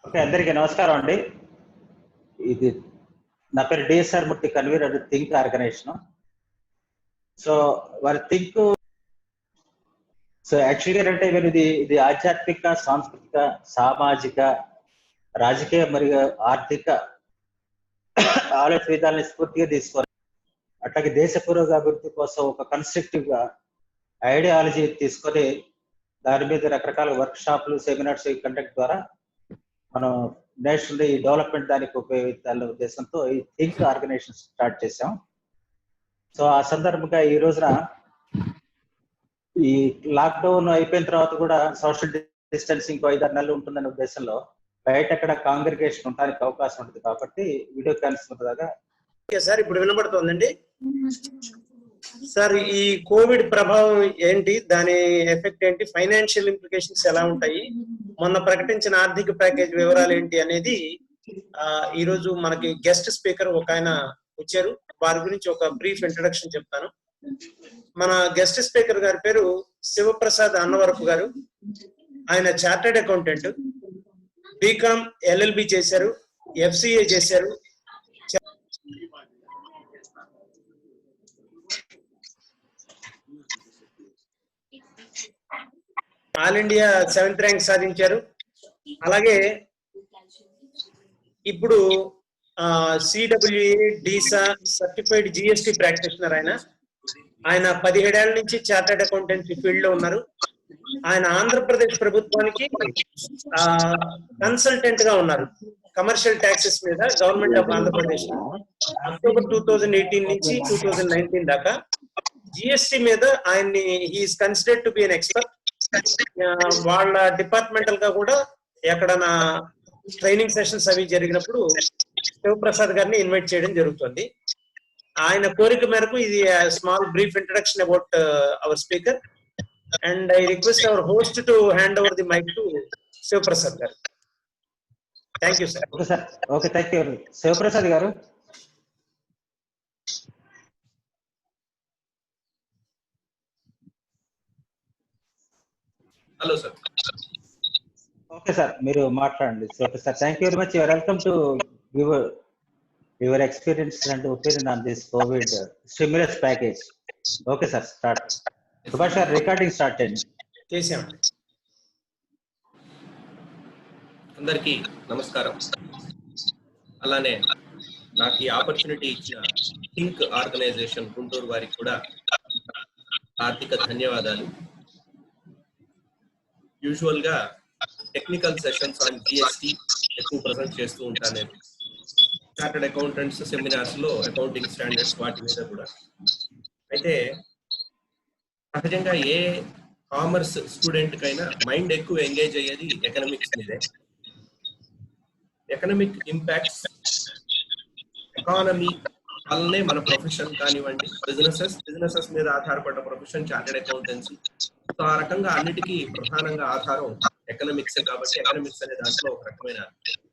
Okay, అందరికీ నమస్కారం అండి. ఇది నా పేరు డిఎస్ఆర్ మూర్తి, కన్వీనర్ థింక్ ఆర్గనైజేషన్. సో వారి థింక్ యాక్చువల్గా అంటే ఇది ఆధ్యాత్మిక, సాంస్కృతిక, సామాజిక, రాజకీయ మరియు ఆర్థిక ఆలోచన విధానాన్ని స్ఫూర్తిగా తీసుకోవాలి. అట్లాగే దేశ పురోగతి కోసం ఒక కన్స్ట్రక్టివ్ గా ఐడియాలజీ తీసుకొని దాని మీద రకరకాల వర్క్ షాప్లు, సెమినార్స్ కండక్ట్ ద్వారా మనం నేషనల్ డెవలప్మెంట్ దానికి ఉపయోగించాలనే ఉద్దేశంతో ఈ థింక్ ఆర్గనైజేషన్ స్టార్ట్ చేశాం. సో ఆ సందర్భంగా ఈ రోజున ఈ లాక్డౌన్ అయిపోయిన తర్వాత కూడా సోషల్ డిస్టెన్సింగ్ 5-6 నెలలు ఉంటుందనే ఉద్దేశంలో బయట ఎక్కడ కాంగ్రిగేషన్ ఉండడానికి అవకాశం ఉంటుంది కాబట్టి వీడియో కాన్ఫరెన్స్ ద్వారా. సార్ ఇప్పుడు వినబడుతోందండి సార్. ఈ కోవిడ్ ప్రభావం ఏంటి, దాని ఎఫెక్ట్ ఏంటి, ఫైనాన్షియల్ ఇంప్లికేషన్స్ ఎలా ఉంటాయి, మొన్న ప్రకటించిన ఆర్థిక ప్యాకేజ్ వివరాలు ఏంటి అనేది ఈ రోజు మనకి గెస్ట్ స్పీకర్ ఒక ఆయన వచ్చారు. వారి గురించి ఒక బ్రీఫ్ ఇంట్రడక్షన్ చెప్తాను. మన గెస్ట్ స్పీకర్ గారి పేరు శివప్రసాద్ అన్నవరపు గారు. ఆయన చార్టెడ్ అకౌంటెంట్, బీకామ్ ఎల్ఎల్బి చేశారు, ఎఫ్సిఏ చేశారు. ఆల్ ఇండియా 7th ర్యాంక్ సాధించారు. అలాగే ఇప్పుడు సిడబ్ల్యూఏ డీసా సర్టిఫైడ్ జిఎస్టి ప్రాక్టీషనర్. ఆయన 17 ఏళ్ల నుంచి చార్టెడ్ అకౌంటెన్సీ ఫీల్డ్ లో ఉన్నారు. ఆయన ఆంధ్రప్రదేశ్ ప్రభుత్వానికి కన్సల్టెంట్ గా ఉన్నారు కమర్షియల్ ట్యాక్సెస్ మీద. గవర్నమెంట్ ఆఫ్ ఆంధ్రప్రదేశ్ అక్టోబర్ 2018 నుంచి 2019 దాకా జిఎస్టి మీద ఆయన్ని he is considered to be an expert. వాళ్ళ డిపార్ట్మెంటల్ గా కూడా ఎక్కడన్నా ట్రైనింగ్ సెషన్స్ అవి జరిగినప్పుడు శివప్రసాద్ గారిని ఇన్వైట్ చేయడం జరుగుతుంది. ఆయన కోరిక మేరకు ఇది small brief introduction about our speaker, and I request our host to hand over the mic to Shivaprasad garu. Thank you sir. Okay sir. Okay, thank you Shivaprasad garu. Hello sir. Okay sir, మీరు మాట్లాడండి. Sir, thank you very much. Your welcome to your experience and opinion on this covid stimulus package. Okay sir, start. Subhash garu recording start చేయండి. చేసామండి. అందరికీ నమస్కారం. అలానే నాకు ఈ opportunity ఇచ్చిన థింక్ ఆర్గనైజేషన్ గుంటూరు వారికి కూడా ఆర్థిక ధన్యవాదాలు. యూజువల్ గా టెక్నికల్ సెషన్స్ ఆన్ జిఎస్టి ఎక్కువ ప్రజెంట్ చేస్తూ ఉంటాను నేను. చార్టెడ్ అకౌంటెంట్స్ సెమినార్స్ లో అకౌంటింగ్ స్టాండర్డ్స్ వాటి మీద కూడా. అయితే సహజంగా ఏ కామర్స్ స్టూడెంట్ కైనా మైండ్ ఎక్కువ ఎంగేజ్ అయ్యేది ఎకనామిక్స్ మీదే. ఎకనామిక్ ఇంపాక్ట్స్, ఎకానమీ వల్లనే మన ప్రొఫెషన్ కానివ్వండి, బిజినెసెస్ మీద ఆధారపడ్డ ప్రొఫెషన్ చార్టెడ్ అకౌంటెన్సీ. సో ఆ రకంగా అన్నిటికీ ప్రధానంగా ఆధారం ఎకనామిక్స్ కాబట్టి ఎకనామిక్స్ అనే దాంట్లో ఒక రకమైన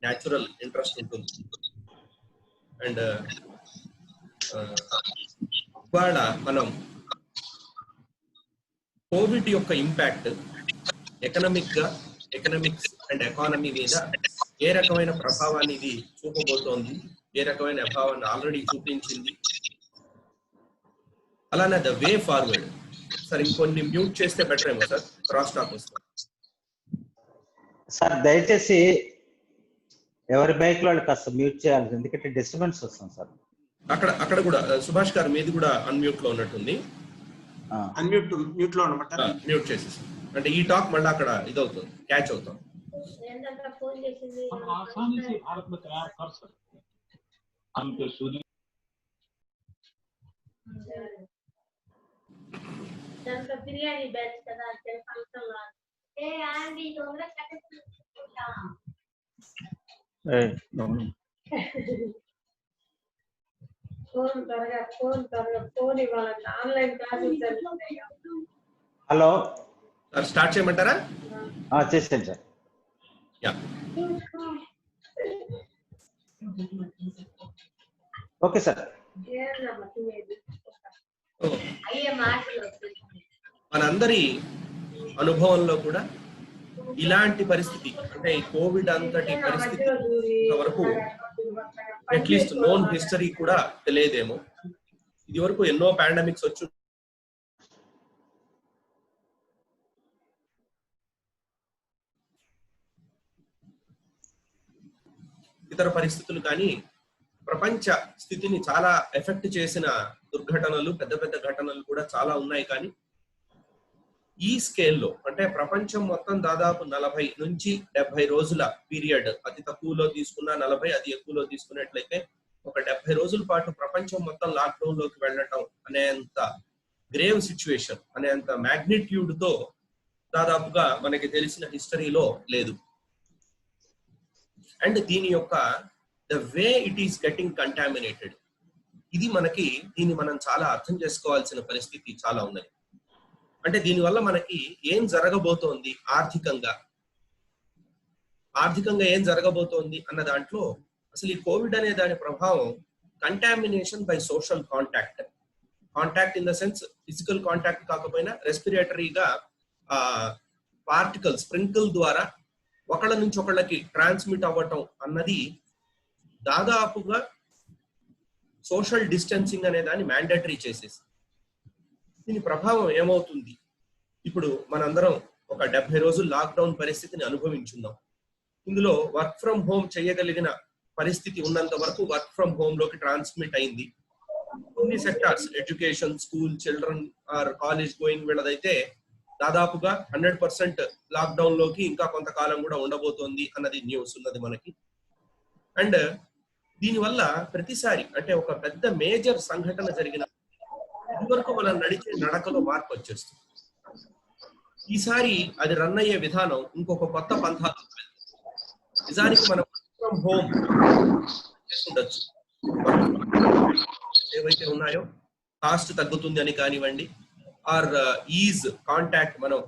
న్యాచురల్ ఇంట్రెస్ట్ ఉంటుంది. అండ్ ఇవాళ మనం కోవిడ్ యొక్క ఇంపాక్ట్ ఎకనామిక్స్ అండ్ ఎకానమీ మీద ఏ రకమైన ప్రభావాన్ని ఇది చూపబోతోంది, ఏ రకమైన ప్రభావాన్ని ఆల్రెడీ చూపించింది, అలానే ద వే ఫార్వర్డ్. సార్ ఇంకొన్ని మ్యూట్ చేస్తే బెటర్ ఏమో సార్, క్రాస్ టాక్ వస్తుంది. సార్ దయచేసి ఎవరి బైక్ లో కాస్త మ్యూట్ చేయాలి, ఎందుకంటే డిస్టర్బెన్స్ వస్తుంది సార్. అక్కడ కూడా సుభాష్ గారు మీది కూడా అన్మ్యూట్ లో ఉన్నట్టుంది. మ్యూట్ లో అనమాట. మ్యూట్ చేసేసి అంటే ఈ టాక్ మళ్ళీ అక్కడ ఇదవుతుంది, క్యాచ్ అవుతాం. బిర్యానీ బ్యాచ్ కదా ఏ ఆంటీ తొందరగా కట్టేసుకుంటా ఫోన్ ఇవ్వాలంటే ఆన్లైన్ క్లాసెస్ జరుగుతాయి. హలో సార్, స్టార్ట్ చేయమంటారా? చేసాను సార్. Okay sir. మనందరి అనుభవంలో కూడా ఇలాంటి పరిస్థితి అంటే ఈ కోవిడ్ అంతటి పరిస్థితి ఇంతవరకు అట్లీస్ట్ నోన్ హిస్టరీ కూడా తెలియదేమో. ఇది వరకు ఎన్నో పాండమిక్స్ వచ్చి ఇతర పరిస్థితులు కానీ ప్రపంచ స్థితిని చాలా ఎఫెక్ట్ చేసిన దుర్ఘటనలు, పెద్ద పెద్ద ఘటనలు కూడా చాలా ఉన్నాయి. కానీ ఈ స్కేల్లో అంటే ప్రపంచం మొత్తం దాదాపు 40 నుంచి 70 రోజుల పీరియడ్, అతి తక్కువలో తీసుకున్న 40, అతి ఎక్కువలో తీసుకున్నట్లయితే ఒక 70 రోజుల పాటు ప్రపంచం మొత్తం లాక్డౌన్ లోకి వెళ్ళటం అనేంత గ్రేవ్ సిచ్యువేషన్, అనేంత మ్యాగ్నిట్యూడ్ తో దాదాపుగా మనకి తెలిసిన హిస్టరీలో లేదు. అండ్ దీని యొక్క the way it is getting contaminated, ఇది మనకి దీన్ని మనం చాలా అర్థం చేసుకోవాల్సిన పరిస్థితి చాలా ఉన్నది. అంటే దీనివల్ల మనకి ఏం జరగబోతోంది, ఆర్థికంగా ఏం జరగబోతోంది అన్న దాంట్లో అసలు ఈ కోవిడ్ అనే దాని ప్రభావం contamination by social contact in the sense physical contact కాకపోయినా రెస్పిరేటరీగా పార్టికల్ స్ప్రింకిల్ ద్వారా ఒకళ్ళ నుంచి ఒకళ్ళకి ట్రాన్స్మిట్ అవ్వటం అన్నది దాదాపుగా సోషల్ డిస్టెన్సింగ్ అనే దాన్ని మ్యాండేటరీ చేసేసి దీని ప్రభావం ఏమవుతుంది. ఇప్పుడు మనందరం ఒక 70 రోజులు లాక్డౌన్ పరిస్థితిని అనుభవించున్నాం. ఇందులో వర్క్ ఫ్రమ్ హోమ్ చేయగలిగిన పరిస్థితి ఉన్నంత వరకు వర్క్ ఫ్రమ్ హోమ్ లోకి ట్రాన్స్మిట్ అయింది. కొన్ని sectors education, school, children or college going వీళ్ళదైతే దాదాపుగా 100% లాక్డౌన్ లోకి ఇంకా కొంతకాలం కూడా ఉండబోతోంది అన్నది న్యూస్ ఉన్నది మనకి. అండ్ దీనివల్ల ప్రతిసారి అంటే ఒక పెద్ద మేజర్ సంఘటన జరిగిన ఇదివరకు మనం నడిచే నడకలో మార్పు వచ్చేస్తుంది. ఈసారి అది రన్ అయ్యే విధానం ఇంకొక కొత్త పంథాలో నిజానికి మనం ఫ్రమ్ హోమ్ చేసుకుండొచ్చు. ఏవైతే ఉన్నాయో కాస్ట్ తగ్గుతుంది అని కానివ్వండి, ఆర్ ఈజ్ కాంటాక్ట్, మనం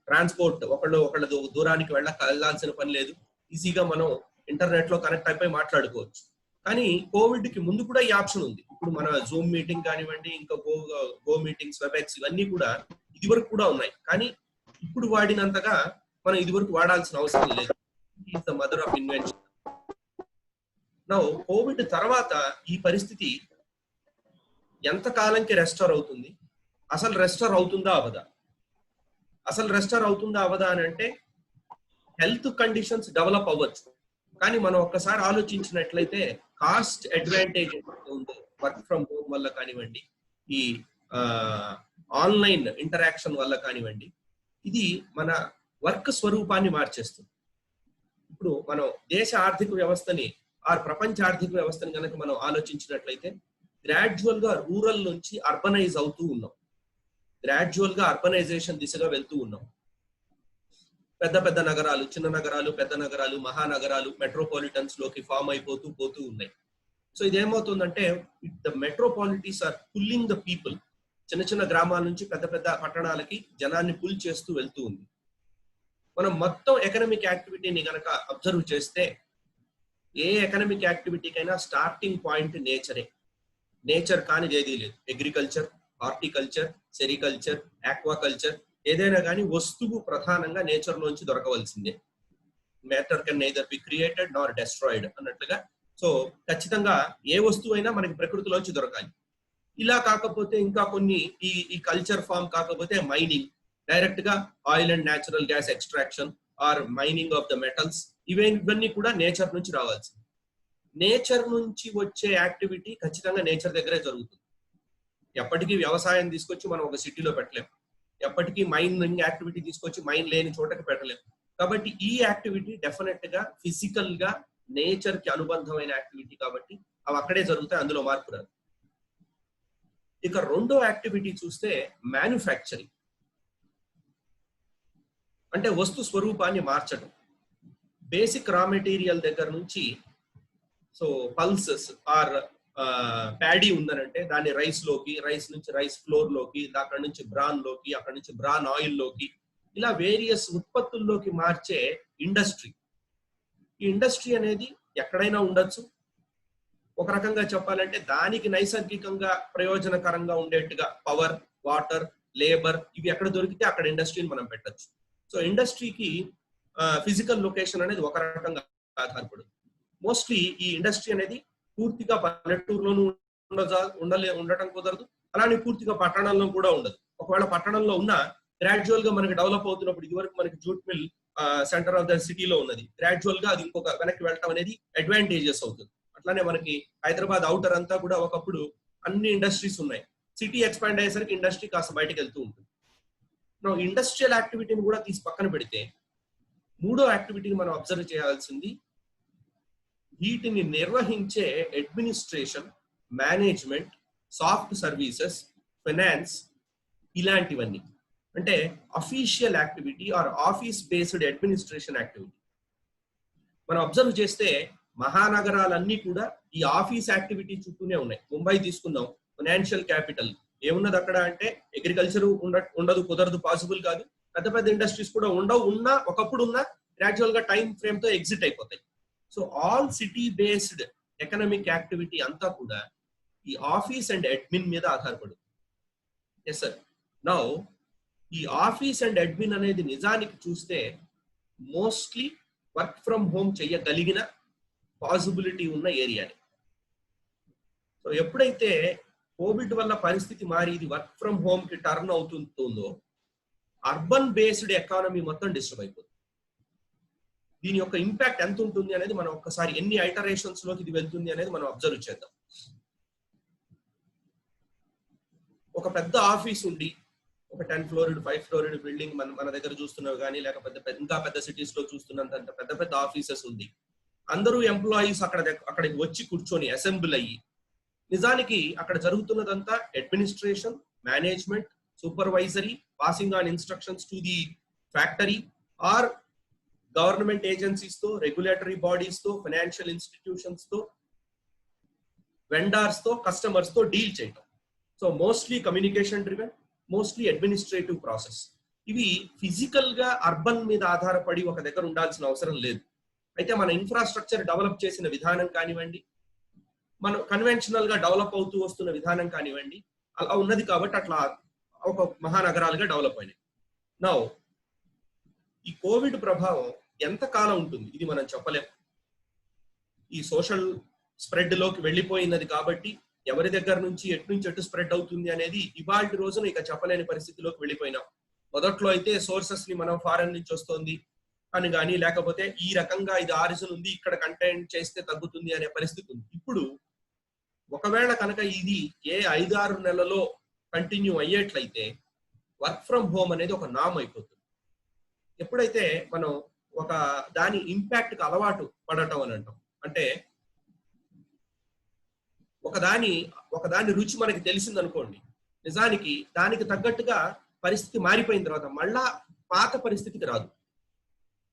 ట్రాన్స్పోర్ట్ ఒకళ్ళ దూరానికి వెళ్ళాల్సిన పని లేదు, ఈజీగా మనం ఇంటర్నెట్ లో కనెక్ట్ అయిపోయి మాట్లాడుకోవచ్చు. కానీ కోవిడ్ కి ముందు కూడా ఈ ఆప్షన్ ఉంది. ఇప్పుడు మన జూమ్ మీటింగ్ కానివ్వండి, ఇంకా గో మీటింగ్స్, వెబ్ఎక్స్ ఇవన్నీ కూడా ఇది వరకు కూడా ఉన్నాయి. కానీ ఇప్పుడు వాడినంతగా మనం ఇది వరకు వాడాల్సిన అవసరం లేదు. Is the mother of invention. Now Covid తర్వాత ఈ పరిస్థితి ఎంత కాలంకి రెస్టోర్ అవుతుంది, అసలు రెస్టోర్ అవుతుందా అవదా? అసలు రెస్టోర్ అవుతుందా అవదా అని అంటే హెల్త్ కండిషన్స్ డెవలప్ అవ్వచ్చు. కానీ మనం ఒక్కసారి ఆలోచించినట్లయితే కాస్ట్ అడ్వాంటేజ్ ఉందో వర్క్ ఫ్రమ్ హోమ్ వల్ల కానివ్వండి, ఈ ఆన్లైన్ ఇంటరాక్షన్ వల్ల కానివ్వండి, ఇది మన వర్క్ స్వరూపాన్ని మార్చేస్తుంది. ఇప్పుడు మనం దేశ ఆర్థిక వ్యవస్థని ప్రపంచ ఆర్థిక వ్యవస్థని కనుక మనం ఆలోచించినట్లయితే గ్రాడ్యువల్ గా రూరల్ నుంచి అర్బనైజ్ అవుతూ ఉన్నాం, గ్రాడ్యువల్ గా అర్బనైజేషన్ దిశగా వెళ్తూ ఉన్నాం. పెద్ద పెద్ద నగరాలు, చిన్న నగరాలు, పెద్ద నగరాలు, మహానగరాలు, మెట్రోపాలిటన్స్ లోకి ఫామ్ అయిపోతూ ఉన్నాయి. సో ఇదేమవుతుందంటే the metropolises are pulling the people. చిన్న చిన్న గ్రామాల నుంచి పెద్ద పెద్ద పట్టణాలకి జనాన్ని పుల్ చేస్తూ వెళ్తూ ఉంది. మనం మొత్తం ఎకనామిక్ యాక్టివిటీని కనుక అబ్జర్వ్ చేస్తే ఏ ఎకనామిక్ యాక్టివిటీకైనా స్టార్టింగ్ పాయింట్ నేచరే. నేచర్ కానిది ఏదీ లేదు. అగ్రికల్చర్, హార్టికల్చర్, సెరికల్చర్, ఆక్వాకల్చర్, ఏదైనా కానీ వస్తువు ప్రధానంగా నేచర్ లోంచి దొరకవలసిందే. Matter can neither be created nor destroyed అన్నట్లుగా. సో ఖచ్చితంగా ఏ వస్తువు అయినా మనకి ప్రకృతిలోంచి దొరకాలి. ఇలా కాకపోతే ఇంకా కొన్ని ఈ కల్చర్ ఫామ్ కాకపోతే మైనింగ్, డైరెక్ట్ గా oil and natural gas extraction or mining of the metals, ఇవన్నీ కూడా నేచర్ నుంచి రావాల్సింది. నేచర్ నుంచి వచ్చే యాక్టివిటీ ఖచ్చితంగా నేచర్ దగ్గరే జరుగుతుంది. ఎప్పటికీ వ్యవసాయం తీసుకొచ్చి మనం ఒక సిటీలో పెట్టలేం, ఎప్పటికీ మైనింగ్ యాక్టివిటీ తీసుకొచ్చి మైన్ లేని చోటకి పెట్టలేం. కాబట్టి ఈ యాక్టివిటీ డెఫినెట్ గా ఫిజికల్ గా నేచర్ కి అనుబంధమైన యాక్టివిటీ కాబట్టి అవి అక్కడే జరుగుతాయి, అందులో మార్పు రాదు. ఇక రెండో యాక్టివిటీ చూస్తే మ్యానుఫ్యాక్చరింగ్, అంటే వస్తు స్వరూపాన్ని మార్చడం. బేసిక్ రా మెటీరియల్ దగ్గర నుంచి, సో పల్సెస్ ఆర్ ప్యాడీ ఉందనంటే దాన్ని రైస్ లోకి, రైస్ నుంచి రైస్ ఫ్లోర్ లోకి, అక్కడి నుంచి బ్రాన్ లోకి, అక్కడి నుంచి బ్రాన్ ఆయిల్ లోకి, ఇలా వేరియస్ ఉత్పత్తుల్లోకి మార్చే ఇండస్ట్రీ. ఈ ఇండస్ట్రీ అనేది ఎక్కడైనా ఉండొచ్చు. ఒక రకంగా చెప్పాలంటే దానికి నైసర్గికంగా ప్రయోజనకరంగా ఉండేట్టుగా పవర్, వాటర్, లేబర్ ఇవి ఎక్కడ దొరికితే అక్కడ ఇండస్ట్రీని మనం పెట్టచ్చు. సో ఇండస్ట్రీకి ఫిజికల్ లొకేషన్ అనేది ఒక రకంగా ఆధారపడు. మోస్ట్లీ ఈ ఇండస్ట్రీ అనేది పూర్తిగా పల్లెటూరులోనూ ఉండటం కుదరదు, అలానే పూర్తిగా పట్టణంలో కూడా ఉండదు. ఒకవేళ పట్టణంలో ఉన్నా గ్రాడ్యువల్ గా మనకి డెవలప్ అవుతున్నప్పుడు, ఇదివరకు మనకి jute mill centre of the సిటీలో ఉన్నది, గ్రాడ్యువల్ గా అది ఇంకొక వెనక్కి వెళ్ళటం అనేది అడ్వాంటేజెస్ అవుతుంది. అట్లానే మనకి హైదరాబాద్ అవుటర్ అంతా కూడా ఒకప్పుడు అన్ని ఇండస్ట్రీస్ ఉన్నాయి. సిటీ ఎక్స్పాండ్ అయ్యేసరికి ఇండస్ట్రీ కాస్త బయటకు వెళ్తూ ఉంటుంది. ఇండస్ట్రియల్ యాక్టివిటీని కూడా తీసి పక్కన పెడితే మూడో యాక్టివిటీని మనం అబ్జర్వ్ చేయాల్సింది వీటిని నిర్వహించే administration, management, soft services, finance, ఇలాంటివన్నీ. అంటే official activity are office based administration activity. మనం అబ్జర్వ్ చేస్తే మహానగరాలన్నీ కూడా ఈ ఆఫీస్ యాక్టివిటీ చుట్టూనే ఉన్నాయి. ముంబై తీసుకుందాం, ఫైనాన్షియల్ క్యాపిటల్. ఏమున్నది అక్కడ అంటే అగ్రికల్చర్ ఉండదు, కుదరదు, పాసిబుల్ కాదు. పెద్ద పెద్ద ఇండస్ట్రీస్ కూడా ఉండవు, ఉన్నా ఒకప్పుడు ఉన్నా గ్రాడ్యువల్ గా టైం ఫ్రేమ్ తో ఎగ్జిట్ అయిపోతాయి. So all city based economic activity అంతా కూడా ఈ ఆఫీస్ అండ్ అడ్మిన్ మీద ఆధారపడు. Yes sir. నౌ ఈ ఆఫీస్ అండ్ అడ్మిన్ అనేది నిజానికి చూస్తే మోస్ట్లీ వర్క్ ఫ్రమ్ హోమ్ చేయగలిగిన పాసిబిలిటీ ఉన్న ఏరియాని. సో ఎప్పుడైతే కోవిడ్ వల్ల పరిస్థితి మారి ఇది వర్క్ ఫ్రమ్ హోమ్ కి టర్న్ అవుతుందో అర్బన్ బేస్డ్ ఎకానమీ మొత్తం డిస్టర్బ్ అయిపోతుంది. దీని యొక్క ఇంపాక్ట్ ఎంత ఉంటుంది అనేది మనం ఒక్కసారి ఎన్ని ఐటరేషన్స్ లోకి ఇది వెళ్తుంది అనేది మనం అబ్జర్వ్ చేద్దాం. ఒక పెద్ద ఆఫీస్ ఉండి ఒక 10 ఫ్లోర్డ్ 5 ఫ్లోర్డ్ బిల్డింగ్ మన దగ్గర చూస్తున్నావు కానీ, లేకపోతే ఇంకా పెద్ద సిటీస్ లో చూస్తున్నంత పెద్ద పెద్ద ఆఫీసెస్ ఉంది. అందరూ ఎంప్లాయీస్ అక్కడికి వచ్చి కూర్చొని అసెంబ్ల్ అయ్యి నిజానికి అక్కడ జరుగుతున్నదంతా administration, management, supervisory, passing on instructions to the factory or government agencies తో, రెగ్యులేటరీ బాడీస్ తో, ఫైనాన్షియల్ ఇన్స్టిట్యూషన్స్ తో, వెండర్స్ తో, కస్టమర్స్ తో డీల్ చేయటం. So mostly communication driven, mostly administrative process. ఇవి ఫిజికల్ గా అర్బన్ మీద ఆధారపడి ఒక దగ్గర ఉండాల్సిన అవసరం లేదు. అయితే మన ఇన్ఫ్రాస్ట్రక్చర్ డెవలప్ చేసిన విధానం కానివ్వండి, మనం కన్వెన్షనల్ గా డెవలప్ అవుతూ వస్తున్న విధానం కానివ్వండి, అలా ఉన్నది కాబట్టి అట్లా ఒక మహానగరాలుగా డెవలప్ అయినాయి. నౌ ఈ కోవిడ్ ప్రభావం ఎంత కాలం ఉంటుంది ఇది మనం చెప్పలేం. ఈ సోషల్ స్ప్రెడ్ లోకి వెళ్ళిపోయినది కాబట్టి ఎవరి దగ్గర నుంచి ఎటు స్ప్రెడ్ అవుతుంది అనేది ఇవాళ రోజున ఇక చెప్పలేని పరిస్థితిలోకి వెళ్ళిపోయినాం. మొదట్లో అయితే సోర్సెస్ ని మనం ఫారెన్ నుంచి వస్తుంది అని కానీ, లేకపోతే ఈ రకంగా ఇది ఆరిజిన్ ఉంది, ఇక్కడ కంటెంట్ చేస్తే తగ్గుతుంది అనే పరిస్థితి ఉంది. ఇప్పుడు ఒకవేళ కనుక ఇది ఏ 5-6 నెలలో కంటిన్యూ అయ్యేట్లయితే వర్క్ ఫ్రమ్ హోమ్ అనేది ఒక నామ్ అయిపోతుంది. ఎప్పుడైతే మనం ఒక దాని ఇంపాక్ట్ కి అలవాటు పడటం అని అంటాం, అంటే ఒకదాని రుచి మనకి తెలిసింది అనుకోండి, నిజానికి దానికి తగ్గట్టుగా పరిస్థితి మారిపోయిన తర్వాత మళ్ళా పాత పరిస్థితికి రాదు.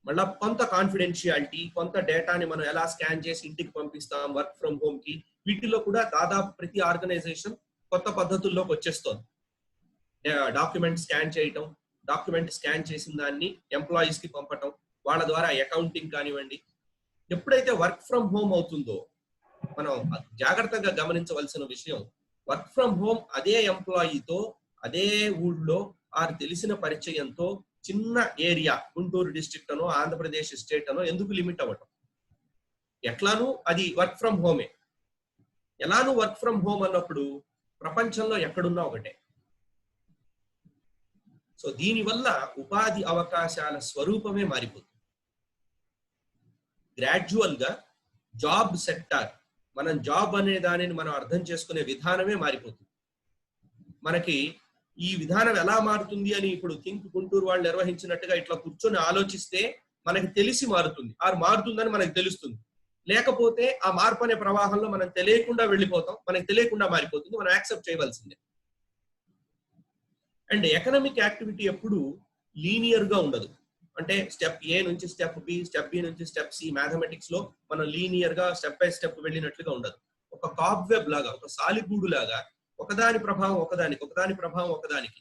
మళ్ళా కొంత కాన్ఫిడెన్షియాలిటీ, కొంత డేటాని మనం ఎలా స్కాన్ చేసి ఇంటికి పంపిస్తాం వర్క్ ఫ్రమ్ హోమ్ కి, వీటిలో కూడా దాదాపు ప్రతి ఆర్గనైజేషన్ కొత్త పద్ధతుల్లోకి వచ్చేస్తోంది. డాక్యుమెంట్ స్కాన్ చేయటం, డాక్యుమెంట్ స్కాన్ చేసిన దాన్ని ఎంప్లాయీస్ కి పంపటం, వాళ్ళ ద్వారా అకౌంటింగ్ కానివ్వండి. ఎప్పుడైతే వర్క్ ఫ్రమ్ హోమ్ అవుతుందో మనం జాగ్రత్తగా గమనించవలసిన విషయం, వర్క్ ఫ్రమ్ హోమ్ అదే ఎంప్లాయీతో అదే ఊళ్ళో ఆరు తెలిసిన పరిచయంతో చిన్న ఏరియా, గుంటూరు డిస్ట్రిక్ట్ అనో ఆంధ్రప్రదేశ్ స్టేట్ అనో ఎందుకు లిమిట్ అవ్వటం, ఎట్లానూ అది వర్క్ ఫ్రమ్ హోమే. ఎలానూ వర్క్ ఫ్రమ్ హోమ్ అన్నప్పుడు ప్రపంచంలో ఎక్కడున్నా ఒకటే. సో దీనివల్ల ఉపాధి అవకాశాల స్వరూపమే మారిపోతుంది. గ్రాడ్యువల్ గా జాబ్ సెక్టార్, మనం జాబ్ అనే దానిని మనం అర్థం చేసుకునే విధానమే మారిపోతుంది. మనకి ఈ విధానం ఎలా మారుతుంది అని ఇప్పుడు థింక్ గుంటూరు వాళ్ళు నిర్వహించినట్టుగా ఇట్లా కూర్చొని ఆలోచిస్తే మనకి తెలిసి మారుతుంది, మారుతుందని మనకు తెలుస్తుంది. లేకపోతే ఆ మార్పు అనే ప్రవాహంలో మనం తెలియకుండా వెళ్ళిపోతాం, మనకి తెలియకుండా మారిపోతుంది, మనం యాక్సెప్ట్ చేయవలసిందే. అండ్ ఎకనామిక్ యాక్టివిటీ ఎప్పుడు లీనియర్ గా ఉండదు. అంటే స్టెప్ ఏ నుంచి స్టెప్ బి, స్టెప్ బి నుంచి స్టెప్ సి, మ్యాథమెటిక్స్ లో మనం లీనియర్ గా స్టెప్ బై స్టెప్ వెళ్ళినట్లుగా ఉండదు. ఒక కాప్ వెబ్ లాగా, ఒక సాలిగూడు లాగా ఒకదాని ప్రభావం ఒకదానికి, ఒకదాని ప్రభావం ఒకదానికి.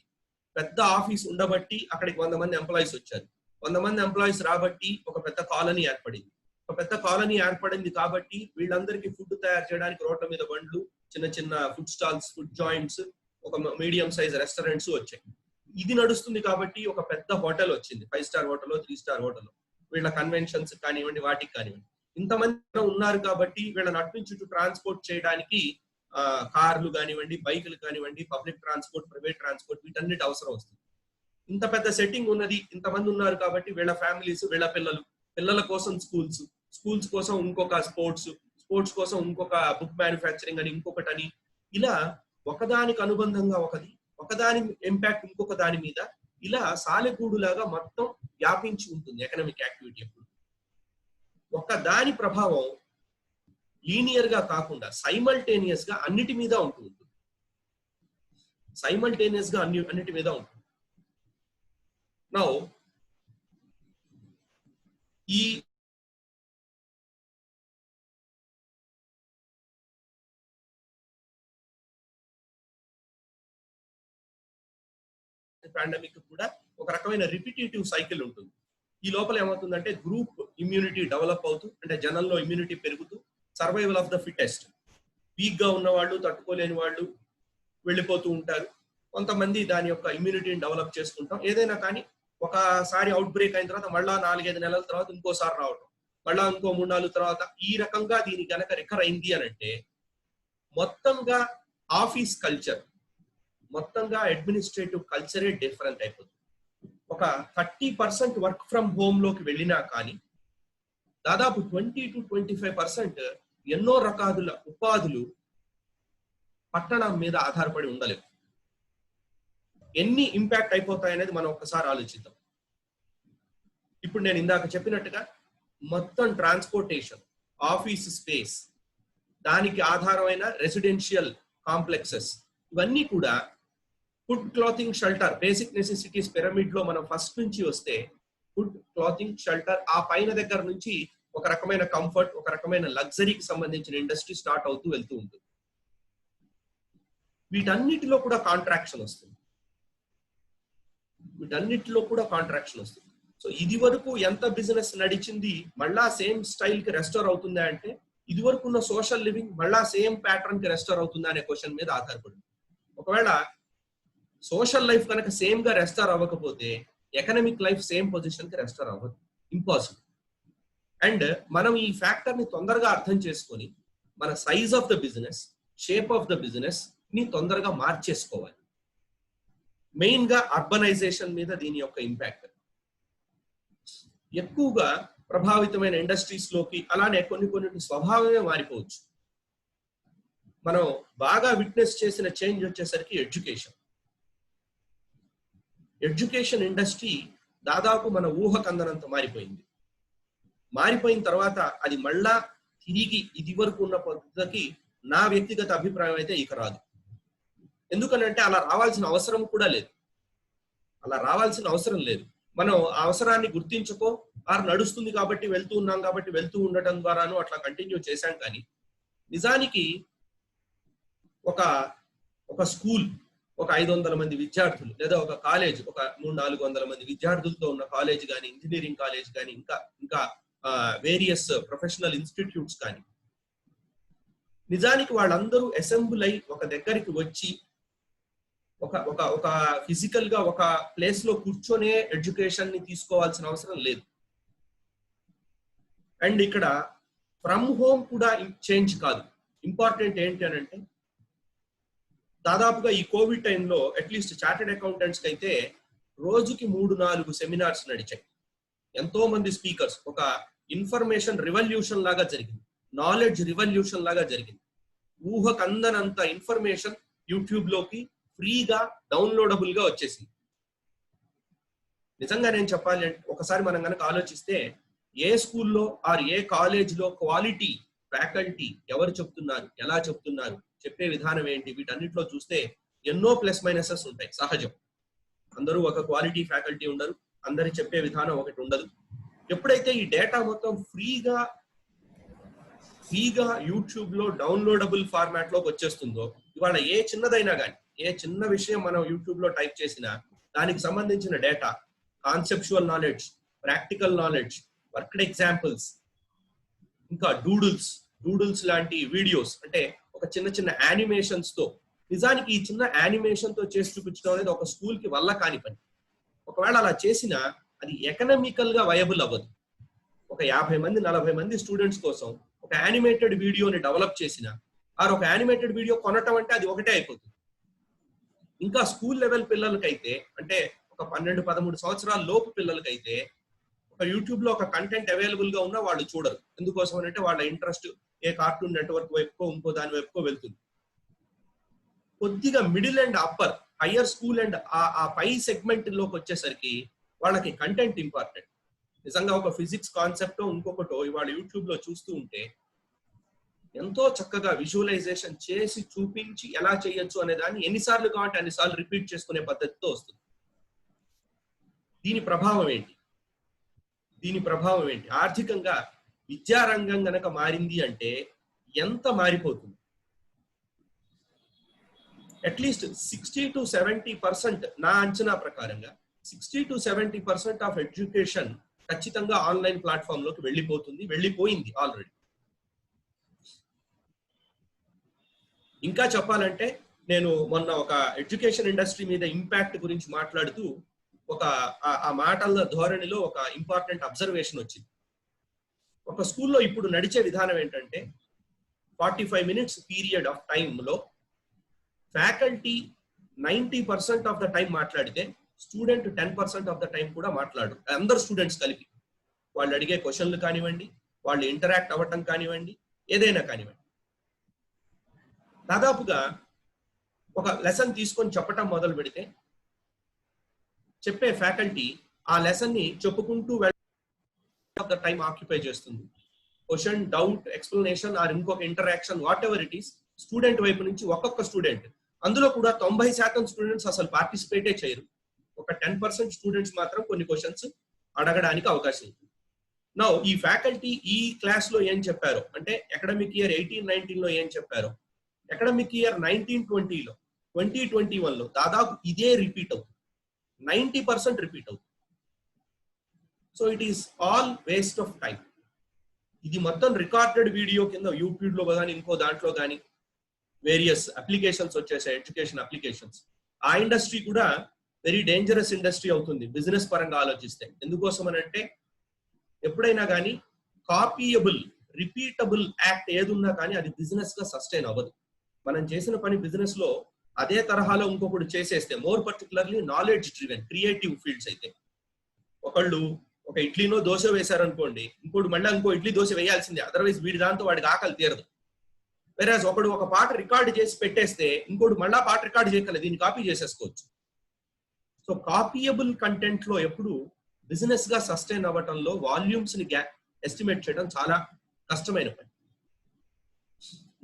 పెద్ద ఆఫీస్ ఉండబట్టి అక్కడికి 100 మంది ఎంప్లాయీస్ వచ్చారు, 100 మంది ఎంప్లాయీస్ రాబట్టి ఒక పెద్ద కాలనీ ఏర్పడింది. ఒక పెద్ద కాలనీ ఏర్పడింది కాబట్టి వీళ్ళందరికీ ఫుడ్ తయారు చేయడానికి రోడ్ల మీద బండ్లు, చిన్న చిన్న ఫుడ్ స్టాల్స్, ఫుడ్ జాయింట్స్, ఒక మీడియం సైజ్ రెస్టారెంట్స్ వచ్చాయి. ఇది నడుస్తుంది కాబట్టి ఒక పెద్ద హోటల్ వచ్చింది, 5 స్టార్ హోటల్ 3 స్టార్ హోటల్, వీళ్ళ కన్వెన్షన్స్ కానివ్వండి వాటికి కానివ్వండి. ఇంతమంది ఉన్నారు కాబట్టి వీళ్ళని అటు నుంచి ఇటు ట్రాన్స్పోర్ట్ చేయడానికి కార్లు కానివ్వండి, బైకులు కానివ్వండి, పబ్లిక్ ట్రాన్స్పోర్ట్, ప్రైవేట్ ట్రాన్స్పోర్ట్, వీటన్నిటి అవసరం వస్తుంది. ఇంత పెద్ద సెట్టింగ్ ఉన్నది, ఇంతమంది ఉన్నారు కాబట్టి వీళ్ళ ఫ్యామిలీస్, వీళ్ళ పిల్లల కోసం స్కూల్స్ కోసం ఇంకొక స్పోర్ట్స్ కోసం ఇంకొక బుక్ మ్యానుఫ్యాక్చరింగ్ అని ఇంకొకటని, ఇలా ఒకదానికి అనుబంధంగా ఒకదాని ఇంపాక్ట్ ఇంకొక దాని మీద ఇలా సాలెగూడులాగా మొత్తం వ్యాపించి ఉంటుంది ఎకనామిక్ యాక్టివిటీ. ఎప్పుడు ఒక దాని ప్రభావం లీనియర్ గా కాకుండా సైమల్టేనియస్ గా అన్నిటి మీద ఉంటుంది. అన్నిటి మీద ఉంటుంది. నౌ ఈ పాండమిక్ కూడా ఒక రకమైన రిపిటేటివ్ సైకిల్ ఉంటుంది. ఈ లోపల ఏమవుతుందంటే గ్రూప్ ఇమ్యూనిటీ డెవలప్ అవుతూ, అంటే జనంలో ఇమ్యూనిటీ పెరుగుతూ, survival of the fittest, week గా ఉన్న వాళ్ళు, తట్టుకోలేని వాళ్ళు వెళ్ళిపోతూ ఉంటారు. కొంతమంది దాని యొక్క ఇమ్యూనిటీని డెవలప్ చేసుకుంటాం. ఏదైనా కానీ ఒకసారి అవుట్ బ్రేక్ అయిన తర్వాత మళ్ళా 4-5 నెలల తర్వాత ఇంకోసారి రావడం, మళ్ళా ఇంకో 3-4 తర్వాత, ఈ రకంగా దీని గనక రికర్ అయింది అని అంటే మొత్తంగా ఆఫీస్ కల్చర్, మొత్తంగా అడ్మినిస్ట్రేటివ్ కల్చరే డిఫరెంట్ అయిపోతుంది. ఒక 30% వర్క్ ఫ్రమ్ హోమ్ లోకి వెళ్ళినా కానీ దాదాపు 20 to 25% ఎన్నో రకాల ఉపాధులు పట్టణం మీద ఆధారపడి ఉండలేవు. ఎన్ని ఇంపాక్ట్ అయిపోతాయనేది మనం ఒక్కసారి ఆలోచిద్దాం. ఇప్పుడు నేను ఇందాక చెప్పినట్టుగా మొత్తం ట్రాన్స్పోర్టేషన్, ఆఫీస్ స్పేస్, దానికి ఆధారమైన రెసిడెన్షియల్ కాంప్లెక్సెస్, ఇవన్నీ కూడా food, clothing, shelter, basic necessities pyramid లో మనం ఫస్ట్ నుంచి వస్తే ఫుడ్, క్లాతింగ్, షెల్టర్, ఆ పైన దగ్గర నుంచి ఒక రకమైన కంఫర్ట్, ఒక రకమైన లగ్జరీకి సంబంధించిన ఇండస్ట్రీ స్టార్ట్ అవుతూ వెళ్తూ ఉంటుంది. వీటన్నిటిలో కూడా కాంట్రాక్షన్ వస్తుంది. సో ఇది వరకు ఎంత బిజినెస్ నడిచింది మళ్ళా సేమ్ స్టైల్ కి రెస్టోర్ అవుతుందా అంటే, ఇది వరకు ఉన్న సోషల్ లివింగ్ మళ్ళా సేమ్ ప్యాటర్న్ కి రెస్టోర్ అవుతుందా అనే క్వశ్చన్ మీద ఆధారపడింది. ఒకవేళ సోషల్ లైఫ్ కనుక సేమ్ గా రెస్టోర్ అవ్వకపోతే ఎకనామిక్ లైఫ్ సేమ్ పొజిషన్ కి రెస్టోర్ అవ్వదు, ఇంపాసిబుల్. అండ్ మనం ఈ ఫ్యాక్టర్ ని తొందరగా అర్థం చేసుకొని మన size of the business, shape of the business ని తొందరగా మార్చేసుకోవాలి. మెయిన్ గా అర్బనైజేషన్ మీద దీని యొక్క ఇంపాక్ట్ ఎక్కువగా ప్రభావితమైన ఇండస్ట్రీస్ లోకి, అలానే కొన్ని స్వభావమే మారిపోవచ్చు. మనం బాగా విట్నెస్ చేసిన చేంజ్ వచ్చేసరికి ఎడ్యుకేషన్ ఇండస్ట్రీ దాదాపు మన ఊహకందనంత మారిపోయింది. మారిపోయిన తర్వాత అది మళ్ళా తిరిగి ఇది వరకు ఉన్న పద్ధతికి నా వ్యక్తిగత అభిప్రాయం అయితే ఇక రాదు. ఎందుకనంటే అలా రావాల్సిన అవసరం కూడా లేదు. మనం ఆ అవసరాన్ని గుర్తించుకో, నడుస్తుంది కాబట్టి వెళ్తూ ఉన్నాం కాబట్టి వెళ్తూ ఉండటం ద్వారాను అట్లా కంటిన్యూ చేశాం. కానీ నిజానికి ఒక స్కూల్, ఒక 500 మంది విద్యార్థులు, లేదా ఒక కాలేజ్, ఒక 300-400 మంది విద్యార్థులతో ఉన్న కాలేజ్ కానీ, ఇంజనీరింగ్ కాలేజ్ కానీ, ఇంకా వేరియస్ ప్రొఫెషనల్ ఇన్స్టిట్యూట్స్ కానీ, నిజానికి వాళ్ళందరూ అసెంబుల్ అయి ఒక దగ్గరికి వచ్చి ఒక ఫిజికల్ గా ఒక ప్లేస్ లో కూర్చొనే ఎడ్యుకేషన్ ని తీసుకోవాల్సిన అవసరం లేదు. అండ్ ఇక్కడ ఫ్రమ్ హోమ్ కూడా చేంజ్ కాదు. ఇంపార్టెంట్ ఏంటి అని అంటే, దాదాపుగా ఈ కోవిడ్ టైంలో అట్లీస్ట్ చార్టెడ్ అకౌంటెంట్స్ కి అయితే రోజుకి 3-4 సెమినార్స్ నడిచాయి. ఎంతో మంది స్పీకర్స్, ఒక ఇన్ఫర్మేషన్ రివల్యూషన్ లాగా జరిగింది, నాలెడ్జ్ రివల్యూషన్ లాగా జరిగింది. ఊహకందనంత ఇన్ఫర్మేషన్ యూట్యూబ్ లోకి ఫ్రీగా డౌన్లోడబుల్ గా వచ్చేసింది. నిజంగా నేను చెప్పాలి అంటే, ఒకసారి మనం కనుక ఆలోచిస్తే ఏ స్కూల్లో ఆర్ ఏ కాలేజ్ లో క్వాలిటీ ఫ్యాకల్టీ ఎవరు చెప్తున్నారు, ఎలా చెప్తున్నారు, చెప్పే విధానం ఏంటి, వీటన్నిటిలో చూస్తే ఎన్నో ప్లస్ మైనసెస్ ఉంటాయి. సహజం, అందరూ ఒక క్వాలిటీ ఫ్యాకల్టీ ఉండరు, అందరి చెప్పే విధానం ఒకటి ఉండదు. ఎప్పుడైతే ఈ డేటా మొత్తం ఫ్రీగా యూట్యూబ్ లో డౌన్లోడబుల్ ఫార్మాట్ లోకి వచ్చేస్తుందో, ఇవాళ ఏ చిన్నదైనా కానీ, ఏ చిన్న విషయం మనం యూట్యూబ్ లో టైప్ చేసినా దానికి సంబంధించిన data, conceptual knowledge, practical knowledge, worked examples, ఇంకా డూడుల్స్ లాంటి వీడియోస్, అంటే ఒక చిన్న యానిమేషన్స్ తో నిజానికి ఈ చిన్న యానిమేషన్ తో చేసి చూపించడం అనేది ఒక స్కూల్ కి వల్ల కాని పని. ఒకవేళ అలా చేసినా అది ఎకనామికల్ గా వయబుల్ అవ్వదు. ఒక 50 మంది 40 మంది స్టూడెంట్స్ కోసం ఒక యానిమేటెడ్ వీడియోని డెవలప్ చేసిన ఆర్ ఒక యానిమేటెడ్ వీడియో కొనటం అంటే అది ఒకటే అయిపోతుంది. ఇంకా స్కూల్ లెవెల్ పిల్లలకైతే, అంటే ఒక 12-13 సంవత్సరాల లోపు పిల్లలకైతే ఒక యూట్యూబ్ లో ఒక కంటెంట్ అవైలబుల్ గా ఉన్నా వాళ్ళు చూడరు. ఎందుకోసం అంటే వాళ్ళ ఇంట్రెస్ట్ ఏ కార్టూన్ నెట్వర్క్ వైపుకో ఇంకో దాని వైపుకో వెళ్తుంది. కొద్దిగా middle and upper higher school and ఆ పై సెగ్మెంట్ లోకి వచ్చేసరికి వాళ్ళకి కంటెంట్ ఇంపార్టెంట్. నిజంగా ఒక ఫిజిక్స్ కాన్సెప్ట్ ఇంకొకటో ఇవాళ యూట్యూబ్ లో చూస్తూ ఉంటే ఎంతో చక్కగా విజువలైజేషన్ చేసి చూపించి ఎలా చేయొచ్చు అనే దాన్ని ఎన్నిసార్లు కావాలంటే అన్నిసార్లు రిపీట్ చేసుకునే పద్ధతితో వస్తుంది. దీని ప్రభావం ఏంటి? ఆర్థికంగా విద్యారంగం గనక మారింది అంటే ఎంత మారిపోతుంది? అట్లీస్ట్ 60-70% నా అంచనా ప్రకారంగా 60-70% ఆఫ్ ఎడ్యుకేషన్ ఖచ్చితంగా ఆన్లైన్ ప్లాట్ఫామ్ లోకి వెళ్ళిపోయింది ఆల్రెడీ. ఇంకా చెప్పాలంటే నేను మొన్న ఒక ఎడ్యుకేషన్ ఇండస్ట్రీ మీద ఇంపాక్ట్ గురించి మాట్లాడుతూ ఆ మాటల ధోరణిలో ఒక ఇంపార్టెంట్ అబ్జర్వేషన్ వచ్చింది. ఒక స్కూల్లో ఇప్పుడు నడిచే విధానం ఏంటంటే 45 మినిట్స్ పీరియడ్ ఆఫ్ టైంలో ఫ్యాకల్టీ 90% ఆఫ్ ద టైం మాట్లాడితే స్టూడెంట్ 10% ఆఫ్ ద టైం కూడా మాట్లాడు. అందరు స్టూడెంట్స్ కలిపి వాళ్ళు అడిగే క్వశ్చన్లు కానివ్వండి, వాళ్ళు ఇంటరాక్ట్ అవ్వటం కానివ్వండి, ఏదైనా కానివ్వండి. దాదాపుగా ఒక లెసన్ తీసుకొని చెప్పటం మొదలు పెడితే చెప్పే ఫ్యాకల్టీ ఆ లెసన్ ని చెప్పుకుంటూ ఆఫ్ ద టైం ఆక్యుపై చేస్తుంది. క్వశ్చన్, డౌట్, ఎక్స్ప్లెనేషన్ ఆర్ ఇంకొక interaction what ever it is student వైపు నుంచి ఒక్కొక్క స్టూడెంట్, అందులో కూడా 90% స్టూడెంట్స్ అసలు పార్టిసిపేటే చేయరు. ఒక 10% స్టూడెంట్స్ మాత్రం కొన్ని క్వశ్చన్స్ అడగడానికి అవకాశం ఉంది. నౌ ఈ ఫ్యాకల్టీ ఈ క్లాస్ లో ఏం చెప్పారో, అంటే అకాడమిక్ ఇయర్ 18-19 లో ఏం చెప్పారో అకాడమిక్ ఇయర్ 19-20 లో 20-21 లో దాదాపు ఇదే రిపీట్ అవుతుంది. 90% రిపీట్ అవుతుంది. So it is all waste of time. ఇది మొత్తం రికార్డెడ్ వీడియో కింద యూట్యూబ్ లో కానీ ఇంకో దాంట్లో కానీ వేరియస్ అప్లికేషన్స్ వచ్చేసాయి, ఎడ్యుకేషన్ అప్లికేషన్స్. ఆ ఇండస్ట్రీ కూడా వెరీ డేంజరస్ ఇండస్ట్రీ అవుతుంది బిజినెస్ పరంగా ఆలోచిస్తే. ఎందుకోసం అని అంటే ఎప్పుడైనా కానీ కాపీయబుల్, రిపీటబుల్ యాక్ట్ ఏదున్నా కానీ అది బిజినెస్ గా సస్టైన్ అవ్వదు. మనం చేసిన పని బిజినెస్ లో అదే తరహాలో ఇంకొకటి చేసేస్తే, more particularly knowledge driven creative fields అయితే, ఒకళ్ళు ఒక ఇడ్లీనో దోశ వేశారనుకోండి, ఇంకోటి మళ్ళీ ఇంకో ఇడ్లీ దోశ వేయాల్సిందే, అదర్వైజ్ వీడి దాంతో వాడికి ఆకలి తీరదు. వెరాజ్ ఒకడు ఒక పాట రికార్డ్ చేసి పెట్టేస్తే ఇంకోటి మళ్ళా పాట రికార్డ్ చేయగలదు, దీన్ని కాపీ చేసేసుకోవచ్చు. సో కాపీయబుల్ కంటెంట్ లో ఎప్పుడు బిజినెస్ గా సస్టైన్ అవ్వటంలో వాల్యూమ్స్ ని ఎస్టిమేట్ చేయడం చాలా కష్టమైన పని.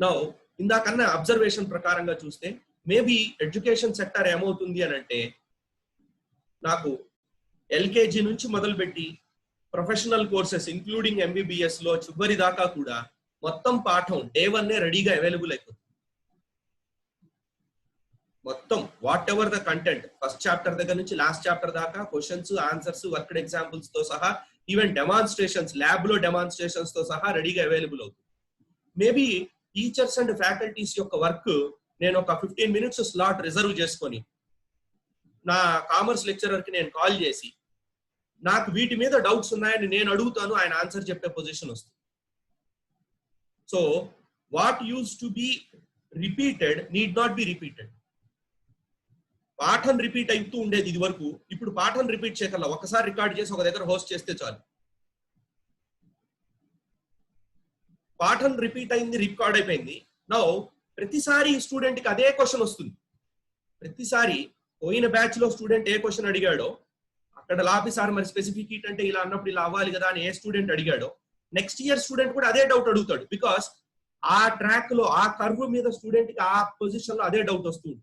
నౌ ఇందాకన్నా అబ్జర్వేషన్ ప్రకారంగా చూస్తే మేబీ ఎడ్యుకేషన్ సెక్టర్ ఏమవుతుంది అని అంటే, నాకు ఎల్కేజీ నుంచి మొదలుపెట్టి ప్రొఫెషనల్ కోర్సెస్ ఇంక్లూడింగ్ ఎంబీబీఎస్ లో చివరి దాకా కూడా మొత్తం పాఠం డే 1 రెడీగా అవైలబుల్ అయిపోతుంది. మొత్తం what ever the content, first chapter దగ్గర నుంచి లాస్ట్ చాప్టర్ దాకా క్వశ్చన్స్, ఆన్సర్స్, వర్క్డ్ ఎగ్జాంపుల్స్ తో సహా, ఈవెన్ డెమాన్స్ట్రేషన్స్, ల్యాబ్ లో డెమాన్స్ట్రేషన్స్ తో సహా రెడీగా అవైలబుల్ అవుతుంది. మేబీ టీచర్స్ అండ్ ఫ్యాకల్టీస్ యొక్క వర్క్ నేను ఒక 15 మినిట్స్ స్లాట్ రిజర్వ్ చేసుకొని నా కామర్స్ లెక్చరర్ కి నేను కాల్ చేసి నాకు వీటి మీద డౌట్స్ ఉన్నాయని నేను అడుగుతాను, ఆయన ఆన్సర్ చెప్పే పొజిషన్ వస్తుంది. So what use to be repeated need not be repeated. పాఠం రిపీట్ అవుతూ ఉండేది ఇది వరకు, ఇప్పుడు పాఠం రిపీట్ చేయగల ఒకసారి రికార్డ్ చేసి ఒక దగ్గర హోస్ట్ చేస్తే చాలు. పాఠం రిపీట్ అయింది, రికార్డ్ అయిపోయింది. నౌ ప్రతిసారి స్టూడెంట్ కి అదే క్వశ్చన్ వస్తుంది. ప్రతిసారి పోయిన బ్యాచ్ లో స్టూడెంట్ ఏ క్వశ్చన్ అడిగాడో, అక్కడ లాపిసారి మరి స్పెసిఫిక్ హీట్ అంటే ఇలా అన్నప్పుడు ఇలా అవ్వాలి కదా అని ఏ స్టూడెంట్ అడిగాడో, నెక్స్ట్ ఇయర్ స్టూడెంట్ కూడా అదే డౌట్ అడుగుతాడు. బికాస్ ఆ ట్రాక్ లో, ఆ కర్వ్ మీద స్టూడెంట్ కి ఆ పొజిషన్ లో అదే డౌట్ వస్తుంది.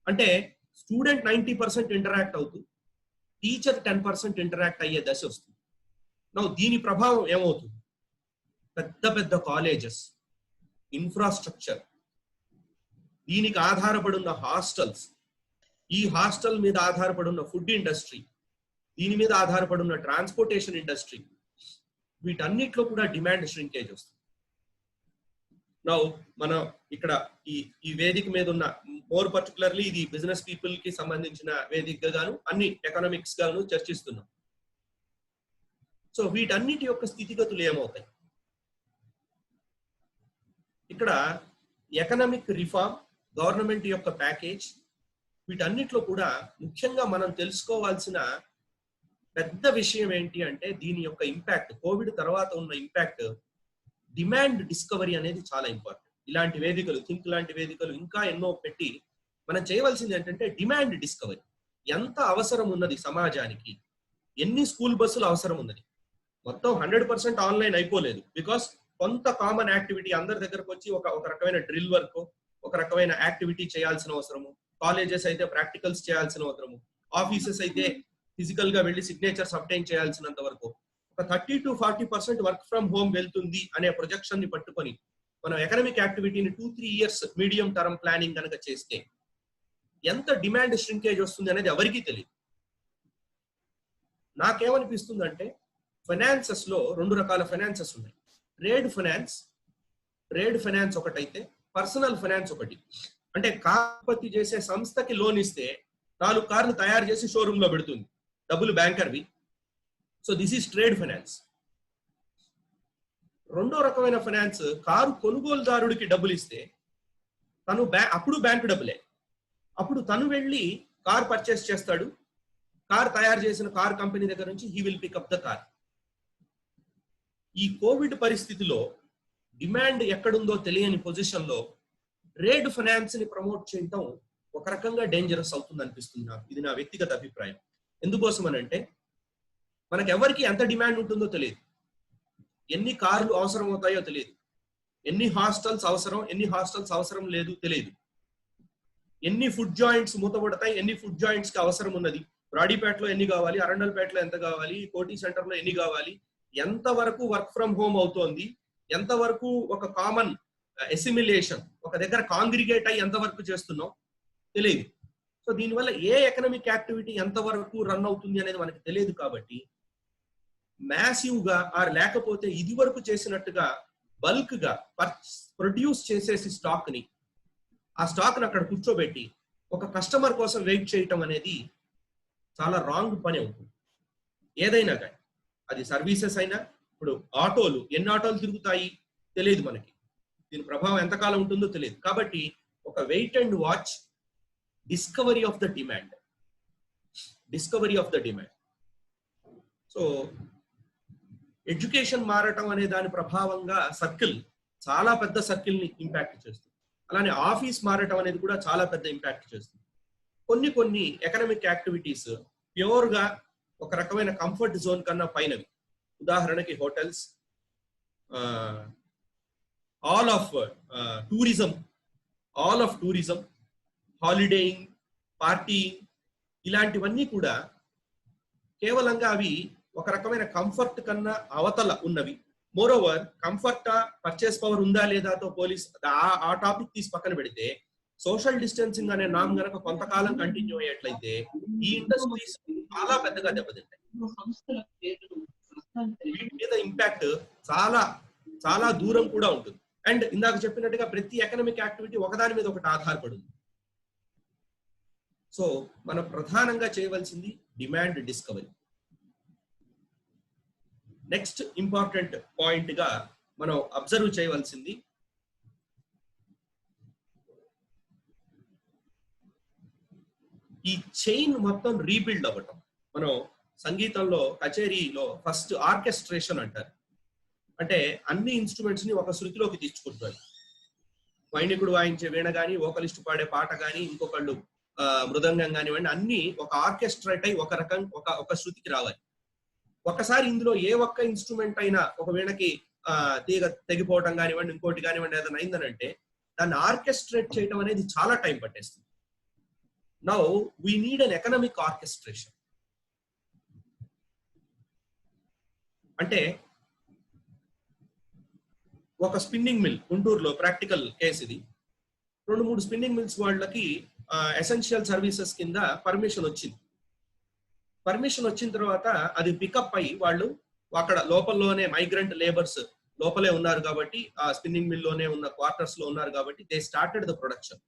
అంటే స్టూడెంట్ 90% ఇంటరాక్ట్ అవుతూ టీచర్ 10% ఇంటరాక్ట్ అయ్యే దశ వస్తుంది. నౌ దీని ప్రభావం ఏమవుతుంది? పెద్ద పెద్ద కాలేజెస్, ఇన్ఫ్రాస్ట్రక్చర్, దీనికి ఆధారపడున్న హాస్టల్స్, ఈ హాస్టల్ మీద ఆధారపడున్న ఫుడ్ ఇండస్ట్రీ, దీని మీద ఆధారపడున్న ట్రాన్స్పోర్టేషన్ ఇండస్ట్రీ, వీటన్నిటిలో కూడా డిమాండ్ ష్రింకేజ్ వస్తుంది. నౌ మనం ఇక్కడ ఈ వేదిక మీద ఉన్న మోర్ పర్టికులర్లీ ఇది బిజినెస్ పీపుల్ కి సంబంధించిన వేదికగా గాను అన్ని ఎకనామిక్స్ గాను చర్చిస్తున్నాం. సో వీటన్నిటి యొక్క స్థితిగతులు ఏమవుతాయి? ఇక్కడ ఎకనామిక్ రిఫార్మ్, గవర్నమెంట్ యొక్క ప్యాకేజ్, వీటన్నిటిలో కూడా ముఖ్యంగా మనం తెలుసుకోవాల్సిన పెద్ద విషయం ఏంటి అంటే దీని యొక్క ఇంపాక్ట్, కోవిడ్ తర్వాత ఉన్న ఇంపాక్ట్, డిమాండ్ డిస్కవరీ అనేది చాలా ఇంపార్టెంట్. ఇలాంటి వేదికలు, థింక్ లాంటి వేదికలు ఇంకా ఎన్నో పెట్టి మనం చేయవలసింది ఏంటంటే డిమాండ్ డిస్కవరీ. ఎంత అవసరం ఉన్నది సమాజానికి, ఎన్ని స్కూల్ బస్సులు అవసరం ఉన్నది. మొత్తం 100% ఆన్లైన్ అయిపోలేదు. బికాస్ కొంత కామన్ యాక్టివిటీ అందరి దగ్గరకు వచ్చి ఒక రకమైన డ్రిల్ వర్క్, ఒక రకమైన యాక్టివిటీ చేయాల్సిన అవసరము, కాలేజెస్ అయితే ప్రాక్టికల్స్ చేయాల్సిన అవసరము, ఆఫీసెస్ అయితే ఫిజికల్ గా వెళ్ళి సిగ్నేచర్స్ అబ్టైన్ చేయాల్సినంత వరకు ఒక 30 to 40% వర్క్ ఫ్రమ్ హోమ్ వెళ్తుంది అనే ప్రొజెక్షన్ ని పట్టుకొని మనం ఎకనామిక్ యాక్టివిటీని 2-3 years మీడియం టర్మ్ ప్లానింగ్ కనుక చేస్తే ఎంత డిమాండ్ ష్రింకేజ్ వస్తుంది అనేది ఎవరికీ తెలియదు. నాకేమనిపిస్తుందంటే ఫైనాన్సెస్ లో 2 రకాల ఫైనాన్సెస్ ఉన్నాయి. ట్రేడ్ ఫైనాన్స్ ఒకటైతే పర్సనల్ ఫైనాన్స్ ఒకటి. అంటే కార్ ఉత్పత్తి చేసే సంస్థకి లోన్ ఇస్తే 4 కార్లు తయారు చేసి షోరూమ్ లో పెడుతుంది, డబ్బులు బ్యాంకర్వి. So this is trade finance. రెండో రకమైన ఫైనాన్స్, కారు కొనుగోలుదారుడికి డబ్బులు ఇస్తే తను అప్పుడు బ్యాంకు డబ్బులే, అప్పుడు తను వెళ్ళి కార్ పర్చేస్ చేస్తాడు, కార్ తయారు చేసిన కార్ కంపెనీ దగ్గర నుంచి he will pick up the car. ఈ కోవిడ్ పరిస్థితిలో డిమాండ్ ఎక్కడుందో తెలియని పొజిషన్ లో ట్రేడ్ ఫైనాన్స్ ని ప్రమోట్ చేయటం ఒక రకంగా డేంజరస్ అవుతుంది అనిపిస్తుంది నాకు. ఇది నా వ్యక్తిగత అభిప్రాయం. ఎందుకోసం అని అంటే మనకు ఎవరికి ఎంత డిమాండ్ ఉంటుందో తెలియదు, ఎన్ని కార్లు అవసరం అవుతాయో తెలియదు, ఎన్ని హాస్టల్స్ అవసరం, ఎన్ని హాస్టల్స్ అవసరం లేదు తెలియదు, ఎన్ని ఫుడ్ జాయింట్స్ మూతపడతాయి, ఎన్ని ఫుడ్ జాయింట్స్ కి అవసరం ఉన్నది, రాడిపేటలో ఎన్ని కావాలి, అరండల్పేటలో ఎంత కావాలి, కోటి సెంటర్ లో ఎన్ని కావాలి, ఎంతవరకు వర్క్ ఫ్రమ్ హోమ్ అవుతోంది, ఎంతవరకు ఒక కామన్ ఎసిమిలేషన్ ఒక దగ్గర కాంగ్రిగేట్ అయ్యి ఎంతవరకు చేస్తున్నాం తెలియదు. సో దీనివల్ల ఏ ఎకనామిక్ యాక్టివిటీ ఎంతవరకు రన్ అవుతుంది అనేది మనకి తెలియదు. కాబట్టి మ్యాసివ్ గా లేకపోతే ఇది వరకు చేసినట్టుగా బల్క్ గా ప్రొడ్యూస్ చేసేసి స్టాక్ ని అక్కడ కూర్చోబెట్టి ఒక కస్టమర్ కోసం వెయిట్ చేయటం అనేది చాలా రాంగ్ పని అవుతుంది. ఏదైనా కానీ అది సర్వీసెస్ అయినా, ఇప్పుడు ఆటోలు, ఎన్ని ఆటోలు తిరుగుతాయి తెలియదు మనకి, దీని ప్రభావం ఎంతకాలం ఉంటుందో తెలియదు. కాబట్టి ఒక wait and watch, discovery of the demand. So education మారటం అనే దాని ప్రభావంగా సర్కిల్, చాలా పెద్ద సర్కిల్ ని ఇంపాక్ట్ చేస్తుంది. అలానే ఆఫీస్ మారటం అనేది కూడా చాలా పెద్ద ఇంపాక్ట్ చేస్తుంది. కొన్ని ఎకనామిక్ యాక్టివిటీస్ ప్యూర్ గా ఒక రకమైన కంఫర్ట్ జోన్ కన్నా పైనవి. ఉదాహరణకి hotels, all of tourism, holidaying, partying, ఇలాంటివన్నీ కూడా కేవలంగా అవి ఒక రకమైన కంఫర్ట్ కన్నా అవతల ఉన్నవి. మోరోవర్ కంఫర్ట్, పర్చేస్ పవర్ ఉందా లేదాతో పోలీస్ ఆ టాపిక్ తీసి పక్కన పెడితే సోషల్ డిస్టెన్సింగ్ అనే నామ్ గనక కొంతకాలం కంటిన్యూ అయ్యేట్లయితే ఈ ఇండస్ట్రీస్ చాలా పెద్దగా దెబ్బతింటాయి. వీటి మీద ఇంపాక్ట్ చాలా చాలా దూరం కూడా ఉంటుంది. అండ్ ఇందాక చెప్పినట్టుగా ప్రతి ఎకనామిక్ యాక్టివిటీ ఒకదాని మీద ఒకటి ఆధారపడింది. సో మనం ప్రధానంగా చేయవలసింది demand discovery. Next important point గా మనం అబ్జర్వ్ చేయవలసింది ఈ చైన్ మొత్తం రీబిల్డ్ అవ్వటం. మనం సంగీతంలో కచేరీలో ఫస్ట్ ఆర్కెస్ట్రేషన్ అంటారు. అంటే అన్ని ఇన్స్ట్రుమెంట్స్ ని ఒక శృతిలోకి తీసుకుంటారు. వైణికుడు వాయించే వీణ గాని, వోకలిస్ట్ పాడే పాట గాని, ఇంకొకళ్ళు మృదంగం కానివ్వండి, అన్ని ఒక ఆర్కెస్ట్రేట్ అయి ఒక శృతికి రావాలి. ఒకసారి ఇందులో ఏ ఒక్క ఇన్స్ట్రుమెంట్ అయినా, ఒక వీణకి తీగ తెగిపోవటం కానివ్వండి, ఇంకోటి కానివ్వండి, ఏదైనా అయిందనంటే దాన్ని ఆర్కెస్ట్రేట్ చేయడం అనేది చాలా టైం పట్టేస్తుంది. Now we need an economic orchestration. అంటే ఒక స్పిన్నింగ్ మిల్, గుంటూరులో ప్రాక్టికల్ కేసు ఇది. 2-3 స్పిన్నింగ్ మిల్స్ వాళ్ళకి ఎసెన్షియల్ సర్వీసెస్ కింద పర్మిషన్ వచ్చింది. పర్మిషన్ వచ్చిన తర్వాత అది పికప్ అయ్యి వాళ్ళు అక్కడ లోపల్లోనే మైగ్రెంట్ లేబర్స్ లోపలే ఉన్నారు కాబట్టి, ఆ స్పిన్నింగ్ మిల్ లోనే ఉన్న క్వార్టర్స్ లో ఉన్నారు కాబట్టి they started the production.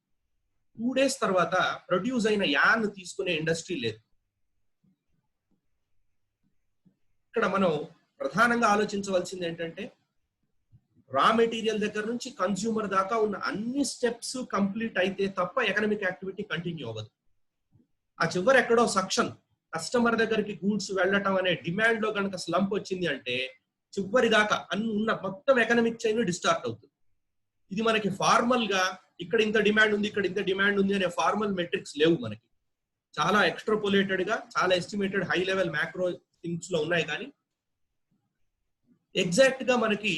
2 days తర్వాత ప్రొడ్యూస్ అయిన యాన్ తీసుకునే ఇండస్ట్రీ లేదు. ఇక్కడ మనం ప్రధానంగా ఆలోచించవలసింది ఏంటంటే రా మెటీరియల్ దగ్గర నుంచి కన్స్యూమర్ దాకా ఉన్న అన్ని స్టెప్స్ కంప్లీట్ అయితే తప్ప ఎకనామిక్ యాక్టివిటీ కంటిన్యూ అవ్వదు. ఆ చివరి ఎక్కడో సక్షన్ కస్టమర్ దగ్గరికి గూడ్స్ వెళ్ళటం అనే డిమాండ్ లో కనుక స్లంప్ వచ్చింది అంటే చివరి దాకా అన్ని ఉన్న మొత్తం ఎకనామిక్ చైన్ డిస్టార్ట్ అవుతుంది. ఇది మనకి ఫార్మల్ గా ఇక్కడ ఇంత డిమాండ్ ఉంది, ఇక్కడ ఇంత డిమాండ్ ఉంది అనే ఫార్మల్ మెట్రిక్స్ లేవు. మనకి చాలా ఎక్స్ట్రాపోలేటెడ్ గా, చాలా estimated high level macro things లో ఉన్నాయి. కానీ ఎగ్జాక్ట్ గా మనకి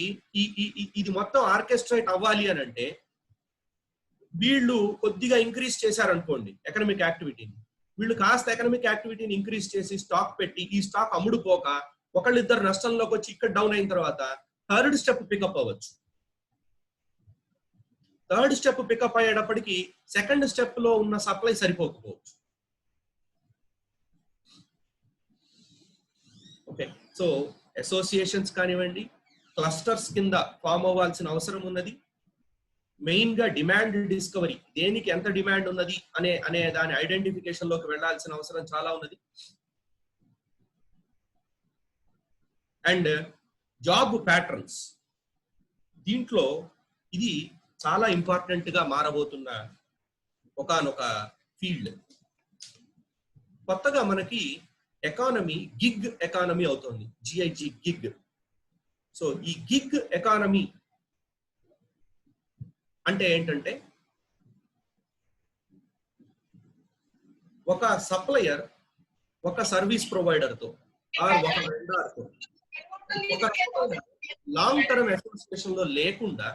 ఇది మొత్తం ఆర్కెస్ట్రేట్ అవ్వాలి అని అంటే వీళ్ళు కొద్దిగా ఇంక్రీజ్ చేశారనుకోండి ఎకనామిక్ యాక్టివిటీని, వీళ్ళు కాస్త ఎకనామిక్ యాక్టివిటీని ఇంక్రీజ్ చేసి స్టాక్ పెట్టి ఈ స్టాక్ అమ్ముడుపోక ఒకళ్ళిద్దరు నష్టంలోకి వచ్చి ఇక్కడ డౌన్ అయిన తర్వాత థర్డ్ స్టెప్ పికప్ అవ్వచ్చు. థర్డ్ స్టెప్ పికప్ అయ్యేటప్పటికి సెకండ్ స్టెప్ లో ఉన్న సప్లై సరిపోకపోవచ్చు. ఓకే, సో అసోసియేషన్స్ కానివ్వండి, క్లస్టర్స్ కింద ఫామ్ అవ్వాల్సిన అవసరం ఉన్నది. మెయిన్ గా డిమాండ్ డిస్కవరీ, దేనికి ఎంత డిమాండ్ ఉన్నది అనే దాని ఐడెంటిఫికేషన్ లోకి వెళ్లాల్సిన అవసరం చాలా ఉన్నది. అండ్ జాబ్ ప్యాటర్న్స్, దీంట్లో ఇది చాలా ఇంపార్టెంట్ గా మారబోతున్న ఒకానొక ఫీల్డ్. కొత్తగా మనకి ఎకానమీ గిగ్ ఎకానమీ అవుతుంది, GIG గిగ్. సో ఈ గిగ్ ఎకానమీ అంటే ఏంటంటే ఒక సప్లయర్ ఒక సర్వీస్ ప్రొవైడర్ తో ఒక వెండర్ తో ఒక లాంగ్ టర్మ్ అసోసియేషన్ లో లేకుండా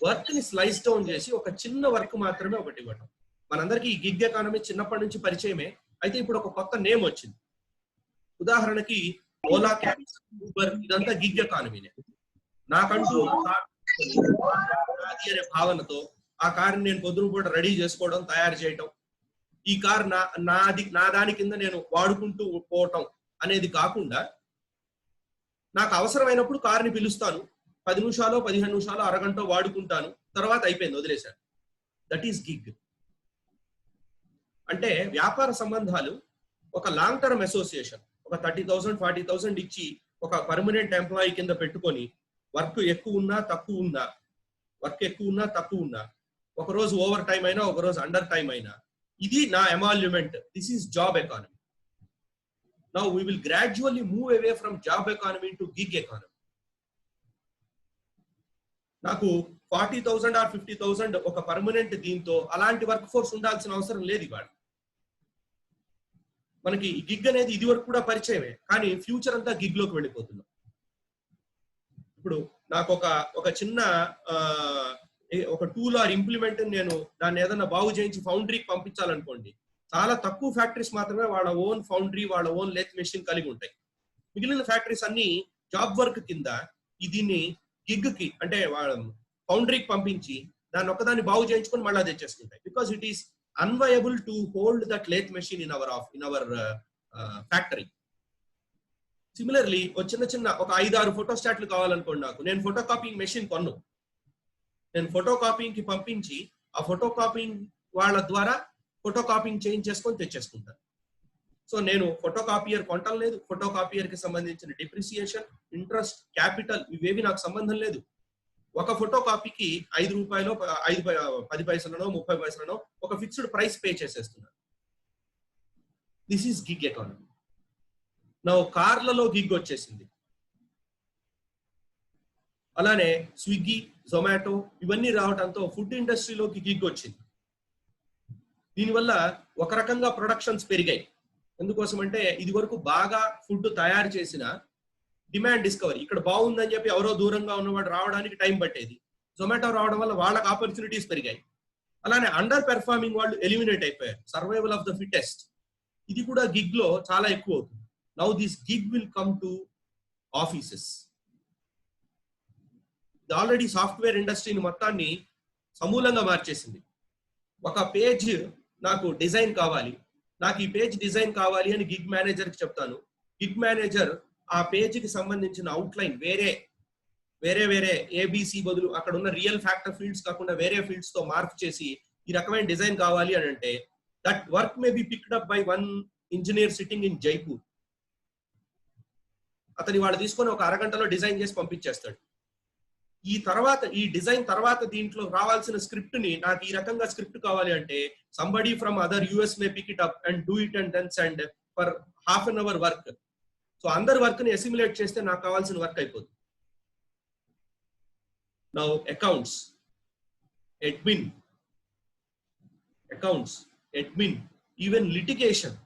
వర్క్ ని స్లైస్ డౌన్ చేసి ఒక చిన్న వర్క్ మాత్రమే ఒకటి ఇవ్వటం. మనందరికీ ఈ గిగ్ ఎకానమీ చిన్నప్పటి నుంచి పరిచయమే. అయితే ఇప్పుడు ఒక కొత్త నేమ్ వచ్చింది. ఉదాహరణకి ఓలా క్యాబ్స్, ఊబర్, ఇదంతా గిగ్ ఎకానమీనే. నాకంటూ అనే భావనతో ఆ కారుని నేను పొద్దున పూట రెడీ చేసుకోవడం, తయారు చేయటం, ఈ కార్ నా దాని కింద నేను వాడుకుంటూ పోవటం అనేది కాకుండా నాకు అవసరమైనప్పుడు కారుని పిలుస్తాను, 10 నిమిషాలు 15 నిమిషాలు అరగంట వాడుకుంటాను, తర్వాత అయిపోయింది, వదిలేశాను. That is gig. అంటే వ్యాపార సంబంధాలు ఒక లాంగ్ టర్మ్ అసోసియేషన్ ఒక 30,000 40,000 ఇచ్చి ఒక పర్మనెంట్ ఎంప్లాయీ కింద పెట్టుకొని వర్క్ ఎక్కువ ఉన్నా తక్కువ ఉన్నా ఒక రోజు ఓవర్ టైం అయినా ఒక రోజు అండర్ టైం అయినా ఇది నా emolument. This is job economy. Now we will gradually move away from job economy to gig economy. నాకు 40,000 or 50,000 ఒక పర్మనెంట్ దీంతో అలాంటి వర్క్ ఫోర్స్ ఉండాల్సిన అవసరం లేదు. ఇవాళ మనకి గిగ్ అనేది ఇది వరకు కూడా పరిచయమే, కానీ ఫ్యూచర్ అంతా గిగ్ లోకి వెళ్ళిపోతున్నాం. ఇప్పుడు నాకు ఒక చిన్న ఒక టూల్ ఆర్ ఇంప్లిమెంట్ నేను దాన్ని ఏదైనా బాగు చేయించి ఫౌండరీకి పంపించాలనుకోండి, చాలా తక్కువ ఫ్యాక్టరీస్ మాత్రమే వాళ్ళ ఓన్ ఫౌండరీ, వాళ్ళ ఓన్ లెత్ మెషిన్ కలిగి ఉంటాయి. మిగిలిన ఫ్యాక్టరీస్ అన్ని జాబ్ వర్క్ కింద దీన్ని గిగ్ కి అంటే ఫౌండరీకి పంపించి దాన్ని ఒక్కదాన్ని బాగు చేయించుకొని మళ్ళీ తెచ్చేసుకుంటాయి. Because it is unviable to hold that lathe machine in our factory. Similarly చిన్న ఒక 5-6 ఫోటో స్టాట్లు కావాలనుకోండి, నాకు నేను ఫోటో కాపీయింగ్ మెషిన్ కొన్ను, నేను ఫోటో కాపీయింగ్ కి పంపించి ఆ ఫోటో కాపీయింగ్ వాళ్ళ ద్వారా ఫోటో కాపీయింగ్ చేయించేసుకొని తెచ్చేసుకుంటాను. సో నేను ఫోటో కాపీయర్ కొంటం లేదు, ఫోటో కాపీయర్ కి సంబంధించిన డిప్రిసియేషన్, ఇంట్రెస్ట్, క్యాపిటల్ ఇవేవి నాకు సంబంధం లేదు. ఒక ఫోటో కాపీకి 5 రూపాయలు 10 పైసలనో 30 పైసలనో ఒక ఫిక్స్డ్ ప్రైస్ పే చేసేస్తున్నాను. This is gig economy. నా కార్లలో గిగ్ వచ్చేసింది. అలానే స్విగ్గీ, జొమాటో ఇవన్నీ రావడంతో ఫుడ్ ఇండస్ట్రీలోకి గిగ్ వచ్చింది. దీనివల్ల ఒక రకంగా ప్రొడక్షన్స్ పెరిగాయి. ఎందుకోసం అంటే ఇది వరకు బాగా ఫుడ్ తయారు చేసిన డిమాండ్ డిస్కవరీ, ఇక్కడ బాగుందని చెప్పి ఎవరో దూరంగా ఉన్నవాడు రావడానికి టైం పట్టేది. జొమాటో రావడం వల్ల వాళ్ళకి ఆపర్చునిటీస్ పెరిగాయి. అలానే అండర్ పెర్ఫార్మింగ్ వాళ్ళు ఎలిమినేట్ అయిపోయారు. సర్వైవల్ ఆఫ్ ద ఫిటెస్ట్ ఇది కూడా గిగ్ లో చాలా ఎక్కువ అవుతుంది. Now this gig will come to offices. ఇది ఆల్రెడీ సాఫ్ట్వేర్ ఇండస్ట్రీని మొత్తాన్ని సమూలంగా మార్చేసింది. ఒక పేజ్ నాకు డిజైన్ కావాలి, నాకు ఈ పేజ్ డిజైన్ కావాలి అని గిగ్ మేనేజర్ కి చెప్తాను. గిగ్ మేనేజర్ ఆ పేజ్ కి సంబంధించిన అవుట్లైన్ వేరే వేరే వేరే ఏబిసి బదులు అక్కడ ఉన్న రియల్ ఫ్యాక్టర్ ఫీల్డ్స్ కాకుండా వేరే ఫీల్డ్స్ తో మార్క్ చేసి ఈ రకమైన డిజైన్ కావాలి అని అంటే that work may be picked up by one engineer sitting in Jaipur. అతని వాళ్ళు తీసుకొని ఒక అరగంటలో డిజైన్ చేసి పంపించేస్తాడు. ఈ డిజైన్ తర్వాత దీంట్లో రావాల్సిన స్క్రిప్ట్ ని నాకు ఈ రకంగా స్క్రిప్ట్ కావాలి అంటే somebody from other US may pick it up and do it and then send for half an hour work. So అందరి వర్క్ ని అసిమ్యులేట్ చేస్తే నాకు కావాల్సిన వర్క్ అయిపోతుంది. Now accounts, admin, even litigation.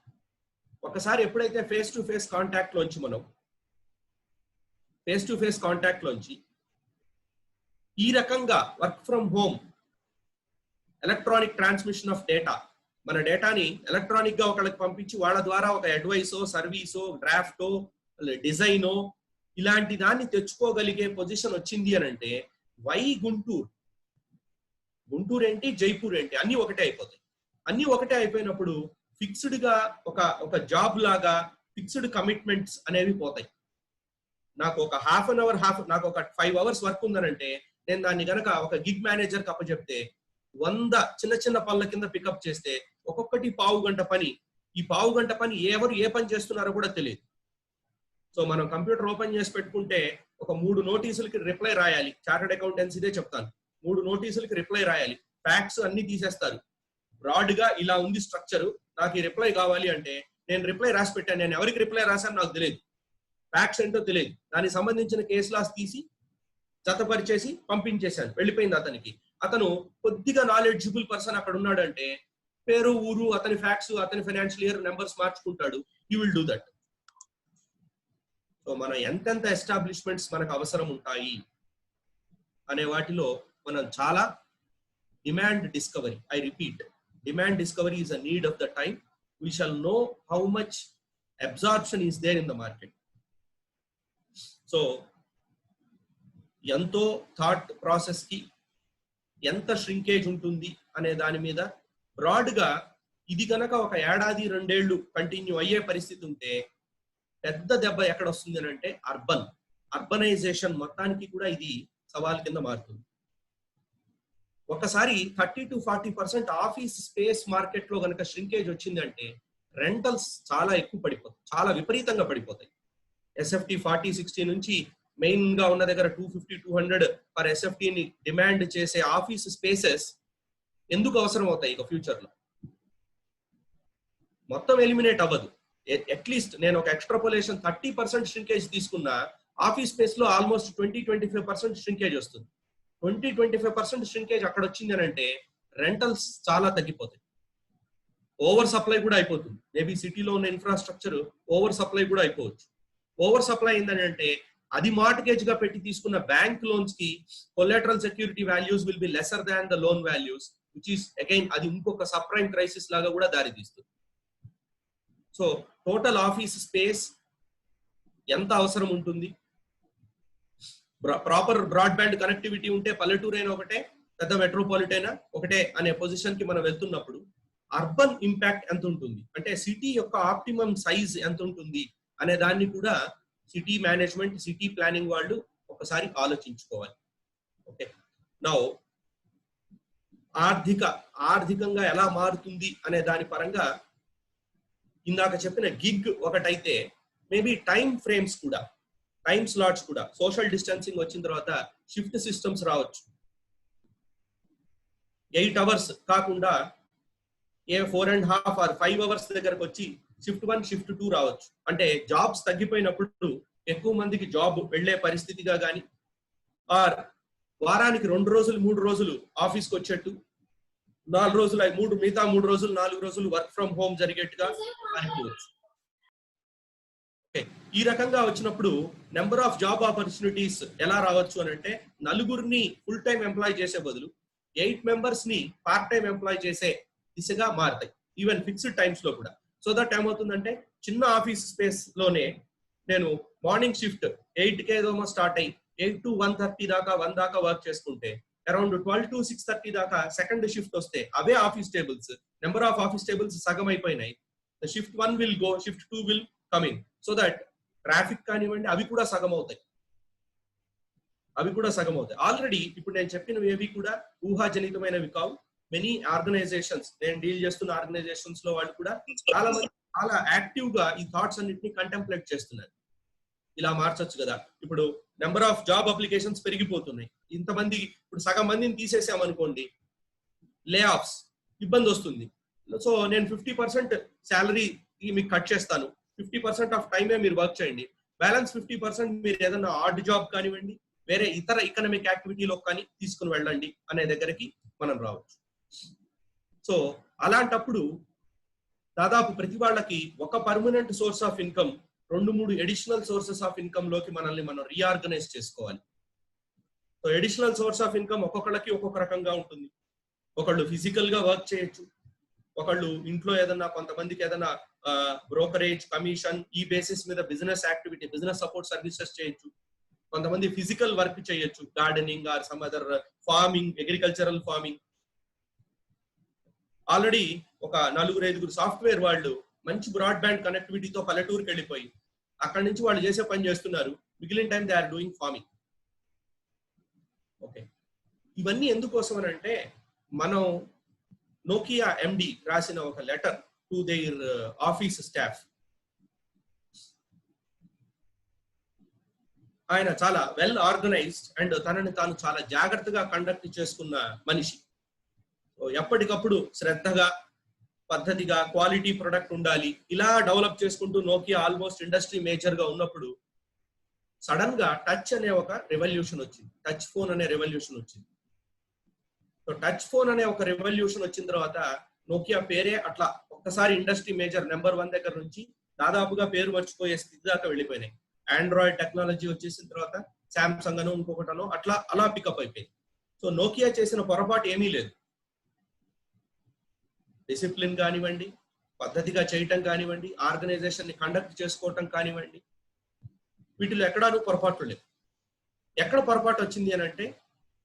ఒకసారి ఎప్పుడైతే ఫేస్ టు ఫేస్ కాంటాక్ట్ లోంచి ఈ రకంగా work from home, electronic transmission of data, మన డేటాని ఎలక్ట్రానిక్ గా ఒకళ్ళకి పంపించి వాళ్ళ ద్వారా ఒక అడ్వైసో, సర్వీసో, డ్రాఫ్టో, డిజైనో ఇలాంటి దాన్ని తెచ్చుకోగలిగే పొజిషన్ వచ్చింది అని అంటే వై గుంటూరు ఏంటి, జైపూర్ ఏంటి, అన్ని ఒకటే అయిపోతాయి. అన్ని ఒకటే అయిపోయినప్పుడు ఫిక్స్డ్ గా ఒక జాబ్ లాగా ఫిక్స్డ్ కమిట్మెంట్స్ అనేవి పోతాయి. నాకు ఒక హాఫ్ అన్ అవర్ నాకు ఒక 5 hours వర్క్ ఉందనంటే నేను దాన్ని గనక ఒక గిగ్ మేనేజర్ కి అప్పచెప్తే 100 చిన్న చిన్న పనుల కింద పికప్ చేస్తే ఒక్కొక్కటి పావు గంట పని. ఈ పావు గంట పని ఎవరు ఏ పని చేస్తున్నారో కూడా తెలియదు. సో మనం కంప్యూటర్ ఓపెన్ చేసి పెట్టుకుంటే ఒక 3 నోటీసులకి రిప్లై రాయాలి. చార్టెడ్ అకౌంటెన్సీదే చెప్తాను, 3 నోటీసులకి రిప్లై రాయాలి. ఫ్యాక్ట్స్ అన్ని తీసేస్తారు. బ్రాడ్ గా ఇలా ఉంది స్ట్రక్చర్, నాకు ఈ రిప్లై కావాలి అంటే నేను రిప్లై రాసి పెట్టాను. నేను ఎవరికి రిప్లై రాశాను నాకు తెలియదు, ఫ్యాక్ట్స్ ఏంటో తెలియదు. దానికి సంబంధించిన కేసు లాస్ తీసి జతపరిచేసి పంపించేశాను, వెళ్ళిపోయింది అతనికి. అతను కొద్దిగా నాలెడ్జిబుల్ పర్సన్ అక్కడ ఉన్నాడంటే పేరు, ఊరు, అతని ఫ్యాక్ట్స్, అతని ఫైనాన్షియల్ ఇయర్ నెంబర్స్ మార్చుకుంటాడు. He will do that. So మనం ఎంతెంత ఎస్టాబ్లిష్మెంట్స్ మనకు అవసరం ఉంటాయి అనే వాటిలో మనం చాలా demand discovery, I repeat, demand discovery is a need of the time. We shall know how much absorption is there in the market. So ఎంతో థాట్ ప్రాసెస్ కి ఎంత ష్రింకేజ్ ఉంటుంది అనే దాని మీద బ్రాడ్ గా ఇది కనుక ఒక 1-2 ఏళ్ళు కంటిన్యూ అయ్యే పరిస్థితి ఉంటే పెద్ద దెబ్బ ఎక్కడ వస్తుంది అని అంటే అర్బనైజేషన్ మొత్తానికి కూడా ఇది సవాల్ కింద మారుతుంది. ఒకసారి 30 to 40% ఆఫీస్ స్పేస్ మార్కెట్ లో కనుక ష్రింకేజ్ వచ్చిందంటే రెంటల్స్ చాలా ఎక్కువ పడిపోతాయి, చాలా విపరీతంగా పడిపోతాయి. ఎస్ఎఫ్టీ 40-60 నుంచి మెయిన్ గా ఉన్న దగ్గర 250-200 పర్ ఎస్ఎఫ్టీ ని డిమాండ్ చేసే ఆఫీస్ స్పేసెస్ ఎందుకు అవసరం అవుతాయి ఇక ఫ్యూచర్ లో? మొత్తం ఎలిమినేట్ అవ్వదు. అట్లీస్ట్ నేను ఒక ఎక్స్ట్రాపోలేషన్ 30% ష్రింకేజ్ తీసుకున్నా ఆఫీస్ స్పేస్ లో ఆల్మోస్ట్ 20-25% ష్రింకేజ్ వస్తుంది. 20-25% ష్రింకేజ్ అక్కడ వచ్చింది అని అంటే రెంటల్స్ చాలా తగ్గిపోతాయి. ఓవర్ సప్లై కూడా అయిపోతుంది. మేబీ సిటీలో ఉన్న ఇన్ఫ్రాస్ట్రక్చర్ ఓవర్ సప్లై కూడా అయిపోవచ్చు. ఓవర్ సప్లై అయిందని అంటే అది మార్ట్గేజ్ గా పెట్టి తీసుకున్న బ్యాంక్ లోన్స్ కి collateral security values will be lesser than the loan values, which is again అది ఇంకొక సబ్ ప్రైమ్ క్రైసిస్ లాగా కూడా దారితీస్తుంది. సో టోటల్ ఆఫీస్ స్పేస్ ఎంత అవసరం ఉంటుంది? ప్రాపర్ బ్రాడ్బ్యాండ్ కనెక్టివిటీ ఉంటే పల్లెటూరు అయినా ఒకటే, పెద్ద మెట్రోపాలిటైనా ఒకటే అనే పొజిషన్ కి మనం వెళ్తున్నప్పుడు అర్బన్ ఇంపాక్ట్ ఎంత ఉంటుంది అంటే సిటీ యొక్క ఆప్టిమమ్ సైజ్ ఎంత ఉంటుంది అనే దాన్ని కూడా సిటీ మేనేజ్మెంట్, సిటీ ప్లానింగ్ వాళ్ళు ఒకసారి ఆలోచించుకోవాలి. ఓకే, నౌ ఆర్థికంగా ఎలా మారుతుంది అనే దాని పరంగా ఇందాక చెప్పిన గిగ్ ఒకటైతే మేబీ టైం ఫ్రేమ్స్ కూడా, టైం స్లాట్స్ కూడా, సోషల్ డిస్టెన్సింగ్ వచ్చిన తర్వాత షిఫ్ట్ సిస్టమ్స్ రావచ్చు. 8 hours కాకుండా 4.5 or 5 hours దగ్గరకు వచ్చి షిఫ్ట్ 1, షిఫ్ట్ 2 రావచ్చు. అంటే జాబ్స్ తగ్గిపోయినప్పుడు ఎక్కువ మందికి జాబ్ వెళ్లే పరిస్థితిగా కానీ, ఆర్ వారానికి 2 రోజులు 3 రోజులు ఆఫీస్కి వచ్చేట్టు, 4 రోజులు మిగతా 3 రోజులు 4 రోజులు వర్క్ ఫ్రమ్ హోమ్ జరిగేట్టుగా మారిపోవచ్చు. ఈ రకంగా వచ్చినప్పుడు నెంబర్ ఆఫ్ జాబ్ ఆపర్చునిటీస్ ఎలా రావచ్చు అని అంటే 4 ఫుల్ టైం ఎంప్లాయ్ చేసే బదులు 8 members ని పార్ట్ టైం ఎంప్లాయ్ చేసే దిశగా మారుతాయి, ఈవెన్ ఫిక్స్డ్ టైమ్స్ లో కూడా. సో దట్ ఏమవుతుందంటే చిన్న ఆఫీస్ స్పేస్ లోనే నేను మార్నింగ్ షిఫ్ట్ 8 ఏదో స్టార్ట్ అయ్యి 8 to 1:30 దాకా 1 దాకా వర్క్ చేసుకుంటే అరౌండ్ 12 to 6:30 దాకా సెకండ్ షిఫ్ట్ వస్తే అవే office tables, number of office tables సగం అయిపోయినాయి. Shift 1 will go, shift 2 will coming. So that traffic కానివ్వండి అవి కూడా సగం అవుతాయి. అవి కూడా సగం అవుతాయి. ఆల్రెడీ ఇప్పుడు నేను చెప్పినవి ఏవి కూడా ఊహాజనితమైనవి కావు. మెనీ ఆర్గనైజేషన్స్, నేను డీల్ చేస్తున్న ఆర్గనైజేషన్స్ లో వాళ్ళు కూడా చాలా మంది చాలా యాక్టివ్ గా ఈ థాట్స్ అన్నిటిని కంటెంప్లేట్ చేస్తున్నారు. ఇలా మార్చొచ్చు కదా, ఇప్పుడు నెంబర్ ఆఫ్ జాబ్ అప్లికేషన్స్ పెరిగిపోతున్నాయి, ఇంతమంది ఇప్పుడు సగం మందిని తీసేసామనుకోండి, లే ఆఫ్స్, ఇబ్బంది వస్తుంది. సో నేను 50% శాలరీ మీకు కట్ చేస్తాను, 50% ఆఫ్ టైమే మీరు వర్క్ చేయండి, బ్యాలెన్స్ 50% మీరు ఏదైనా ఆర్డ్ జాబ్ కానివ్వండి, వేరే ఇతర ఎకనామిక్ యాక్టివిటీలో కానీ తీసుకుని వెళ్ళండి అనే దగ్గరికి మనం రావచ్చు. సో అలాంటప్పుడు దాదాపు ప్రతి వాళ్ళకి ఒక permanent source of income, 2-3 additional sources of income లోకి మనల్ని మనం రీఆర్గనైజ్ చేసుకోవాలి. So additional source of income ఒక్కొక్కళ్ళకి ఒక్కొక్క రకంగా ఉంటుంది. ఒకళ్ళు ఫిజికల్ గా వర్క్ చేయొచ్చు, ఒకళ్ళు ఇంట్లో ఏదన్నా, కొంతమందికి ఏదైనా బ్రోకరేజ్, కమిషన్, ఈ బేసిస్ మీద business activity, business support services చేయొచ్చు, కొంతమంది ఫిజికల్ వర్క్ చేయొచ్చు, gardening or some other farming, agricultural farming. Already ఒక 4-5 సాఫ్ట్వేర్ వాళ్ళు మంచి బ్రాడ్బ్యాండ్ కనెక్టివిటీతో పల్లెటూరుకి వెళ్ళిపోయి అక్కడి నుంచి వాళ్ళు చేసే పని చేస్తున్నారు, మిగిలిన time they are doing farming. Okay, ఇవన్నీ ఎందుకోసం అని అంటే, మనం నోకియా ఎండి రాసిన ఒక letter to their office staff. ఆయన చాలా వెల్ ఆర్గనైజ్డ్ అండ్ తనని తాను చాలా జాగ్రత్తగా కండక్ట్ చేసుకున్న మనిషి. ఎప్పటికప్పుడు శ్రద్ధగా, పద్ధతిగా, క్వాలిటీ ప్రొడక్ట్ ఉండాలి, ఇలా డెవలప్ చేసుకుంటూ నోకియా ఆల్మోస్ట్ ఇండస్ట్రీ మేజర్ గా ఉన్నప్పుడు సడన్ గా టచ్ అనే ఒక రెవల్యూషన్ వచ్చింది, టచ్ ఫోన్ అనే రెవల్యూషన్ వచ్చింది. సో టచ్ ఫోన్ అనే ఒక రెవల్యూషన్ వచ్చిన తర్వాత నోకియా పేరే అట్లా ఒక్కసారి ఇండస్ట్రీ మేజర్ నెంబర్ 1 దగ్గర నుంచి దాదాపుగా పేరు మర్చిపోయే స్థితి దాకా వెళ్ళిపోయినాయి. ఆండ్రాయిడ్ టెక్నాలజీ వచ్చేసిన తర్వాత శాంసంగ్ అనో ఇంకొకటనో అలా పికప్ అయిపోయింది. సో నోకియా చేసిన పొరపాటు ఏమీ లేదు. డిసిప్లిన్ కానివ్వండి, పద్ధతిగా చేయటం కానివ్వండి, ఆర్గనైజేషన్ ని కండక్ట్ చేసుకోవటం కానివ్వండి, వీటిలో ఎక్కడాను పొరపాట్లు లేవు. ఎక్కడ పొరపాటు వచ్చింది అని అంటే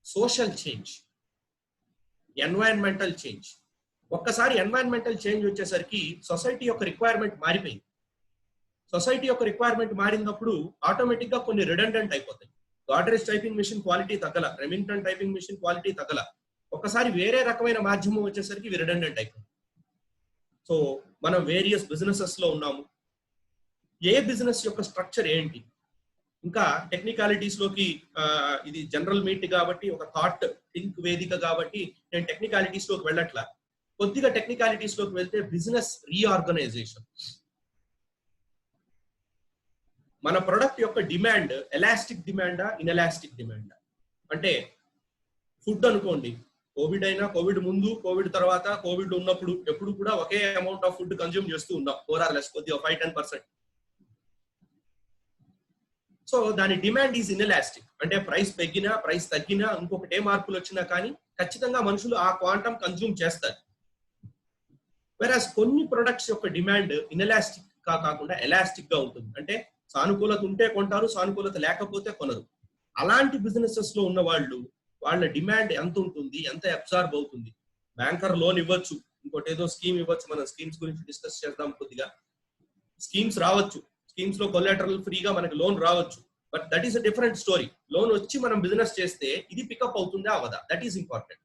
సోషల్ చేంజ్, ఎన్వైరన్మెంటల్ చేంజ్. ఒక్కసారి ఎన్వైరన్మెంటల్ చేంజ్ వచ్చేసరికి సొసైటీ యొక్క రిక్వైర్మెంట్ మారిపోయింది. సొసైటీ యొక్క రిక్వైర్మెంట్ మారినప్పుడు ఆటోమేటిక్ గా కొన్ని రిడెండెంట్ అయిపోతాయి. గాడ్రేజ్ టైపింగ్ మిషన్ క్వాలిటీ తగ్గల, రెమింగ్టన్ టైపింగ్ మిషన్ క్వాలిటీ తగ్గల, ఒకసారి వేరే రకమైన మాధ్యమం వచ్చేసరికి రిడెండెంట్ అయిపోయింది. సో మనం వేరియస్ బిజినెసెస్ లో ఉన్నాము, ఏ బిజినెస్ యొక్క స్ట్రక్చర్ ఏంటి, ఇంకా టెక్నికాలిటీస్ లోకి, ఇది జనరల్ మీట్ కాబట్టి ఒక థాట్ థింక్ వేదిక కాబట్టి నేను టెక్నికాలిటీస్ లోకి వెళ్ళట్లా. కొద్దిగా టెక్నికాలిటీస్ లోకి వెళ్తే బిజినెస్ రీఆర్గనైజేషన్. మన ప్రొడక్ట్ యొక్క డిమాండ్ ఎలాస్టిక్ డిమాండా, ఇన్ఎలాస్టిక్ డిమాండా? అంటే ఫుడ్ అనుకోండి, కోవిడ్ అయినా, కోవిడ్ ముందు, కోవిడ్ తర్వాత, కోవిడ్ ఉన్నప్పుడు ఎప్పుడు కూడా ఒకే అమౌంట్ ఆఫ్ ఫుడ్ కన్జ్యూమ్ చేస్తూ ఉన్నాం, ఓఆర్ఎస్ కొద్దిగా 5-10%. సో దాని డిమాండ్ ఈజ్ ఇన్ఎలాస్టిక్, అంటే ప్రైస్ పెరిగినా, ప్రైస్ తగ్గినా, ఇంకొకటి ఏ మార్పులు వచ్చినా కానీ ఖచ్చితంగా మనుషులు ఆ క్వాంటం కన్జ్యూమ్ చేస్తారు. వెరాస్ కొన్ని ప్రొడక్ట్స్ యొక్క డిమాండ్ ఇన్ఎలాస్టిక్ గా కాకుండా ఎలాస్టిక్ గా ఉంటుంది. అంటే సానుకూలత ఉంటే కొంటారు, సానుకూలత లేకపోతే కొనరు. అలాంటి బిజినెసెస్ లో ఉన్న వాళ్ళు, వాళ్ళ డిమాండ్ ఎంత ఉంటుంది, ఎంత అబ్జార్బ్ అవుతుంది. బ్యాంకర్ లోన్ ఇవ్వచ్చు, ఇంకోటి ఏదో స్కీమ్ ఇవ్వచ్చు, మనం స్కీమ్స్ గురించి డిస్కస్ చేద్దాం కొద్దిగా. స్కీమ్స్ రావచ్చు, స్కీమ్స్ లో కొలాటరల్ ఫ్రీగా మనకి లోన్ రావచ్చు, but that is a different story. Loan వచ్చి మనం బిజినెస్ చేస్తే ఇది పికప్ అవుతుందా అవదా, దట్ ఈస్ ఇంపార్టెంట్.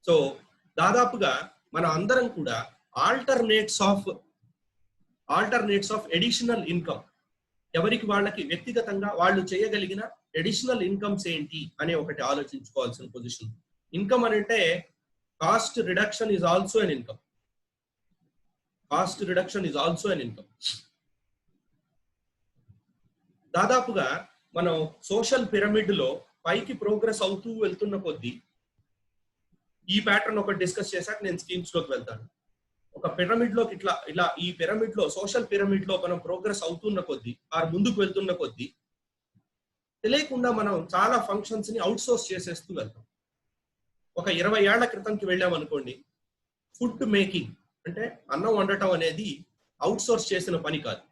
సో దాదాపుగా మనం అందరం కూడా ఆల్టర్నేట్స్ ఆఫ్ అడిషనల్ ఇన్కమ్, ఎవరికి వాళ్ళకి వ్యక్తిగతంగా వాళ్ళు చేయగలిగిన అడిషనల్ ఇన్కమ్స్ ఏంటి అనే ఒకటి ఆలోచించుకోవాల్సిన పొజిషన్. ఇన్కమ్ అని అంటే cost reduction is also an income. Cost reduction is also an income. దాదాపుగా మనం సోషల్ పిరమిడ్ లో పైకి ప్రోగ్రెస్ అవుతూ వెళ్తున్న కొద్దీ, ఈ ప్యాటర్న్ ఒకటి డిస్కస్ చేశాక నేను స్కీమ్స్ లోకి వెళ్తాను. ఒక పిరమిడ్ లోకి ఇలా ఈ పిరమిడ్ లో, సోషల్ పిరమిడ్ లో మనం ప్రోగ్రెస్ అవుతున్న కొద్దీ, ముందుకు వెళ్తున్న కొద్దీ తెలియకుండా మనం చాలా ఫంక్షన్స్ ని అవుట్ సోర్స్ చేసేస్తూ వెళ్తాం. ఒక 20 ఏళ్ల క్రితంకి వెళ్ళాం అనుకోండి, ఫుడ్ మేకింగ్ అంటే అన్నం వండటం అనేది అవుట్ సోర్స్ చేసిన పని కాదు.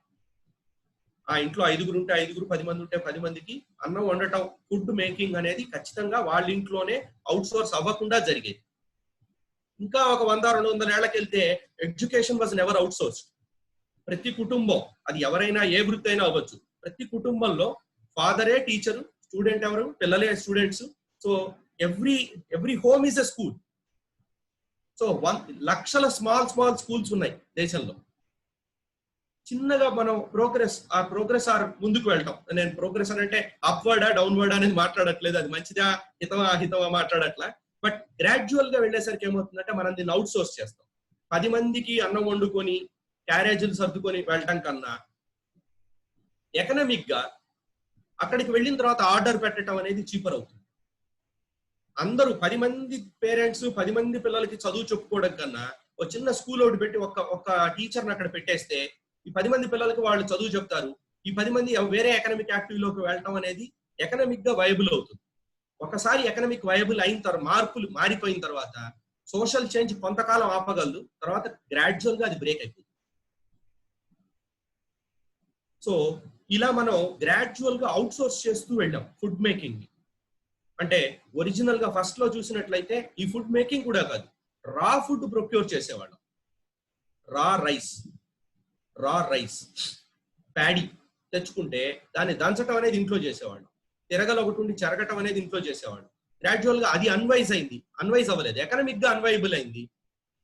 ఆ ఇంట్లో 5 ఉంటే 5, 10 మంది ఉంటే 10 మందికి అన్నం వండటం, ఫుడ్ మేకింగ్ అనేది ఖచ్చితంగా వాళ్ళ ఇంట్లోనే అవుట్ సోర్స్ అవ్వకుండా జరిగేది. ఇంకా ఒక 100-200 ఏళ్లకి వెళ్తే education was never out source. ప్రతి కుటుంబం, అది ఎవరైనా ఏ వృత్తి అయినా అవ్వచ్చు, ప్రతి కుటుంబంలో ఫాదరే టీచరు, స్టూడెంట్ ఎవరు, పిల్లలే students. So every home is a school. So లక్షల స్మాల్ స్కూల్స్ ఉన్నాయి దేశంలో. చిన్నగా మనం ప్రోగ్రెస్ ఆర్ ముందుకు వెళ్తాం. నేను ప్రోగ్రెస్ అని అంటే అప్వర్డా డౌన్వర్డా అనేది మాట్లాడట్లేదు, అది మంచిదా హితమా అహితమా మాట్లాడట్లా. బట్ గ్రాడ్యువల్ గా వెళ్ళేసరికి ఏమవుతుందంటే మనం దీన్ని అవుట్ సోర్స్ చేస్తాం. 10 మందికి అన్నం వండుకొని క్యారేజీలు సర్దుకొని వెళ్ళటం కన్నా ఎకనామిక్ గా అక్కడికి వెళ్ళిన తర్వాత ఆర్డర్ పెట్టడం అనేది చీపర్ అవుతుంది. అందరూ 10 మంది పేరెంట్స్ 10 మంది పిల్లలకి చదువు చెప్పుకోవడం కన్నా ఒక చిన్న స్కూల్ ఒకటి పెట్టి ఒక టీచర్ని అక్కడ పెట్టేస్తే ఈ 10 మంది పిల్లలకి వాళ్ళు చదువు చెప్తారు. ఈ 10 మంది వేరే ఎకనామిక్ యాక్టివిటీలోకి వెళ్ళటం అనేది ఎకనామిక్ గా వైబుల్ అవుతుంది. ఒకసారి ఎకనామిక్ వైబుల్ అయిన తర్వాత మార్పులు మారిపోయిన తర్వాత సోషల్ చేంజ్ కొంతకాలం ఆపగలదు, తర్వాత గ్రాడ్యువల్ గా అది బ్రేక్ అయిపోతుంది. సో ఇలా మనం గ్రాడ్యువల్ గా అవుట్ సోర్స్ చేస్తూ వెళ్ళాం ఫుడ్ మేకింగ్ ని. అంటే ఒరిజినల్ గా ఫస్ట్ లో చూసినట్లయితే ఈ ఫుడ్ మేకింగ్ కూడా కాదు, రా ఫుడ్ ప్రొక్యూర్ చేసేవాళ్ళం. రా రైస్ ప్యాడీ తెచ్చుకుంటే దాన్ని దంచటం అనేది ఇంట్లో చేసేవాళ్ళం. తిరగలు ఒకటి ఉండి చెరగటం అనేది ఇంట్లో చేసేవాళ్ళం. గ్రాడ్యువల్ గా అది అన్వైజ్ అవ్వలేదు, ఎకనామిక్ గా అన్వైబుల్ అయింది.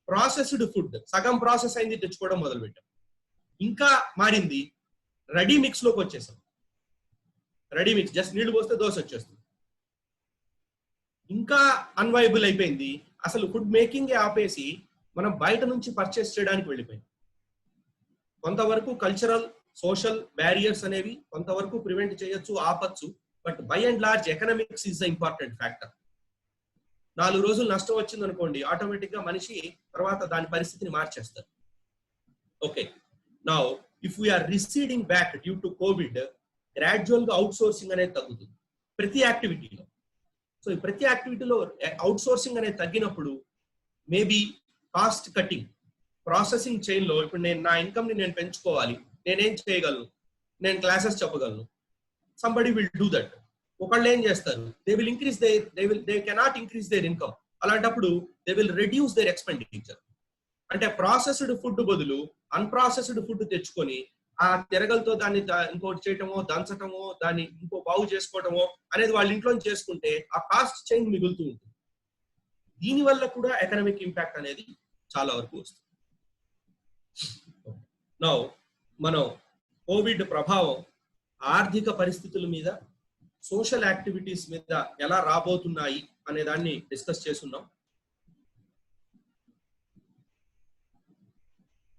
ప్రాసెస్డ్ ఫుడ్ సగం ప్రాసెస్ అయింది, తెచ్చుకోవడం మొదలు పెట్టాం. ఇంకా మారింది, రెడీ మిక్స్ లోకి వచ్చేసాం. రెడీ మిక్స్ జస్ట్ నీళ్లు పోస్తే దోశ వచ్చేస్తుంది. ఇంకా అన్వైబుల్ అయిపోయింది, అసలు ఫుడ్ మేకింగ్ ఆపేసి మనం బయట నుంచి పర్చేస్ చేయడానికి వెళ్ళిపోయింది. కొంతవరకు కల్చరల్ సోషల్ బ్యారియర్స్ అనేవి కొంతవరకు ప్రివెంట్ చేయొచ్చు, ఆపచ్చు. But by and large economics is the important factor. 4 రోజులు నష్టం వచ్చింది అనుకోండి, ఆటోమేటిక్ గా మనిషి తర్వాత దాని పరిస్థితిని మార్చేస్తారు. Okay, now if we are receding back due to COVID, gradual గా అవుట్ సోర్సింగ్ అనేది తగ్గుతుంది ప్రతి యాక్టివిటీలో. సో ఈ ప్రతి యాక్టివిటీలో అవుట్ సోర్సింగ్ అనేది తగ్గినప్పుడు maybe cost cutting, processing chain లో ఇప్పుడు నా ఇన్కమ్ ని నేను పెంచుకోవాలి, నేనేం చేయగలను, నేను క్లాసెస్ చెప్పగలను, సంబడి విల్ డూ దట్. ఒకళ్ళు ఏం చేస్తారు, they cannot increase their income. అలాంటప్పుడు they will reduce their expenditure. అంటే ప్రాసెస్డ్ ఫుడ్ బదులు అన్ప్రాసెస్డ్ ఫుడ్ తెచ్చుకొని ఆ తిరగలతో దాన్ని ఇంకోటి చేయటమో, దంచటమో, దాన్ని ఇంకో బాగు చేసుకోవటమో అనేది వాళ్ళ ఇంట్లో చేసుకుంటే ఆ కాస్ట్ చైన్ మిగులుతూ ఉంటుంది. దీనివల్ల కూడా ఎకనామిక్ ఇంపాక్ట్ అనేది చాలా వరకు వస్తుంది. నౌ మనం కోవిడ్ ప్రభావం ఆర్థిక పరిస్థితుల మీద, సోషల్ యాక్టివిటీస్ మీద ఎలా రాబోతున్నాయి అనే దాన్ని డిస్కస్ చేస్తున్నాం.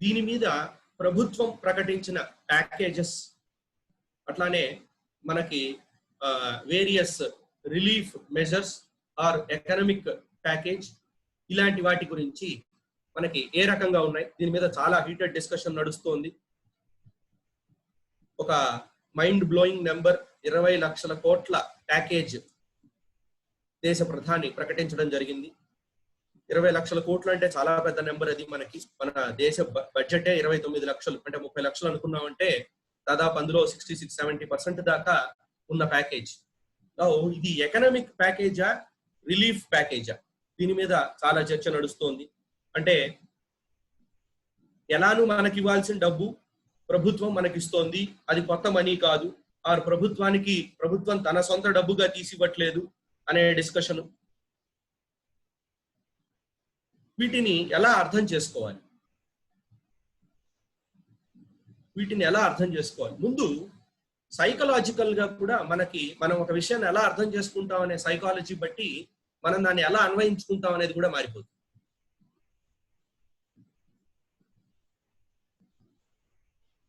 దీని మీద ప్రభుత్వం ప్రకటించిన ప్యాకేజెస్, అట్లానే మనకి various relief measures are economic package, ఇలాంటి వాటి గురించి మనకి ఏ రకంగా ఉన్నాయి, దీని మీద చాలా హీటెడ్ డిస్కషన్ నడుస్తోంది. ఒక మైండ్ బ్లోయింగ్ నెంబర్ 20 లక్షల కోట్ల ప్యాకేజ్ దేశ ప్రధాని ప్రకటించడం జరిగింది. 20 లక్షల కోట్లు అంటే చాలా పెద్ద నెంబర్. అది మన దేశ బడ్జెటే 29 లక్షలు, అంటే 30 లక్షలు అనుకున్నామంటే దాదాపు అందులో 66-70% దాకా ఉన్న ప్యాకేజ్. ఇది ఎకనామిక్ ప్యాకేజా, రిలీఫ్ ప్యాకేజా, దీని మీద చాలా చర్చ నడుస్తోంది. అంటే ఎలానూ మనకి ఇవ్వాల్సిన డబ్బు ప్రభుత్వం మనకిస్తోంది, అది కొత్త మనీ కాదు, ఆర్ ప్రభుత్వం తన సొంత డబ్బుగా తీసివ్వట్లేదు అనే డిస్కషన్. వీటిని ఎలా అర్థం చేసుకోవాలి? ముందు సైకలాజికల్ గా కూడా మనం ఒక విషయాన్ని ఎలా అర్థం చేసుకుంటాం అనే సైకాలజీ బట్టి మనం దాన్ని ఎలా అన్వయించుకుంటాం అనేది కూడా మారిపోతుంది.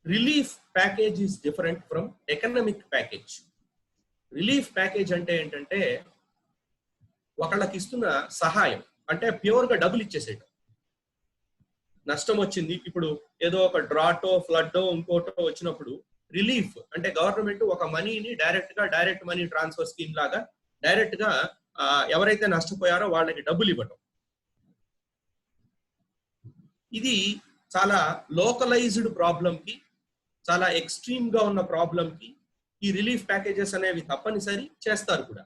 Relief package is different from economic package. Relief package అంటే ఏంటంటే ఒకళ్ళకి ఇస్తున్న సహాయం, అంటే ప్యూర్ గా డబ్బులు ఇచ్చేసేయటం. నష్టం వచ్చింది, ఇప్పుడు ఏదో ఒక డ్రాటో ఫ్లడ్ ఇంకోటో వచ్చినప్పుడు రిలీఫ్ అంటే గవర్నమెంట్ ఒక మనీని డైరెక్ట్ మనీ ట్రాన్స్ఫర్ స్కీమ్ లాగా డైరెక్ట్ గా ఎవరైతే నష్టపోయారో వాళ్ళకి డబ్బులు ఇవ్వటం. ఇది చాలా లోకలైజ్డ్ ప్రాబ్లం కి, చాలా ఎక్స్ట్రీమ్ గా ఉన్న ప్రాబ్లం కి ఈ రిలీఫ్ ప్యాకేజెస్ అనేవి తప్పనిసరి చేస్తారు కూడా.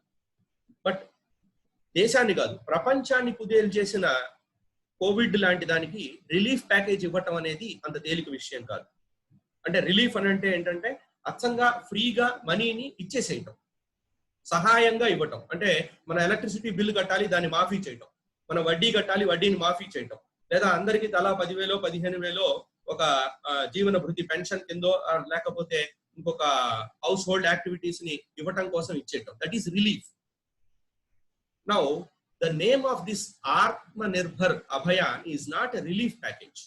బట్ దేశాన్ని కాదు, ప్రపంచాన్ని కుదేలు చేసిన కోవిడ్ లాంటి దానికి రిలీఫ్ ప్యాకేజ్ ఇవ్వటం అనేది అంత తేలిక విషయం కాదు. అంటే రిలీఫ్ అని అంటే ఏంటంటే అచ్చంగా ఫ్రీగా మనీని ఇచ్చేసేయటం, సహాయంగా ఇవ్వటం. అంటే మన ఎలక్ట్రిసిటీ బిల్లు కట్టాలి, దాన్ని మాఫీ చేయటం, మన వడ్డీ కట్టాలి, వడ్డీని మాఫీ చేయటం, లేదా అందరికీ తలా 10,000 15,000 ఒక జీవన భృతి పెన్షన్ కిందో లేకపోతే ఇంకొక హౌస్ హోల్డ్ యాక్టివిటీస్ ని ఇవ్వటం కోసం ఇచ్చేయటం. That is relief. Now the name of this Atmanirbhar Abhiyan is not a relief package,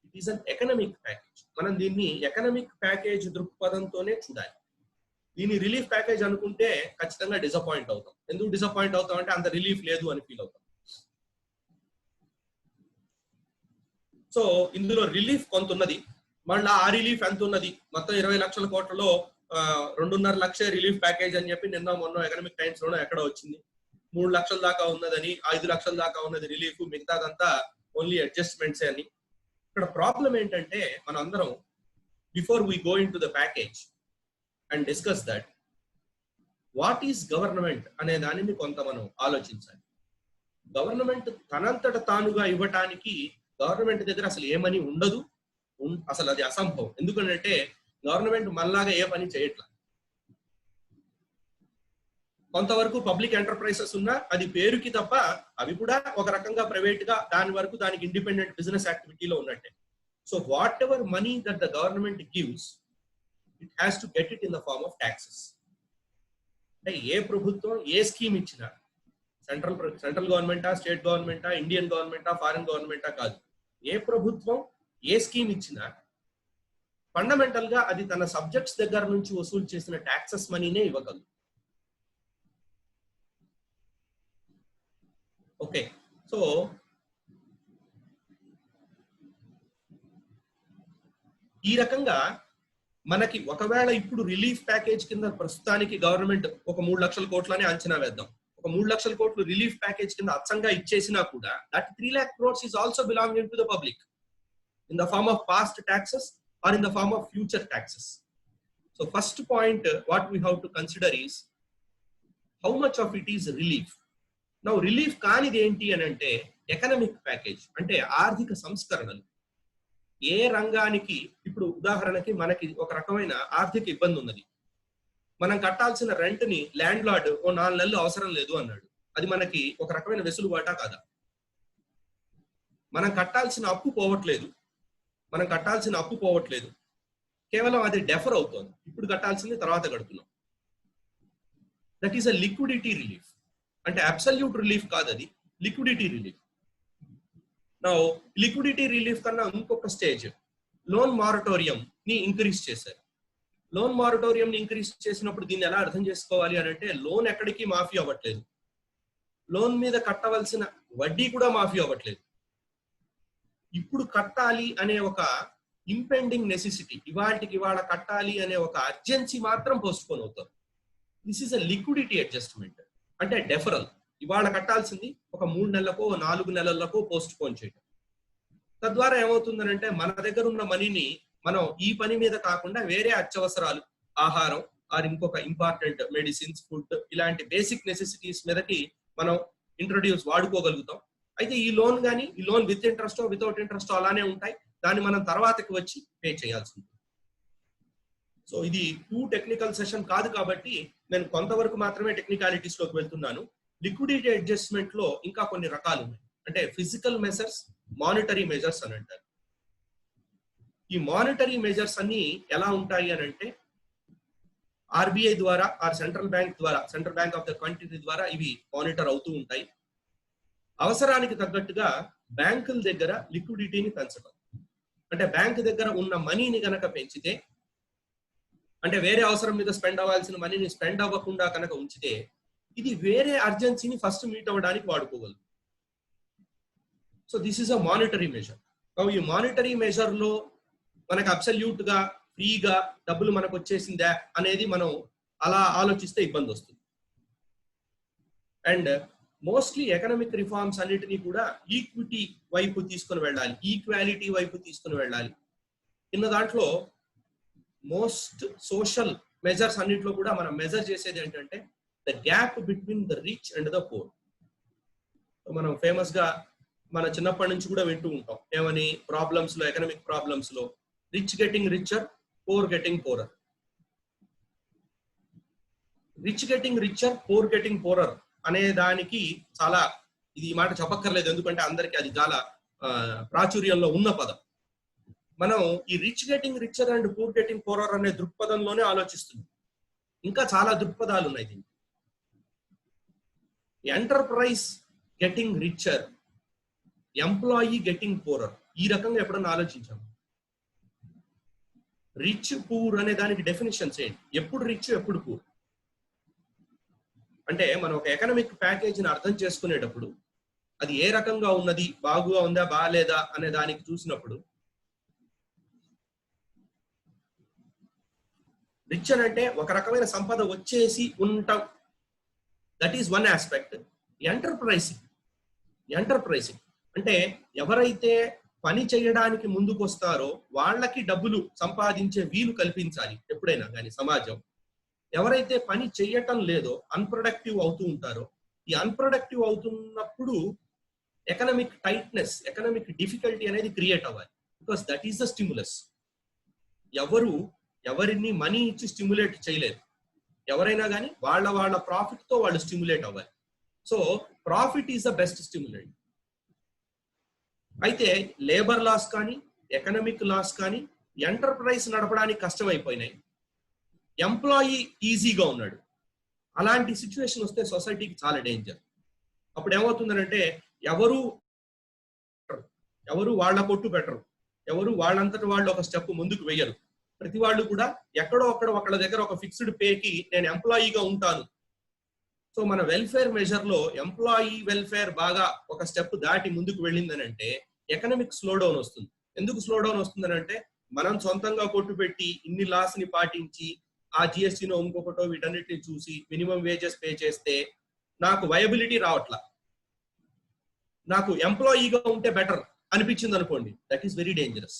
it is an economic package. మనం దీన్ని ఎకనామిక్ ప్యాకేజ్ దృక్పథంతోనే చూడాలి. దీన్ని రిలీఫ్ ప్యాకేజ్ అనుకుంటే ఖచ్చితంగా డిసప్పాయింట్ అవుతాం. ఎందుకు డిసప్పాయింట్ అవుతాం అంటే అంత రిలీఫ్ లేదు అని ఫీల్ అవుతాం. సో ఇందులో రిలీఫ్ కొంత ఉన్నది, మళ్ళీ ఆ రిలీఫ్ ఎంత ఉన్నది, మొత్తం 20 లక్షల కోట్లలో 2.5 లక్షల రిలీఫ్ ప్యాకేజ్ అని చెప్పి నిన్న మొన్న ఎకనామిక్ టైమ్స్ లోనో ఎక్కడ వచ్చింది. 3 లక్షల దాకా ఉన్నదని, 5 లక్షల దాకా ఉన్నది రిలీఫ్, మిగతాదంతా ఓన్లీ అడ్జస్ట్మెంట్స్ అని. ఇక్కడ ప్రాబ్లం ఏంటంటే మనం అందరం before we go in to the package and discuss that what is government అనే దానిని కొంత మనం ఆలోచించాలి. గవర్నమెంట్ తనంతట తానుగా ఇవ్వటానికి గవర్నమెంట్ దగ్గర అసలు ఏ మనీ ఉండదు, అసలు అది అసంభవం. ఎందుకంటే గవర్నమెంట్ మనలాగా ఏ పని చేయట్లా. కొంతవరకు పబ్లిక్ ఎంటర్ప్రైజెస్ ఉన్నా అది పేరుకి తప్ప అవి కూడా ఒక రకంగా ప్రైవేట్ గా దాని వరకు దానికి ఇండిపెండెంట్ బిజినెస్ యాక్టివిటీలో ఉన్నట్టే. So whatever money that the government gives, it has to get it in the form of taxes. అంటే ఏ ప్రభుత్వం ఏ స్కీమ్ ఇచ్చినా, సెంట్రల్ గవర్నమెంటా, స్టేట్ గవర్నమెంటా, ఇండియన్ గవర్నమెంటా, ఫారిన్ గవర్నమెంటా కాదు, ఏ ప్రభుత్వం ఏ స్కీమ్ ఇచ్చినా ఫండమెంటల్ గా అది తన సబ్జెక్ట్స్ దగ్గర నుంచి వసూలు చేసిన ట్యాక్సెస్ మనీనే ఇవ్వగలదు. ఓకే, సో ఈ రకంగా మనకి ఒకవేళ ఇప్పుడు రిలీఫ్ ప్యాకేజ్ కింద ప్రస్తుతానికి గవర్నమెంట్ ఒక 3 లక్షల కోట్లని అంచనా వేద్దాం. ఒక 3 లక్షల కోట్లు రిలీఫ్ ప్యాకేజ్ కింద అచ్చంగా ఇచ్చేసినా కూడా that 3 lakh crores is also belonging to the public in the form of past taxes or in the form of future taxes. So first point what we have to consider is how much of it is relief. Now relief కానిది ఏంటి అని అంటే economic package, అంటే ఆర్థిక సంస్కరణలు. ఏ రంగానికి, ఇప్పుడు ఉదాహరణకి మనకి ఒక రకమైన ఆర్థిక ఇబ్బంది ఉన్నది, మనం కట్టాల్సిన రెంట్ ని ల్యాండ్ లార్డ్ ఓ 4 నెలలు అవసరం లేదు అన్నాడు. అది మనకి ఒక రకమైన వెసులుబాటా కాదా? మనం కట్టాల్సిన అప్పు పోవట్లేదు, కేవలం అది డెఫర్ అవుతోంది. ఇప్పుడు కట్టాల్సింది తర్వాత కడుతున్నాం. That is a liquidity relief. అంటే అబ్సల్యూట్ రిలీఫ్ కాదు, అది liquidity relief. Now liquidity relief కన్నా ఇంకొక స్టేజ్, లోన్ మారటోరియం ని ఇంక్రీజ్ చేశారు. లోన్ మారటోరియం ని ఇంక్రీజ్ చేసినప్పుడు దీన్ని ఎలా అర్థం చేసుకోవాలి అని అంటే, లోన్ ఎక్కడికి మాఫీ అవ్వట్లేదు, లోన్ మీద కట్టవలసిన వడ్డీ కూడా మాఫీ అవ్వట్లేదు. ఇప్పుడు కట్టాలి అనే ఒక ఇంపెండింగ్ నెసెసిటీ, ఇవాళ కట్టాలి అనే ఒక అర్జెన్సీ మాత్రం పోస్ట్ పోన్ అవుతుంది. This is a liquidity adjustment, అంటే డెఫరల్. ఇవాళ కట్టాల్సింది ఒక 3 నెలలకో 4 నెలలకో పోస్ట్ పోన్ చేయడం. తద్వారా ఏమవుతుందనంటే మన దగ్గర ఉన్న మనీని మనం ఈ పని మీద కాకుండా వేరే అత్యవసరాలు, ఆహారం ఆర్ ఇంకొక ఇంపార్టెంట్ మెడిసిన్స్, ఫుడ్, ఇలాంటి బేసిక్ నెసెసిటీస్ మీదకి మనం వాడుకోగలుగుతాం. అయితే ఈ loan with interest without interest అలానే ఉంటాయి, దాన్ని మనం తర్వాతకి వచ్చి పే చేయాల్సి ఉంటుంది. సో ఇది టూ టెక్నికల్ సెషన్ కాదు కాబట్టి నేను కొంతవరకు మాత్రమే టెక్నికాలిటీస్ లోకి వెళ్తున్నాను. లిక్విడిటీ అడ్జస్ట్మెంట్ లో ఇంకా కొన్ని రకాలు ఉన్నాయి. అంటే ఫిజికల్ మెజర్స్, మానిటరీ మెజర్స్ అని అంటారు. ఈ మానిటరీ మెజర్స్ అన్ని ఎలా ఉంటాయి అని అంటే, ఆర్బీఐ ద్వారా or central bank of the country ద్వారా ఇవి మానిటర్ అవుతూ ఉంటాయి. అవసరానికి తగ్గట్టుగా బ్యాంకుల దగ్గర లిక్విడిటీని పెంచడం. అంటే బ్యాంక్ దగ్గర ఉన్న మనీని కనుక పెంచితే, అంటే వేరే అవసరం మీద స్పెండ్ అవ్వాల్సిన మనీని స్పెండ్ అవ్వకుండా కనుక ఉంచితే, ఇది వేరే అర్జెన్సీని ఫస్ట్ మీట్ అవ్వడానికి వాడుకోగలదు. So this is a monetary measure. ఈ మానిటరీ మెజర్ లో మనకు అబ్సల్యూట్ గా ఫ్రీగా డబ్బులు మనకు వచ్చేసిందా అనేది మనం అలా ఆలోచిస్తే ఇబ్బంది వస్తుంది. అండ్ మోస్ట్లీ ఎకనామిక్ రిఫార్మ్స్ అన్నిటినీ కూడా ఈక్విటీ వైపు తీసుకుని వెళ్ళాలి, ఈక్వాలిటీ వైపు తీసుకుని వెళ్ళాలి. ఇన్న దాంట్లో మోస్ట్ సోషల్ మెజర్స్ అన్నింటిలో కూడా మనం మెజర్ చేసేది ఏంటంటే the gap between the rich and the poor. మనం ఫేమస్ గా మన చిన్నప్పటి నుంచి కూడా వింటూ ఉంటాం ఏమని, ప్రాబ్లమ్స్ లో, ఎకనామిక్ ప్రాబ్లమ్స్ లో rich getting richer, poor getting poorer. Rich getting richer, poor getting poorer అనే దానికి చాలా, ఇది ఈ మాట చెప్పక్కర్లేదు ఎందుకంటే అందరికీ అది చాలా ప్రాచుర్యంలో ఉన్న పదం. మనం ఈ rich getting richer and poor getting poorer అనే దృక్పథంలోనే ఆలోచిస్తున్నాం. ఇంకా చాలా దృక్పథాలు ఉన్నాయి దీనికి. Enterprise getting richer, employee getting poorer, ఈ రకంగా ఎప్పుడన్నా ఆలోచించాము? రిచ్ పూర్ అనే దానికి డెఫినేషన్స్ ఏంటి? ఎప్పుడు రిచ్, ఎప్పుడు పూర్? అంటే మనం ఒక ఎకనామిక్ ప్యాకేజీని అర్థం చేసుకునేటప్పుడు అది ఏ రకంగా ఉన్నది, బాగుగా ఉందా బాగాలేదా అనే దానికి చూసినప్పుడు రిచ్ అని అంటే ఒక రకమైన సంపద వచ్చేసి ఉంటాం, that is one aspect. Enterprising అంటే ఎవరైతే పని చేయడానికి ముందుకు వస్తారో వాళ్ళకి డబ్బులు సంపాదించే వీలు కల్పించాలి ఎప్పుడైనా కానీ సమాజం. ఎవరైతే పని చేయటం లేదో, అన్ప్రొడక్టివ్ అవుతూ ఉంటారో, ఈ అన్ప్రొడక్టివ్ అవుతున్నప్పుడు ఎకనామిక్ టైట్నెస్, ఎకనామిక్ డిఫికల్టీ అనేది క్రియేట్ అవ్వాలి. Because that is the stimulus. ఎవరిని మనీ ఇచ్చి స్టిమ్యులేట్ చేయలేదు. ఎవరైనా కానీ వాళ్ళ ప్రాఫిట్ తో వాళ్ళు స్టిమ్యులేట్ అవ్వాలి. So profit is the best stimulate. అయితే లేబర్ లాస్ కానీ, ఎకనామిక్ లాస్ కానీ, ఎంటర్ప్రైజ్ నడపడానికి కష్టమైపోయినాయి, ఎంప్లాయీ ఈజీగా ఉన్నాడు. అలాంటి సిచ్యువేషన్ వస్తే సొసైటీకి చాలా డేంజర్. అప్పుడు ఏమవుతుందంటే ఎవరు వాళ్ళ కొట్టు పెట్టరు, ఎవరు వాళ్ళంతటి వాళ్ళు ఒక స్టెప్ ముందుకు వెయ్యరు. ప్రతి వాళ్ళు కూడా ఎక్కడో అక్కడ ఒకళ్ళ దగ్గర ఒక ఫిక్స్డ్ పేకి నేను ఎంప్లాయీగా ఉంటాను. సో మన వెల్ఫేర్ మెజర్ లో ఎంప్లాయీ వెల్ఫేర్ బాగా ఒక స్టెప్ దాటి ముందుకు వెళ్ళిందని అంటే ఎకనామిక్ స్లో డౌన్ వస్తుంది. ఎందుకు స్లో డౌన్ వస్తుందని అంటే మనం సొంతంగా కొట్టు పెట్టి ఇన్ని లాస్ ని పాటించి ఆ జిఎస్టీనో ఇంకొకటో వీటన్నిటిని చూసి మినిమం వేజెస్ పే చేస్తే నాకు వయబిలిటీ రావట్లా, నాకు ఎంప్లాయీగా ఉంటే బెటర్ అనిపించింది అనుకోండి, దట్ ఈస్ వెరీ డేంజరస్.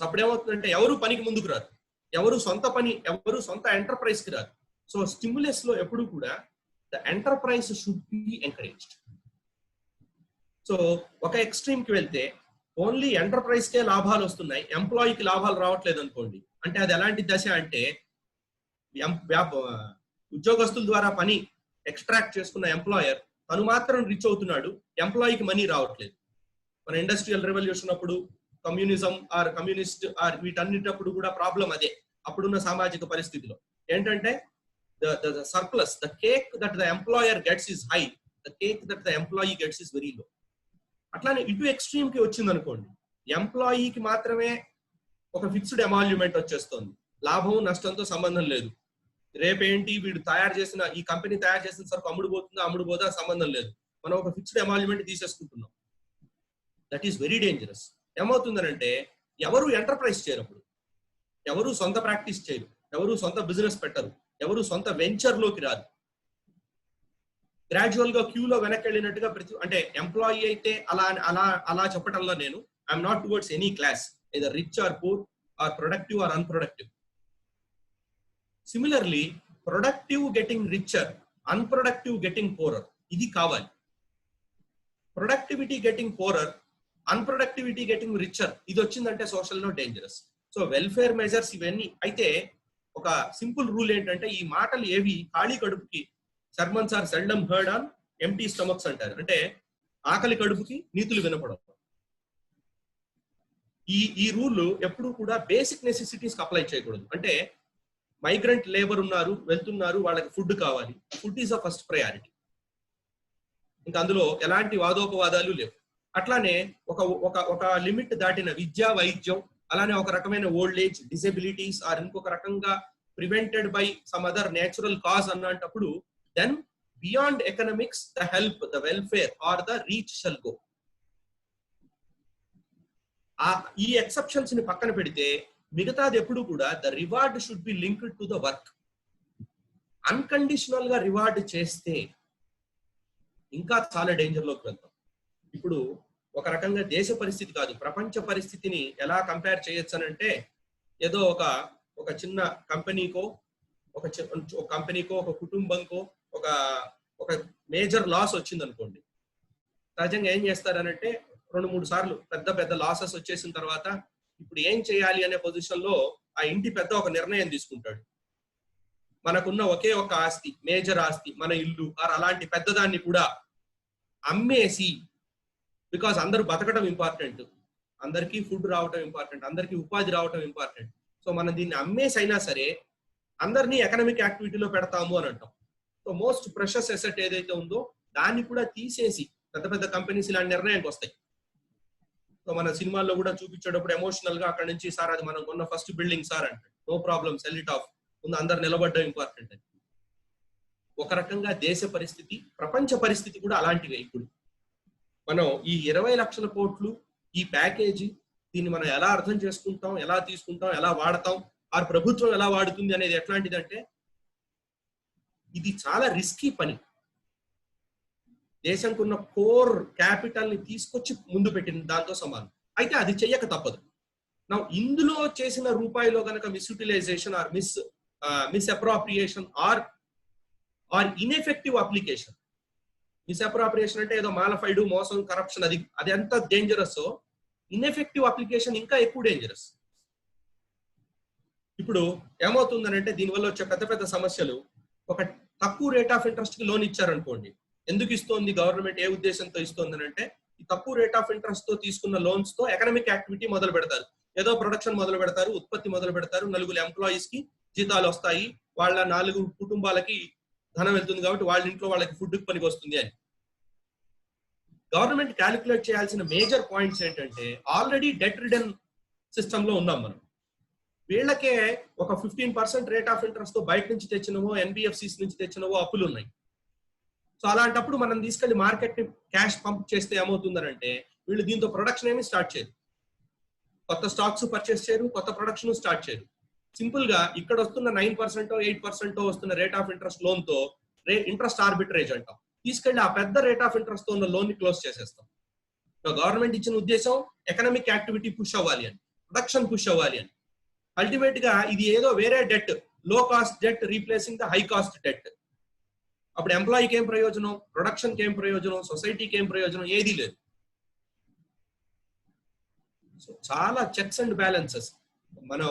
అప్పుడు ఏమవుతుందంటే ఎవరు పనికి ముందుకు రారు, ఎవరు సొంత ఎంటర్ప్రైజ్ కి రారు. సో స్టిమ్యులస్ లో ఎప్పుడు కూడా the enterprise should be encouraged. So ఒక ఎక్స్ట్రీమ్ కి వెళ్తే ఓన్లీ ఎంటర్ప్రైజ్ కే లాభాలు వస్తున్నాయి, ఎంప్లాయీకి లాభాలు రావట్లేదు అనుకోండి, అంటే అది ఎలాంటి దశ అంటే ఉద్యోగస్తుల ద్వారా పని ఎక్స్ట్రాక్ట్ చేసుకున్న ఎంప్లాయర్ తను మాత్రం రిచ్ అవుతున్నాడు, ఎంప్లాయీకి మనీ రావట్లేదు. మన ఇండస్ట్రియల్ రెవల్యూషన్ అప్పుడు కమ్యూనిజం ఆర్ కమ్యూనిస్ట్ ఆర్ వీటన్నిటప్పుడు కూడా ప్రాబ్లం అదే. అప్పుడున్న సామాజిక పరిస్థితిలో ఏంటంటే the surplus, the cake that the employer gets is high, the cake that the employee gets is very low. అట్లానే ఇటు ఎక్స్ట్రీమ్ కి వచ్చింది అనుకోండి, ఎంప్లాయీకి మాత్రమే ఒక ఫిక్స్డ్ ఎమాల్యుమెంట్ వచ్చేస్తుంది, లాభం నష్టంతో సంబంధం లేదు. రేపేంటి వీడు ఈ కంపెనీ తయారు చేసిన సరుకు అమ్ముడుపోదా సంబంధం లేదు, మనం ఒక ఫిక్స్డ్ ఎమాల్యుమెంట్ తీసేసుకుంటున్నాం. That is very dangerous. ఏమవుతుందనంటే ఎవరు ఎంటర్ప్రైజ్ చేయరు, అప్పుడు ఎవరు సొంత ప్రాక్టీస్ చేయరు, ఎవరు సొంత బిజినెస్ పెట్టరు, ఎవరు సొంత వెంచర్ లోకి రాదు. గ్రాడ్యువల్ గా క్యూలో వెనక్కి వెళ్ళినట్టుగా అంటే ఎంప్లాయీ అయితే అలా చెప్పటంలో నేను I'm not towards any class, either rich or poor or productive or unproductive. Similarly productive getting richer, unproductive getting poorer, ఇది కావాలి. Productivity getting poorer, unproductivity getting richer, ఇది వచ్చిందంటే సోషల్లో డేంజరస్. సో వెల్ఫేర్ మెజర్స్ ఇవన్నీ అయితే ఒక సింపుల్ రూల్ ఏంటంటే ఈ మాటలు ఏవి ఖాళీ కడుపుకి sermons are seldom heard on empty stomachs అంటారు. అంటే ఆకలి కడుపుకి నీతులు వినపడవు. ఈ రూల్ ఎప్పుడు కూడా బేసిక్ నెసెసిటీస్ అప్లై చేయకూడదు. అంటే మైగ్రెంట్ లేబర్ వెళ్తున్నారు, వాళ్ళకి ఫుడ్ కావాలి, food is a first priority. ఇంకా అందులో ఎలాంటి వాదోపవాదాలు లేవు. అట్లానే ఒక లిమిట్ దాటిన విద్య, వైద్యం, అలానే ఒక రకమైన ఓల్డ్ ఏజ్, డిసేబిలిటీస్ ఆర్ ఇంకొక రకంగా prevented by some other natural cause అన్నప్పుడు then beyond economics the help, the welfare or the reach shall go. ఈ ఎక్సెప్షన్స్ ని పక్కన పెడితే మిగతాది ఎప్పుడు కూడా the reward should be linked to the work. Unconditional గా రివార్డ్ చేస్తే ఇంకా చాలా డేంజర్ లోకి వెళ్తాం. ఇప్పుడు ఒక రకంగా దేశ పరిస్థితి కాదు, ప్రపంచ పరిస్థితిని ఎలా కంపేర్ చేయొచ్చు అని అంటే ఏదో ఒక చిన్న కంపెనీకో ఒక కుటుంబంకో ఒక మేజర్ లాస్ వచ్చింది అనుకోండి, సహజంగా ఏం చేస్తారనంటే 2-3 సార్లు పెద్ద పెద్ద లాసెస్ వచ్చేసిన తర్వాత ఇప్పుడు ఏం చేయాలి అనే పొజిషన్ లో ఆ ఇంటి పెద్ద ఒక నిర్ణయం తీసుకుంటాడు. మనకున్న ఒకే ఒక ఆస్తి, మేజర్ ఆస్తి, మన ఇల్లు అలాంటి పెద్దదాన్ని కూడా అమ్మేసి, బికాస్ అందరూ బతకడం ఇంపార్టెంట్, అందరికీ ఫుడ్ రావటం ఇంపార్టెంట్, అందరికీ ఉపాధి రావటం ఇంపార్టెంట్. సో మనం దీన్ని అమ్మేసి అయినా సరే అందరినీ ఎకనామిక్ యాక్టివిటీలో పెడతాము అని అంటాం. సో మోస్ట్ ప్రెషస్ అసెట్ ఏదైతే ఉందో దాన్ని కూడా తీసేసి పెద్ద పెద్ద కంపెనీస్ ఇలాంటి నిర్ణయానికి వస్తాయి. సో మన సినిమాల్లో కూడా చూపించేటప్పుడు ఎమోషనల్ గా అక్కడ నుంచి సార్ అది మనం కొన్న ఫస్ట్ బిల్డింగ్ సార్ అంటే no problem sell it off, ముందు అందరు నిలబడ్డం ఇంపార్టెంట్ అని. ఒక రకంగా దేశ పరిస్థితి, ప్రపంచ పరిస్థితి కూడా అలాంటివే. ఇప్పుడు మనం ఈ 20 లక్షల కోట్లు ఈ ప్యాకేజీ దీన్ని మనం ఎలా అర్థం చేసుకుంటాం, ఎలా తీసుకుంటాం, ఎలా వాడతాం, ఆ ప్రభుత్వం ఎలా వాడుతుంది అనేది ఎట్లాంటిదంటే ఇది చాలా రిస్కీ పని. దేశంకు ఉన్న కోర్ క్యాపిటల్ ని తీసుకొచ్చి ముందు పెట్టిన దాంతో సమానం. అయితే అది చెయ్యక తప్పదు. నా ఇందులో చేసిన రూపాయిలో కనుక misutilisation or misappropriation or ineffective application, misappropriation అంటే ఏదో మాలఫైడ్, మోసం, కరప్షన్, అది ఎంత డేంజరస్, ఇన్ఎఫెక్టివ్ అప్లికేషన్ ఇంకా ఎక్కువ డేంజరస్. ఇప్పుడు ఏమవుతుందనంటే దీనివల్ల వచ్చే పెద్ద పెద్ద సమస్యలు, ఒక తక్కువ రేట్ ఆఫ్ ఇంట్రెస్ట్ కి లోన్ ఇచ్చారనుకోండి, ఎందుకు ఇస్తోంది గవర్నమెంట్, ఏ ఉద్దేశంతో ఇస్తోంది అంటే ఈ తక్కువ రేట్ ఆఫ్ ఇంట్రెస్ట్ తో తీసుకున్న లోన్స్ తో ఎకనామిక్ యాక్టివిటీ మొదలు పెడతారు, ఏదో ప్రొడక్షన్ మొదలు పెడతారు, ఉత్పత్తి మొదలు పెడతారు, 4 ఎంప్లాయీస్ కి జీతాలు వస్తాయి, వాళ్ళ 4 కుటుంబాలకి ధనం వెళ్తుంది కాబట్టి వాళ్ళ ఇంట్లో వాళ్ళకి ఫుడ్ పనికి వస్తుంది అని. గవర్నమెంట్ క్యాలిక్యులేట్ చేయాల్సిన మేజర్ పాయింట్స్ ఏంటంటే ఆల్రెడీ డెట్ రిడన్ సిస్టమ్ లో ఉన్నాం మనం. వీళ్ళకే ఒక 15% రేట్ ఆఫ్ ఇంట్రెస్ట్ తో బయట నుంచి తెచ్చినవో ఎన్బిఎఫ్సిస్ నుంచి తెచ్చినవో అప్పులు ఉన్నాయి. సో అలాంటప్పుడు మనం తీసుకెళ్లి మార్కెట్ ని క్యాష్ పంప్ చేస్తే ఏమవుతుందనంటే వీళ్ళు దీంతో ప్రొడక్షన్ ఏమి స్టార్ట్ చేయరు, కొత్త స్టాక్స్ పర్చేస్ చేయరు, కొత్త ప్రొడక్షన్ స్టార్ట్ చేయరు. సింపుల్ గా ఇక్కడ వస్తున్న 9% 8% వస్తున్న రేట్ ఆఫ్ ఇంట్రెస్ట్ లోన్ తో ఇంట్రెస్ట్ ఆర్బిట్రేజ్ అంటాం, తీసుకెళ్లి ఆ పెద్ద రేట్ ఆఫ్ ఇంట్రెస్ట్ తో ఉన్న లోన్ ని క్లోజ్ చేసేస్తాం. గవర్నమెంట్ ఇచ్చిన ఉద్దేశం ఎకనామిక్ యాక్టివిటీ పుష్ అవ్వాలి అని, ప్రొడక్షన్ పుష్ అవ్వాలి అని. అల్టిమేట్ గా ఇది ఏదో వేరే డెట్, లో cost debt replacing the high cost debt. అప్పుడు ఎంప్లాయీకి ఏం ప్రయోజనం, ప్రొడక్షన్ కి ఏం ప్రయోజనం, సొసైటీకి ఏం ప్రయోజనం, ఏదీ లేదు. సో చాలా చెక్స్ అండ్ బ్యాలెన్సెస్. మనం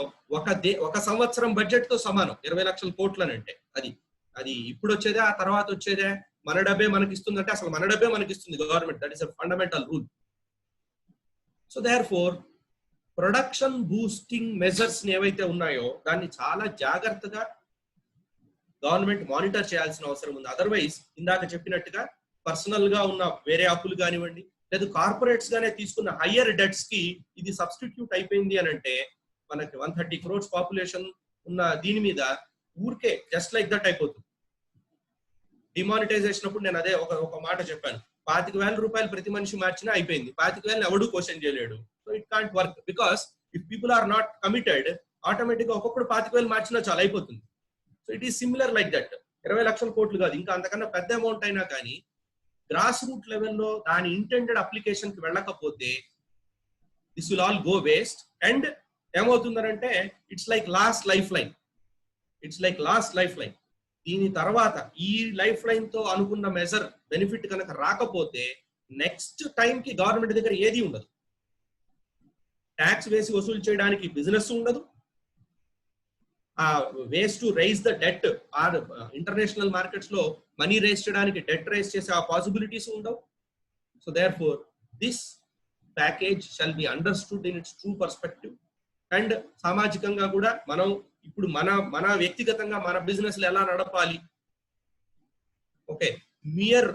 ఒక సంవత్సరం బడ్జెట్ తో సమానం 20 లక్షల కోట్లు అని అంటే అది ఇప్పుడు వచ్చేదే, ఆ తర్వాత వచ్చేదే, మన డబ్బే మనకి ఇస్తుందంటే అసలు మన డబ్బే మనకి ఇస్తుంది government. That is a fundamental rule. So therefore production boosting measures ఏవైతే ఉన్నాయో దాన్ని చాలా జాగ్రత్తగా గవర్నమెంట్ మానిటర్ చేయాల్సిన అవసరం ఉంది. అదర్వైజ్ ఇందాక చెప్పినట్టుగా పర్సనల్ గా ఉన్న వేరే అప్పులు కానివ్వండి, లేదా కార్పొరేట్స్ గానే తీసుకున్న హయ్యర్ డెట్స్ కి ఇది సబ్స్టిట్యూట్ అయిపోయింది అని అంటే మనకి 130 crores పాపులేషన్ ఉన్న దీని మీద ఊరికే జస్ట్ లైక్ దట్ అయిపోతుంది. డిమానిటైజేషన్ అప్పుడు నేను అదే ఒక మాట చెప్పాను, 25,000 రూపాయలు ప్రతి మనిషి మార్చినా అయిపోయింది, 25,000 ఎవడు క్వశ్చన్ చేయలేడు. So it can't work, because if people are not committed automatic గా ఒక్కొక్కడు 25,000 మార్చినా చాలా అయిపోతుంది. So it is similar like that. 20 లక్షల కోట్లు కాదు, ఇంకా అంతకన్నా పెద్ద అమౌంట్ అయినా కానీ గ్రాస్ రూట్ లెవెల్లో దాని ఇంటెండెడ్ అప్లికేషన్ కి వెళ్ళకపోతే this will all go waste. And ఏమవుతుందంటే it's like last life line. దీని తర్వాత ఈ లైఫ్ లైన్ తో అనుకున్న మెజర్ బెనిఫిట్ కనుక రాకపోతే నెక్స్ట్ టైం కి గవర్నమెంట్ దగ్గర ఏది ఉండదు, ట్యాక్స్ వేసి వసూలు చేయడానికి బిజినెస్ ఉండదు, ఆ ways to raise the debt or international markets లో మనీ రైజ్ చేయడానికి డెట్ రైజ్ చేసే ఆ పాసిబిలిటీస్ ఉండవు. So therefore this package shall be understood in its true perspective. And సామాజికంగా కూడా మనం ఇప్పుడు మన వ్యక్తిగతంగా మన బిజినెస్ ఎలా నడపాలి, okay, mere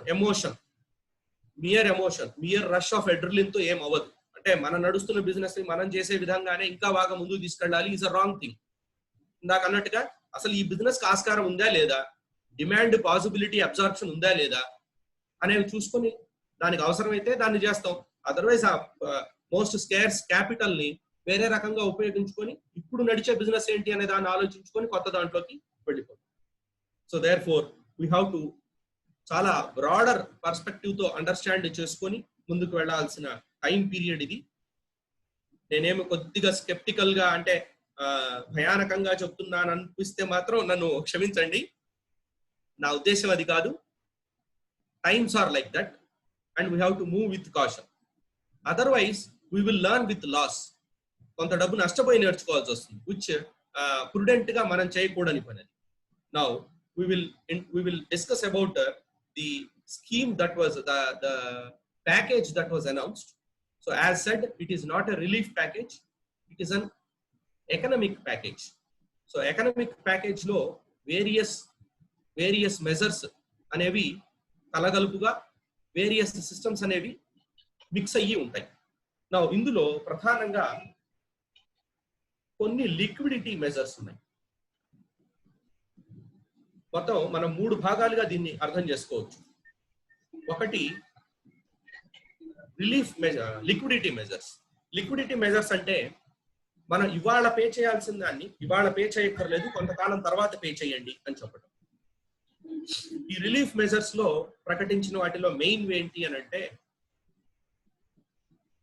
rush of adrenaline తో ఏం అవ్వదు. అంటే మనం నడుస్తున్న బిజినెస్ ని మనం చేసే విధంగానే ఇంకా బాగా ముందుకు తీసుకెళ్ళాలి ఈజ్ అ రాంగ్ థింగ్. ఇందాక అన్నట్టుగా అసలు ఈ బిజినెస్ కి ఆస్కారం ఉందా లేదా, డిమాండ్ పాసిబిలిటీ అబ్జార్ప్షన్ ఉందా లేదా అనేవి చూసుకొని దానికి అవసరమైతే దాన్ని చేస్తాం. అదర్వైజ్ ఆ మోస్ట్ స్కేర్స్ క్యాపిటల్ ని వేరే రకంగా ఉపయోగించుకొని ఇప్పుడు నడిచే బిజినెస్ ఏంటి అనే దాన్ని ఆలోచించుకొని కొత్త దాంట్లోకి వెళ్ళిపోతాం. So therefore we have to చాలా బ్రాడర్ పర్స్పెక్టివ్ తో అండర్స్టాండ్ చేసుకొని ముందుకు వెళ్లాల్సిన టైం పీరియడ్ ఇది. నేనేమి కొద్దిగా స్కెప్టికల్ గా అంటే భయానకంగా చెప్తున్నాను అనిపిస్తే మాత్రం నన్ను క్షమించండి, నా ఉద్దేశం అది కాదు. Times are like that and we have to move with caution. Otherwise we will learn with loss. కొంత డబ్బు నష్టపోయి నేర్చుకోవాల్సి వస్తుంది, విచ్ ప్రుడెంట్ గా మనం చేయకూడని పని. Now we will discuss about the scheme that was the package that was announced. So as said, it is not a relief package, it is an economic package. So economic package lo various measures అనేవి కలగలుపుగా various systems అనేవి mix అయ్యి ఉంటాయి. Now ఇందులో ప్రధానంగా కొన్ని liquidity measures ఉన్నాయి. మొత్తం మనం 3 భాగాలుగా దీన్ని అర్థం చేసుకోవచ్చు. ఒకటి relief measure, liquidity measures. Liquidity measures అంటే మనం ఇవాళ పే చేయాల్సిన దాన్ని ఇవాళ పే చేయక్కర్లేదు, కొంతకాలం తర్వాత పే చేయండి అని చెప్పడం. ఈ రిలీఫ్ మెజర్స్ లో ప్రకటించిన వాటిలో మెయిన్ ఏంటి అని అంటే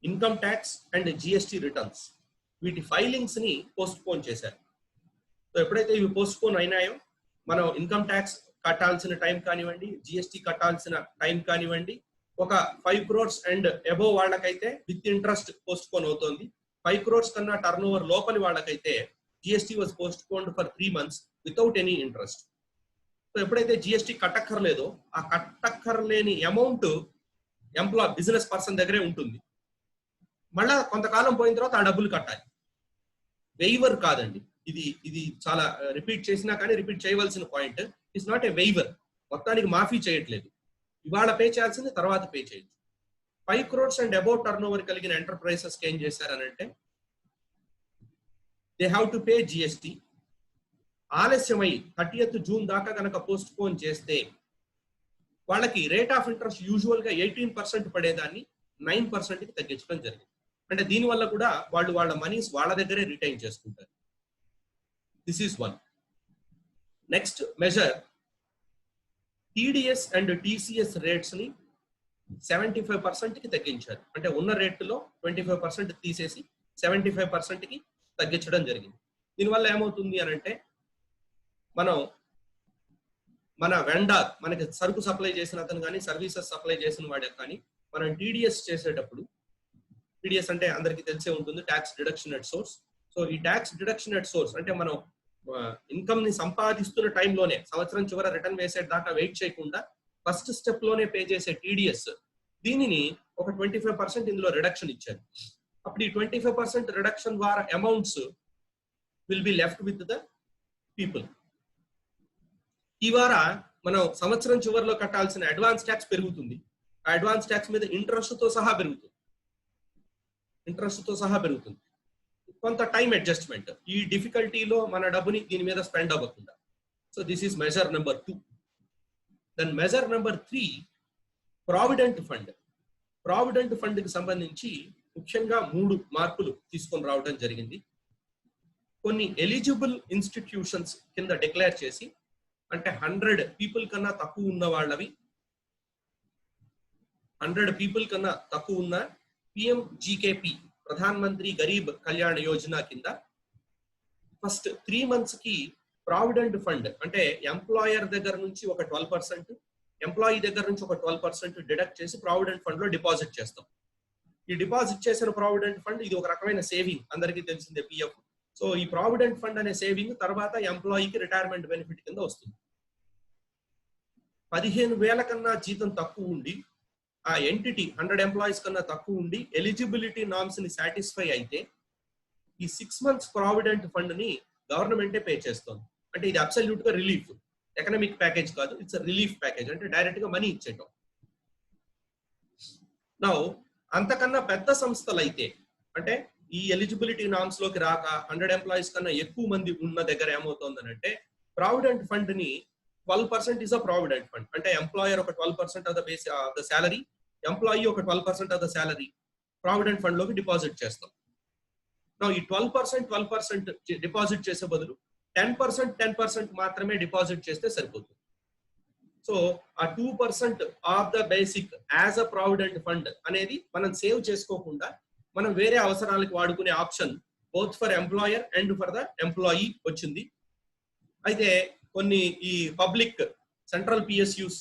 income tax and GST returns. వీటి ఫైలింగ్స్ ని పోస్ట్ పోన్ చేశారు. సో ఎప్పుడైతే ఇవి పోస్ట్ పోన్ అయినాయో మనం ఇన్కమ్ ట్యాక్స్ కట్టాల్సిన టైం కానివ్వండి, జిఎస్టి కట్టాల్సిన టైం కానివ్వండి, ఒక 5 crores అండ్ అబోవ్ వాళ్ళకైతే విత్ ఇంట్రెస్ట్ పోస్ట్ పోన్ అవుతుంది. 5 crores కన్నా టర్న్ ఓవర్ లోపలి వాళ్ళకైతే GST was postponed for 3 months without any interest. So ఎప్పుడైతే జిఎస్టి కట్టక్కర్లేదో ఆ కట్టక్కర్లేని అమౌంట్ బిజినెస్ పర్సన్ దగ్గరే ఉంటుంది. మళ్ళా కొంతకాలం పోయిన తర్వాత ఆ డబ్బులు కట్టాలి. వెయివర్ కాదండి, ఇది చాలా రిపీట్ చేసినా కానీ రిపీట్ చేయవలసిన పాయింట్. ఇట్స్ నాట్ ఏ వెయివర్, మొత్తానికి మాఫీ చేయట్లేదు. ఇవాళ పే చేయాల్సింది తర్వాత పే చేయొచ్చు. 5 crores and above turnover కలిగిన ఎంటర్ప్రైజెస్ ఏం చేశారనంటే they have to pay GST. ఆలస్యమై 30th June దాకా కనుక పోస్ట్ పోన్ చేస్తే వాళ్ళకి రేట్ ఆఫ్ ఇంట్రెస్ట్ యూజువల్ గా 18% పడేదాన్ని 9% కి తగ్గించడం జరిగింది. అంటే దీనివల్ల కూడా వాళ్ళ మనీస్ వాళ్ళ దగ్గరే రిటైన్ చేసుకుంటారు. This is one. Next measure, TDS and TCS rates ని 75% కి తగ్గించారు. అంటే ఉన్న రేట్లో 25% తీసేసి 75% కి తగ్గించడం జరిగింది. దీనివల్ల ఏమవుతుంది అని అంటే మన వెండర్, మనకి సరుకు సప్లై చేసిన అతను కానీ సర్వీసెస్ సప్లై చేసిన వాడే కానీ మనం టీడీఎస్ చేసేటప్పుడు, టీడీఎస్ అంటే అందరికీ తెలిసే ఉంటుంది, tax deduction at source. So ఈ ట్యాక్స్ డిడక్షన్ ఎట్ సోర్స్ అంటే మనం ఇన్కమ్ ని సంపాదిస్తున్న టైంలోనే సంవత్సరం చివర రిటర్న్ వేసే దాకా వెయిట్ చేయకుండా ఫస్ట్ స్టెప్ లోనే పే చేసే టీడీఎస్, దీనిని ఒక 25% ఇందులో రిడక్షన్ ఇచ్చారు. అప్పుడు ఈ 25% రిడక్షన్ ద్వారా amounts will be left with the people. ఈ వారా మనం సంవత్సరం చివరిలో కట్టాల్సిన అడ్వాన్స్ ట్యాక్స్ పెరుగుతుంది. ఆ అడ్వాన్స్ ట్యాక్స్ మీద ఇంట్రెస్ట్ తో సహా పెరుగుతుంది. కొంత టైం అడ్జస్ట్మెంట్, ఈ డిఫికల్టీలో మన డబ్బుని దీని మీద స్పెండ్ అవ్వకుండా. So this is measure number 2. Then measure number 3, provident fund. Provident fund కి సంబంధించి ముఖ్యంగా 3 మార్పులు తీసుకొని రావడం జరిగింది. కొన్ని ఎలిజిబుల్ ఇన్స్టిట్యూషన్స్ కింద డిక్లేర్ చేసి, అంటే 100 people కన్నా తక్కువ ఉన్న వాళ్ళవి, 100 people కన్నా తక్కువ ఉన్న పిఎంజికేపీ, ప్రధాన్ మంత్రి గరీబ్ కళ్యాణ్ యోజన కింద ఫస్ట్ 3 months కి ప్రావిడెంట్ ఫండ్ అంటే ఎంప్లాయర్ దగ్గర నుంచి ఒక 12%, ఎంప్లాయీ దగ్గర నుంచి ఒక 12% డిడక్ట్ చేసి ప్రావిడెంట్ ఫండ్ లో డిపాజిట్ చేస్తాం. ఈ డిపాజిట్ చేసిన ప్రావిడెంట్ ఫండ్ ఇది ఒక రకమైన సేవింగ్, అందరికీ తెలిసిందే పిఎఫ్. సో ఈ ప్రావిడెంట్ ఫండ్ అనే సేవింగ్ తర్వాత ఎంప్లాయీకి రిటైర్మెంట్ బెనిఫిట్ కింద వస్తుంది. 15,000 కన్నా జీతం తక్కువ ఉండి ఆ ఎంటిటీ 100 employees కన్నా తక్కువ ఉండి ఎలిజిబిలిటీ నామ్స్ ని సాటిస్ఫై అయితే ఈ 6 months ప్రావిడెంట్ ఫండ్ ని గవర్నమెంటే పే చేస్తుంది. అంటే ఇది అబ్సల్యూట్ గా రిలీఫ్, ఎకనామిక్ ప్యాకేజ్ కాదు, ఇట్స్ రిలీఫ్ ప్యాకేజ్. అంటే డైరెక్ట్ గా మనీ ఇచ్చేయటం. నౌ అంతకన్నా పెద్ద సంస్థలు అయితే, అంటే ఈ ఎలిజిబిలిటీ నామ్స్ లోకి రాక 100 employees కన్నా ఎక్కువ మంది ఉన్న దగ్గర ఏమవుతుందనంటే ప్రావిడెంట్ ఫండ్ ని 12% ఇస్ అ ప్రావిడెంట్ ఫండ్. అంటే ఎంప్లాయర్ ఒక 12% of the base of the salary, employee ఒక 12% of the salary provident fund లోకి డిపాజిట్ చేస్తాం. ఈ 12% డిపాజిట్ చేసే బదులు 10% మాత్రమే డిపాజిట్ చేస్తే సరిపోతుంది. సో ఆ 2% of the basic as a provident fund అనేది మనం సేవ్ చేసుకోకుండా మనం వేరే అవసరాలకు వాడుకునే option both for employer and for the employee వచ్చింది. అయితే కొన్ని ఈ పబ్లిక్ సెంట్రల్ పిఎస్యూస్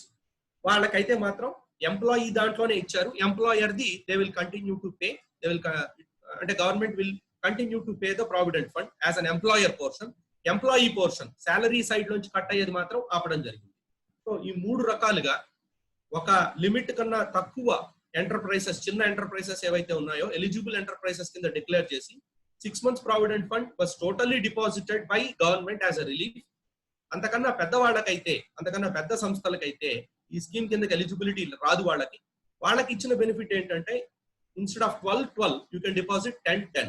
వాళ్ళకైతే మాత్రం ఎంప్లాయీ దాంట్లోనే ఇచ్చారు. Employer the they will continue to pay, they will అంటే government will continue to pay the provident fund as an employer portion. Employee portion salary side నుంచి కట్ అయ్యేది మాత్రం ఆపడం జరిగింది. సో ఈ 3 రకాలుగా ఒక లిమిట్ కన్నా తక్కువ ఎంటర్ప్రైజెస్, చిన్న ఎంటర్ప్రైజెస్ ఏవైతే ఉన్నాయో ఎలిజిబుల్ ఎంటర్ప్రైజెస్ కింద డిక్లేర్ చేసి 6 months provident fund was totally deposited by government as a relief. అంతకన్నా పెద్దవాళ్ళకైతే, అంతకన్నా పెద్ద సంస్థలకైతే ఈ స్కీమ్ కిందకి ఎలిజిబిలిటీ రాదు. వాళ్ళకి ఇచ్చిన బెనిఫిట్ ఏంటంటే instead of 12 you can deposit 10.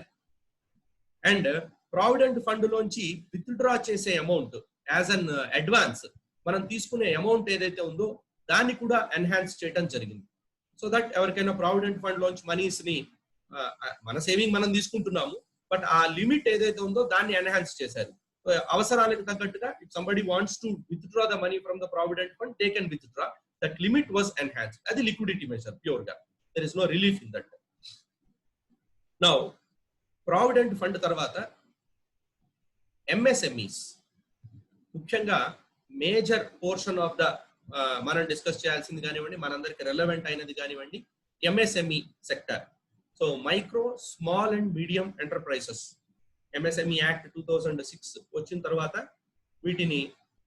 And provident fund లోంచి విత్డ్రా చేసే అమౌంట్ యాజ్ అన్ అడ్వాన్స్ మనం తీసుకునే అమౌంట్ ఏదైతే ఉందో దాన్ని కూడా ఎన్హాన్స్ చేయడం జరిగింది. సో దట్ ఎవరికైనా ప్రావిడెంట్ ఫండ్ లోంచి మనీస్ ని మన సేవింగ్ మనం తీసుకుంటున్నాము, బట్ ఆ లిమిట్ ఏదైతే ఉందో దాన్ని ఎన్హాన్స్ చేశారు. అవసరాలకు తగ్గట్టుగా if somebody wants to withdraw the money from the provident fund they can withdraw. That limit was enhanced. అది లిక్విడిటీ మెజర్ ప్యూర్ గా. There is no relief in that. Now provident fund తర్వాత MSMEs, ముఖ్యంగా major portion of the మనం discuss చేయాల్సింది కానివ్వండి, మనందరికి relevant అయినది కానివ్వండి, MSME sector. So micro, small and medium enterprises MSME act 2006 వచ్చిన తర్వాత వీటిని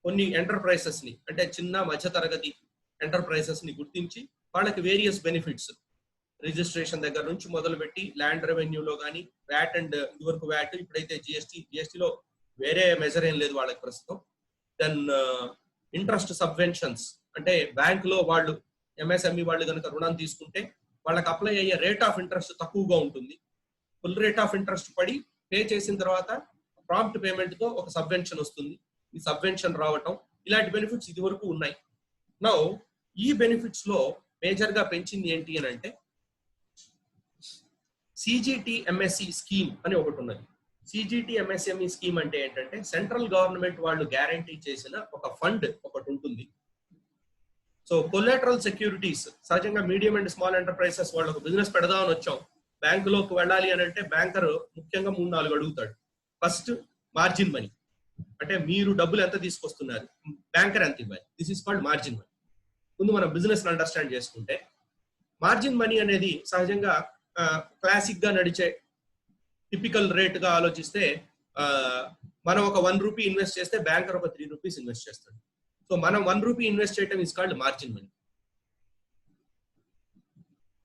కొన్ని ఎంటర్ప్రైజెస్ ని, అంటే చిన్న మధ్య తరగతి ఎంటర్ప్రైజెస్ ని గుర్తించి వాళ్ళకి వేరియస్ బెనిఫిట్స్, రిజిస్ట్రేషన్ దగ్గర నుంచి మొదలుపెట్టి ల్యాండ్ రెవెన్యూలో కానీ, వ్యాట్ అండ్ ఇదివరకు వ్యాట్, ఇప్పుడైతే జిఎస్టీలో వేరే మెజర్ ఏం లేదు వాళ్ళకి ప్రస్తుతం. దెన్ ఇంట్రెస్ట్ సబ్వెన్షన్స్, అంటే బ్యాంక్ లో వాళ్ళు ఎంఎస్ఎంఈ వాళ్ళు కనుక రుణం తీసుకుంటే వాళ్ళకి అప్లై అయ్యే రేట్ ఆఫ్ ఇంట్రెస్ట్ తక్కువగా ఉంటుంది. ఫుల్ రేట్ ఆఫ్ ఇంట్రెస్ట్ పడి పే చేసిన తర్వాత ప్రాంప్ట్ పేమెంట్ తో ఒక సబ్వెన్షన్ వస్తుంది. ఈ సబ్వెన్షన్ రావటం, ఇలాంటి బెనిఫిట్స్ ఇది వరకు ఉన్నాయి. నౌ ఈ బెనిఫిట్స్ లో మేజర్ గా పెంచింది ఏంటి అని అంటే సిజిటిఎంఎస్సి స్కీమ్ అని ఒకటి ఉన్నది. సిజిటిఎంఎస్ఎంఈ స్కీమ్ అంటే ఏంటంటే సెంట్రల్ గవర్నమెంట్ వాళ్ళు గ్యారంటీ చేసిన ఒక ఫండ్ ఒకటి ఉంటుంది. సో కొలాటరల్ సెక్యూరిటీస్, సహజంగా మీడియం అండ్ స్మాల్ ఎంటర్ప్రైజెస్ వాళ్ళు ఒక బిజినెస్ పెడదామని వచ్చాం, బ్యాంకులోకి వెళ్ళాలి అని అంటే బ్యాంకర్ ముఖ్యంగా 3-4 అడుగుతాడు. ఫస్ట్ మార్జిన్ మనీ, అంటే మీరు డబ్బులు ఎంత తీసుకొస్తున్నారు, బ్యాంకర్ ఎంత ఇవ్వాలి, this is called margin money. ముందు మనం బిజినెస్ అండర్స్టాండ్ చేసుకుంటే మార్జిన్ మనీ అనేది సహజంగా క్లాసిక్ గా నడిచే టిపికల్ రేట్ గా ఆలోచిస్తే మనం ఒక 1 రూపీ ఇన్వెస్ట్ చేస్తే బ్యాంకర్ ఒక 3 రూపీస్ ఇన్వెస్ట్ చేస్తాడు. సో మనం 1 రూపీ ఇన్వెస్ట్ చేయడం is called margin money.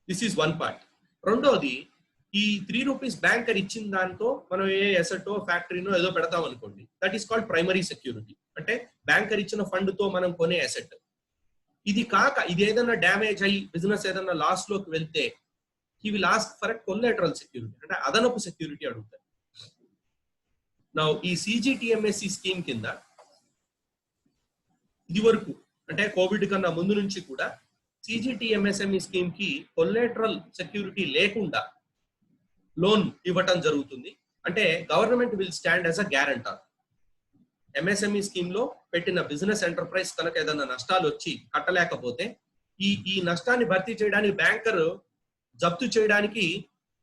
This is one part. రెండోది, ఈ 3 రూపీస్ బ్యాంకర్ ఇచ్చిన దాంతో మనం ఏ ఎసెటో ఫ్యాక్టరీనో ఏదో పెడతాం అనుకోండి, that is called primary security. అంటే బ్యాంకర్ ఇచ్చిన ఫండ్ తో మనం కొనే అసెట్. ఇది కాక ఇది ఏదైనా డ్యామేజ్ అయ్యి బిజినెస్ ఏదైనా లాస్ లోకి వెళ్తే he will ask for a collateral security, అంటే అదనపు సెక్యూరిటీ అడుగుతారు. నౌ ఈ సిజిటిఎంఎస్సి స్కీమ్ కింద ఇది వరకు, అంటే కోవిడ్ కన్నా ముందు నుంచి కూడా సిజిటిఎంఎస్ఎంఈ స్కీమ్ కి కొలాటరల్ సెక్యూరిటీ లేకుండా లోన్ ఇవ్వటం జరుగుతుంది. అంటే government will stand as a guarantor. MSME scheme లో పెట్టిన బిజినెస్ ఎంటర్ప్రైజ్ కనుక ఏదైనా నష్టాలు వచ్చి కట్టలేకపోతే ఈ నష్టాన్ని భర్తీ చేయడానికి బ్యాంకర్ జప్తు చేయడానికి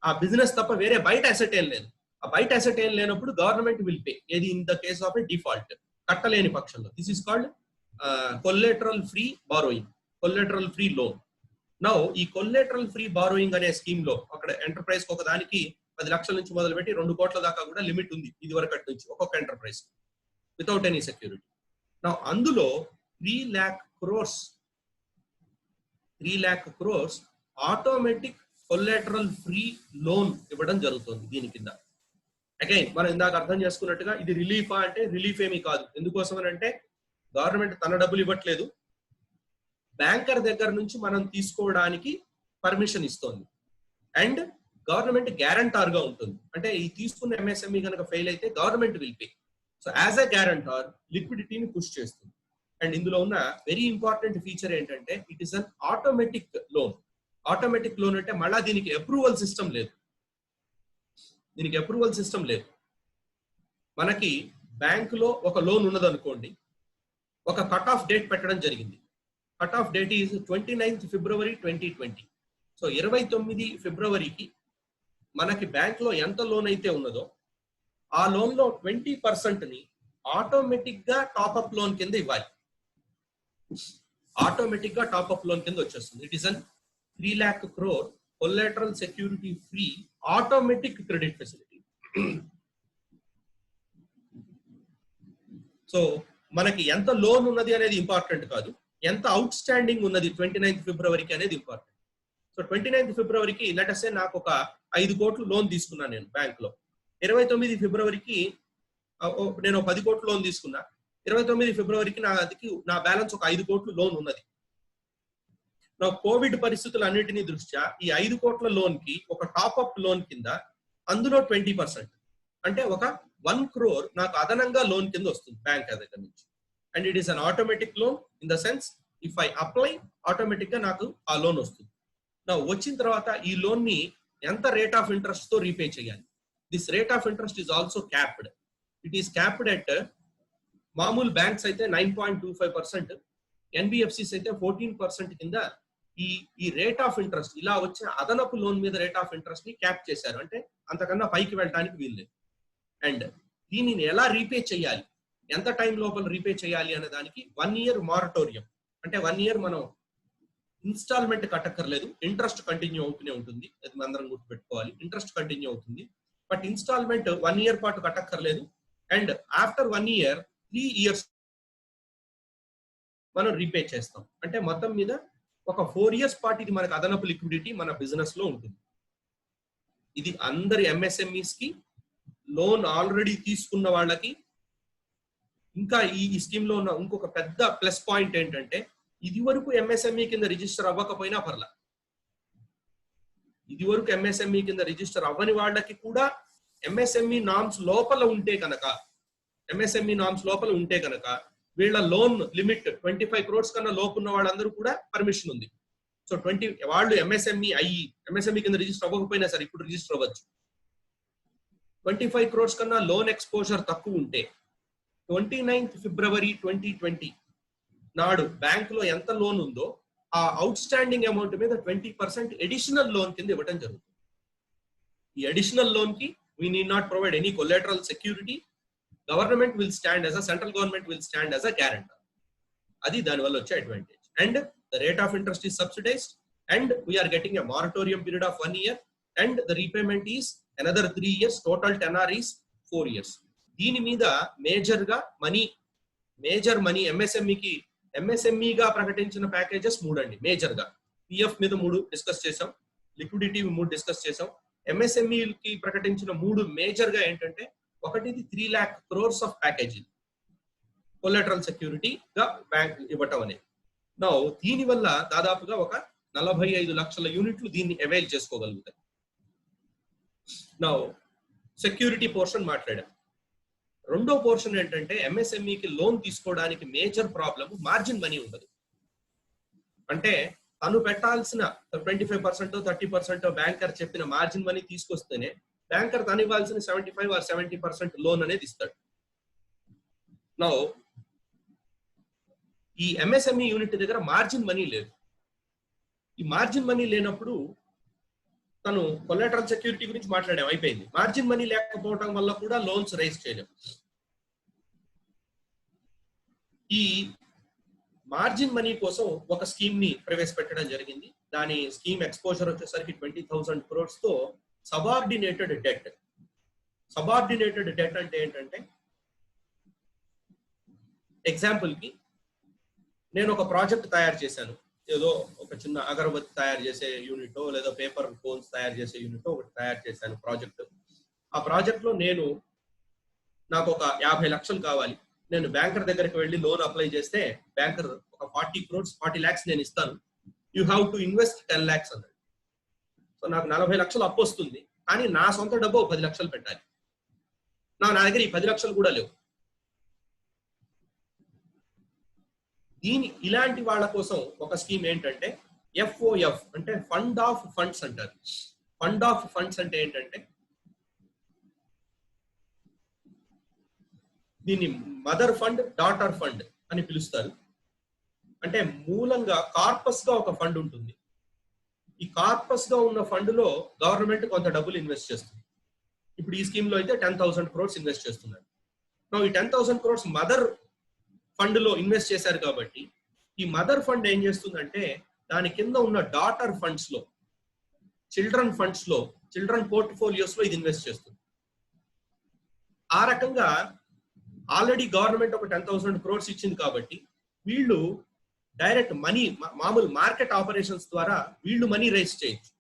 ఆ బిజినెస్ తప్ప వేరే బయట అసెట్ ఏం లేదు. ఆ బయట అసెట్ ఏం లేనప్పుడు గవర్నమెంట్ విల్ పే, ఏది in the case of a default, కట్టలేని పక్షంలో. This is called collateral free borrowing, collateral free loan. Now ఈ కొలాటరల్ ఫ్రీ బారోయింగ్ అనే స్కీమ్ లో అక్కడ ఎంటర్ప్రైజ్ ఒక దానికి 10 లక్షల నుంచి మొదలుపెట్టి 2 కోట్ల దాకా కూడా లిమిట్ ఉంది ఇది వరకు నుంచి ఒక్కొక్క enterprise without any security. Now అందులో 3 lakh crores automatic collateral free loan ఇవ్వడం జరుగుతుంది దీని కింద. అగైన్ మనం ఇందాక అర్థం చేసుకున్నట్టుగా ఇది రిలీఫా అంటే రిలీఫ్ ఏమీ కాదు. ఎందుకోసం అంటే గవర్నమెంట్ తన డబ్బులు ఇవ్వట్లేదు, బ్యాంకర్ దగ్గర నుంచి మనం తీసుకోవడానికి పర్మిషన్ ఇస్తోంది. అండ్ గవర్నమెంట్ గ్యారంటార్ గా ఉంటుంది. అంటే ఈ తీసుకున్న ఎంఎస్ఎంఈ కనుక ఫెయిల్ అయితే government will pay. So as a guarantor లిక్విడిటీని పుష్ చేస్తుంది. అండ్ ఇందులో ఉన్న వెరీ ఇంపార్టెంట్ ఫీచర్ ఏంటంటే it is an automatic loan. Automatic loan అంటే మళ్ళా దీనికి అప్రూవల్ సిస్టమ్ లేదు. మనకి బ్యాంక్ లో ఒక లోన్ ఉన్నదనుకోండి, ఒక కట్ ఆఫ్ డేట్ పెట్టడం జరిగింది. Cut off date is 29th February 2020. So 29 ఫిబ్రవరికి మనకి బ్యాంక్ లో ఎంత లోన్ అయితే ఉన్నదో ఆ లోన్ లో 20% ని ఆటోమేటిక్ గా టాప్అప్ లోన్ కింద ఇవ్వాలి. ఆటోమేటిక్ గా టాప్అప్ లోన్ కింద వచ్చేస్తుంది. It is an 3 lakh crore collateral security free automatic credit facility. So మనకి ఎంత లోన్ ఉన్నది అనేది ఇంపార్టెంట్ కాదు, ఎంత అవుట్ స్టాండింగ్ ఉన్నది 29th ఫిబ్రవరికి అనేది ఇంపార్టెంట్. సో 29th ఫిబ్రవరికి లెటస్ నాకు ఒక 5 కోట్లు లోన్ తీసుకున్నాను నేను బ్యాంక్ లో. 29 ఫిబ్రవరికి నేను 10 కోట్లు లోన్ తీసుకున్నా. 29 ఫిబ్రవరికి నా బ్యాలెన్స్ ఒక 5 కోట్లు లోన్ ఉన్నది. నా కోవిడ్ పరిస్థితులు అన్నిటినీ దృష్ట్యా ఈ 5 కోట్ల లోన్ కి ఒక టాప్అప్ లోన్ కింద అందులో 20% అంటే ఒక 1 crore నాకు అదనంగా లోన్ కింద వస్తుంది బ్యాంక్ దగ్గర నుంచి. And it is an automatic loan in the sense if I apply automatic గా నాకు ఆ లోన్ వస్తుంది. నా వచ్చిన తర్వాత ఈ లోన్ ని ఎంత రేట్ ఆఫ్ ఇంట్రెస్ట్ తో రీపే చేయాలి. This rate of interest is also capped. It is capped at మామూలు బ్యాంక్స్ అయితే 9.25%, ఎన్బిఎఫ్సిస్ అయితే 14% కింద ఈ రేట్ ఆఫ్ ఇంట్రెస్ట్ ఇలా వచ్చిన అదనపు లోన్ మీద రేట్ ఆఫ్ ఇంట్రెస్ట్ ని క్యాప్ చేశారు. అంటే అంతకన్నా పైకి వెళ్ళడానికి వీల్లేదు. అండ్ దీనిని ఎలా రీపే చేయాలి, ఎంత టైం లోపల రీపే చేయాలి అనే దానికి 1 year మారటోరియం. అంటే 1 year మనం ఇన్స్టాల్మెంట్ కట్టక్కర్లేదు, ఇంట్రెస్ట్ కంటిన్యూ అవుతూనే ఉంటుంది. అది మనందరం గుర్తుపెట్టుకోవాలి, ఇంట్రెస్ట్ కంటిన్యూ అవుతుంది. బట్ ఇన్స్టాల్మెంట్ 1 year పాటు కట్టక్కర్లేదు. అండ్ ఆఫ్టర్ 1 year 3 years మనం రీపే చేస్తాం. అంటే మొత్తం మీద ఒక 4 years పాటు ఇది మనకు అదనపు లిక్విడిటీ మన బిజినెస్ లో ఉంటుంది. ఇది అందరి ఎంఎస్ఎంఈస్ కి, లోన్ ఆల్రెడీ తీసుకున్న వాళ్ళకి. ఇంకా ఈ స్కీమ్ లో ఉన్న ఇంకొక పెద్ద ప్లస్ పాయింట్ ఏంటంటే ఇది వరకు ఎంఎస్ఎంఈ కింద రిజిస్టర్ అవ్వకపోయినా పర్లా, ఇది వరకు ఎంఎస్ఎంఈ కింద రిజిస్టర్ అవ్వని వాళ్ళకి కూడా ఎంఎస్ఎంఈ నామ్స్ లోపల ఉంటే కనుక వీళ్ళ లోన్ లిమిట్ 25 crores కన్నా లోపు ఉన్న వాళ్ళందరూ కూడా పర్మిషన్ ఉంది. సో వాళ్ళు ఎంఎస్ఎంఈ కింద రిజిస్టర్ అవ్వకపోయినా సరే ఇప్పుడు రిజిస్టర్ అవ్వచ్చు. 25 crores కన్నా లోన్ ఎక్స్పోజర్ తక్కువ ఉంటే 29th ఫిబ్రవరి 2020 నాడు బ్యాంక్ లో ఎంత లోన్ ఉందో ఆ అవుట్ స్టాండింగ్ అమౌంట్ మీద 20% అడిషనల్ లోన్ కింద ఇవ్వడం జరుగుతుంది. ఈ అడిషనల్ లోన్ కి we need not provide any collateral security. Government will stand as a central government will stand as a guarantor. Adi dani valla vache advantage. And the rate of interest is subsidized and we are getting a moratorium period of 1 year and the repayment is another 3 years. Total tenor is 4 years. దీని మీద major money MSME గా ప్రకటించిన packages 3 అండి. Major గా PF మీద 3 discuss చేసాం, liquidity 3 discuss చేసాం. MSME కి ప్రకటించిన 3 మేజర్ గా ఏంటంటే ఒకటిది 3 lakh crores of package collateral సెక్యూరిటీగా బ్యాంక్ ఇవ్వటం అనేది. నౌ దీని వల్ల దాదాపుగా ఒక 45 లక్షల యూనిట్లు దీన్ని అవైల్ చేసుకోగలుగుతాయి. నౌ సెక్యూరిటీ పోర్షన్ మాట్లాడాం. రెండో పోర్షన్ ఏంటంటే ఎంఎస్ఎంఈకి లోన్ తీసుకోవడానికి మేజర్ ప్రాబ్లం మార్జిన్ మనీ ఉండదు. అంటే తను పెట్టాల్సిన 25% 30% బ్యాంకర్ చెప్పిన మార్జిన్ మనీ తీసుకొస్తేనే బ్యాంకర్ తను ఇవ్వాల్సిన 75 or 70% లోన్ అనేది ఇస్తాడు. నౌ ఈ ఎంఎస్ఎంఈ యూనిట్ దగ్గర మార్జిన్ మనీ లేదు. ఈ మార్జిన్ మనీ లేనప్పుడు తను కొలాటరల్ సెక్యూరిటీ గురించి మాట్లాడాం, అయిపోయింది. మార్జిన్ మనీ లేకపోవడం వల్ల కూడా లోన్స్ రైజ్ చేయలేం. ఈ మార్జిన్ మనీ కోసం ఒక స్కీమ్ ని ప్రవేశపెట్టడం జరిగింది. దాని స్కీమ్ ఎక్స్పోజర్ వచ్చేసరికి 20,000 crores తో సబార్డినేటెడ్ డెట్. సబార్డినేటెడ్ డెట్ అంటే ఏంటంటే ఎగ్జాంపుల్ కి నేను ఒక ప్రాజెక్ట్ తయారు చేశాను. ఏదో ఒక చిన్న అగరబత్తి తయారు చేసే యూనిట్ లేదా పేపర్ కోన్స్ తయారు చేసే యూనిట్ ఒకటి తయారు చేశాను ప్రాజెక్ట్. ఆ ప్రాజెక్ట్ లో నాకు ఒక 50 లక్షలు కావాలి. నేను బ్యాంకర్ దగ్గరికి వెళ్ళి లోన్ అప్లై చేస్తే బ్యాంకర్ ఒక 40 lakhs నేను ఇస్తాను, you have to invest 10 lakhs అన్నాడు. సో నాకు 40 లక్షలు అప్పు వస్తుంది, కానీ నా సొంత డబ్బు 10 లక్షలు పెట్టాలి. నా దగ్గర ఈ 10 లక్షలు కూడా లేవు. ఇలాంటి వాళ్ళ కోసం ఒక స్కీమ్ ఏంటంటే FOF అంటే ఫండ్ ఆఫ్ ఫండ్స్ అంటారు. ఫండ్ ఆఫ్ ఫండ్స్ అంటే ఏంటంటే దీన్ని మదర్ ఫండ్ డాటర్ ఫండ్ అని పిలుస్తారు. అంటే మూలంగా కార్పస్ గా ఒక ఫండ్ ఉంటుంది. ఈ కార్పస్ గా ఉన్న ఫండ్ లో గవర్నమెంట్ కొంత డబ్బులు ఇన్వెస్ట్ చేస్తుంది. ఇప్పుడు ఈ స్కీమ్ లో అయితే 10,000 crores ఇన్వెస్ట్ చేస్తున్నారు. ఈ 10,000 crores మదర్ ఫండ్ లో ఇన్వెస్ట్ చేశారు కాబట్టి ఈ మదర్ ఫండ్ ఏం చేస్తుందంటే దాని కింద ఉన్న డాటర్ ఫండ్స్ లో, చిల్డ్రన్ ఫండ్స్ లో, చిల్డ్రన్ పోర్ట్ఫోలియోస్ లో ఇది ఇన్వెస్ట్ చేస్తుంది. ఆ రకంగా ఆల్రెడీ గవర్నమెంట్ ఒక 10,000 crores ఇచ్చింది కాబట్టి వీళ్ళు డైరెక్ట్ మనీ, మామూలు మార్కెట్ ఆపరేషన్స్ ద్వారా వీళ్ళు మనీ రైజ్ చేయొచ్చు.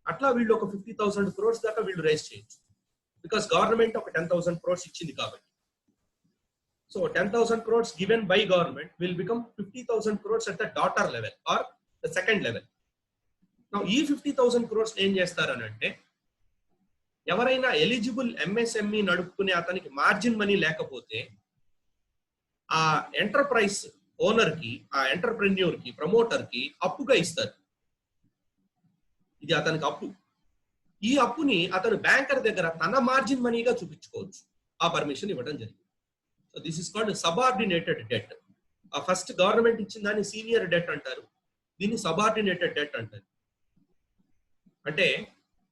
అట్లా వీళ్ళు ఒక 50,000 crores దాకా వీళ్ళు రైజ్ చేయొచ్చు. బికాస్ గవర్నమెంట్ ఒక 10,000 crores ఇచ్చింది కాబట్టి. So 10,000 crores given by government will become 50,000 crores at the daughter level or the second level. Now ఈ 50,000 crores ఏం చేస్తారనంటే, ఎవరైనా ఎలిజిబుల్ ఎంఎస్ఎంఈ నడుపుకునే అతనికి మార్జిన్ మనీ లేకపోతే ఆ ఎంటర్ప్రైజ్ ఓనర్ కి, ఆ ఎంటర్ప్రెన్యూర్ కి, ప్రమోటర్ కి అప్పుగా ఇస్తారు. ఇది అతనికి అప్పు. ఈ అప్పుని అతను బ్యాంకర్ దగ్గర తన మార్జిన్ మనీగా చూపించుకోవచ్చు. ఆ పర్మిషన్ ఇవ్వడం జరిగింది. So this is called subordinated debt. ఆ ఫస్ట్ గవర్నమెంట్ ఇచ్చిన దాన్ని సీనియర్ డెట్ అంటారు, దీన్ని సబార్డినేటెడ్ డెట్ అంటారు. అంటే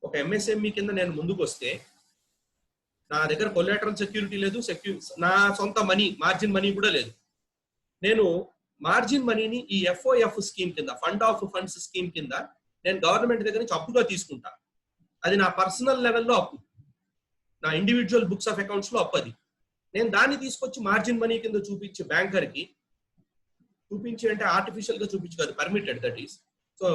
ఒక ఎంఎస్ఎంఈ కింద నేను ముందుకు వస్తే నా దగ్గర కొలాటరల్ సెక్యూరిటీ లేదు, నా సొంత మనీ, మార్జిన్ మనీ కూడా లేదు. నేను మార్జిన్ మనీని ఈ ఎఫ్ఓఎఫ్ స్కీమ్ కింద, ఫండ్ ఆఫ్ ఫండ్స్ స్కీమ్ కింద నేను గవర్నమెంట్ దగ్గర నుంచి అప్పుగా తీసుకుంటా. అది నా పర్సనల్ లెవెల్లో అప్పు, నా ఇండివిజువల్ బుక్స్ ఆఫ్ అకౌంట్స్ లో అప్పు. అది నేను దాన్ని తీసుకొచ్చి మార్జిన్ మనీ కింద చూపించి బ్యాంకర్ కి చూపించి, అంటే ఆర్టిఫిషియల్ గా చూపించి కాదు, పర్మిటెడ్ దట్ ఈస్. సో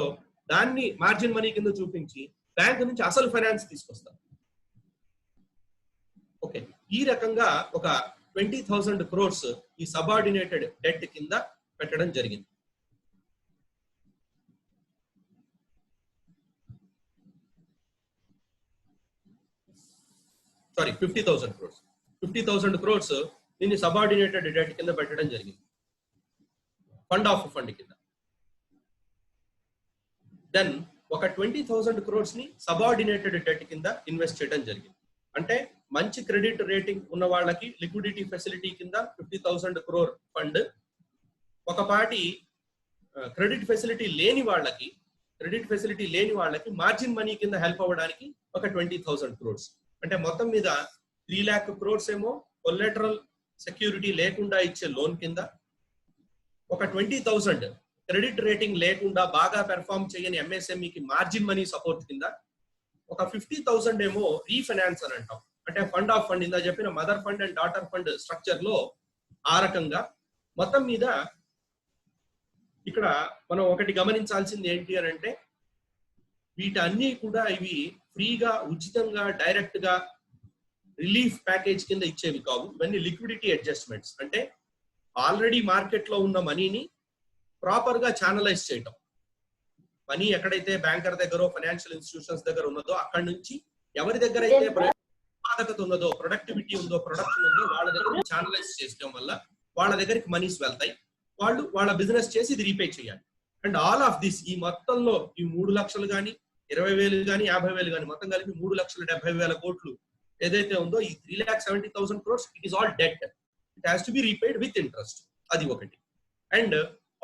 దాన్ని మార్జిన్ మనీ కింద చూపించి బ్యాంక్ నుంచి అసలు ఫైనాన్స్ తీసుకొస్తాను. ఓకే, ఈ రకంగా ఒక 20,000 crores ఈ సబార్డినేటెడ్ డెట్ కింద పెట్టడం జరిగింది. Sorry, 50,000 crores. 50,000 crores దీన్ని సబార్డినేటెడ్ డెట్ కింద పెట్టడం జరిగింది, ఫండ్ ఆఫ్ ఫండ్ కింద. దెన్ ఒక 20,000 crores ని సబార్డినేటెడ్ డెట్ కింద ఇన్వెస్ట్ చేయడం జరిగింది. అంటే మంచి క్రెడిట్ రేటింగ్ ఉన్న వాళ్ళకి లిక్విడిటీ ఫెసిలిటీ కింద 50,000 crore ఫండ్, ఒకపాటి క్రెడిట్ ఫెసిలిటీ లేని వాళ్ళకి మార్జిన్ మనీ కింద హెల్ప్ అవ్వడానికి ఒక 20,000 crores. అంటే మొత్తం మీద 3 lakh crores ఏమో కొలాటరల్ సెక్యూరిటీ లేకుండా ఇచ్చే లోన్ కింద, ఒక 20,000 క్రెడిట్ రేటింగ్ లేకుండా బాగా పెర్ఫార్మ్ చేయని ఎంఎస్ఎంఈకి మార్జిన్ మనీ సపోర్ట్ కింద, ఒక 50,000 ఏమో రీఫైనాన్స్ అని అంటాం. అంటే ఫండ్ ఆఫ్ ఫండ్, ఇందా చెప్పిన mother fund and daughter fund structure లో ఆ రకంగా మొత్తం మీద. ఇక్కడ మనం ఒకటి గమనించాల్సింది ఏంటి అని అంటే, వీటన్నీ కూడా ఇవి ఫ్రీగా, ఉచితంగా, డైరెక్ట్ గా రిలీఫ్ ప్యాకేజ్ కింద ఇచ్చేవి కావు. ఇవన్నీ లిక్విడిటీ అడ్జస్ట్మెంట్స్. అంటే ఆల్రెడీ మార్కెట్ లో ఉన్న మనీని ప్రాపర్ గా ఛానలైజ్ చేయటం. మనీ ఎక్కడైతే బ్యాంకర్ దగ్గర, ఫైనాన్షియల్ ఇన్స్టిట్యూషన్స్ దగ్గర ఉన్నదో అక్కడి నుంచి ఎవరి దగ్గర అయితే ఉత్పాదకత ఉన్నదో, ప్రొడక్టివిటీ ఉందో, ప్రొడక్షన్ ఉందో వాళ్ళ దగ్గర ఛానలైజ్ చేయడం వల్ల వాళ్ళ దగ్గరికి మనీస్ వెళ్తాయి. వాళ్ళు వాళ్ళ బిజినెస్ చేసి ఇది రీపే చేయాలి. అండ్ ఆల్ ఆఫ్ దిస్, ఈ మొత్తంలో ఈ 3 లక్షలు కానీ, 20,000 కానీ, 50,000 కానీ, మొత్తం కలిపి 3,70,000 కోట్లు ఏదైతే ఉందో, ఈ 3,70,000 crores it is all debt. It has to be repaid with interest. అది ఒకటి. అండ్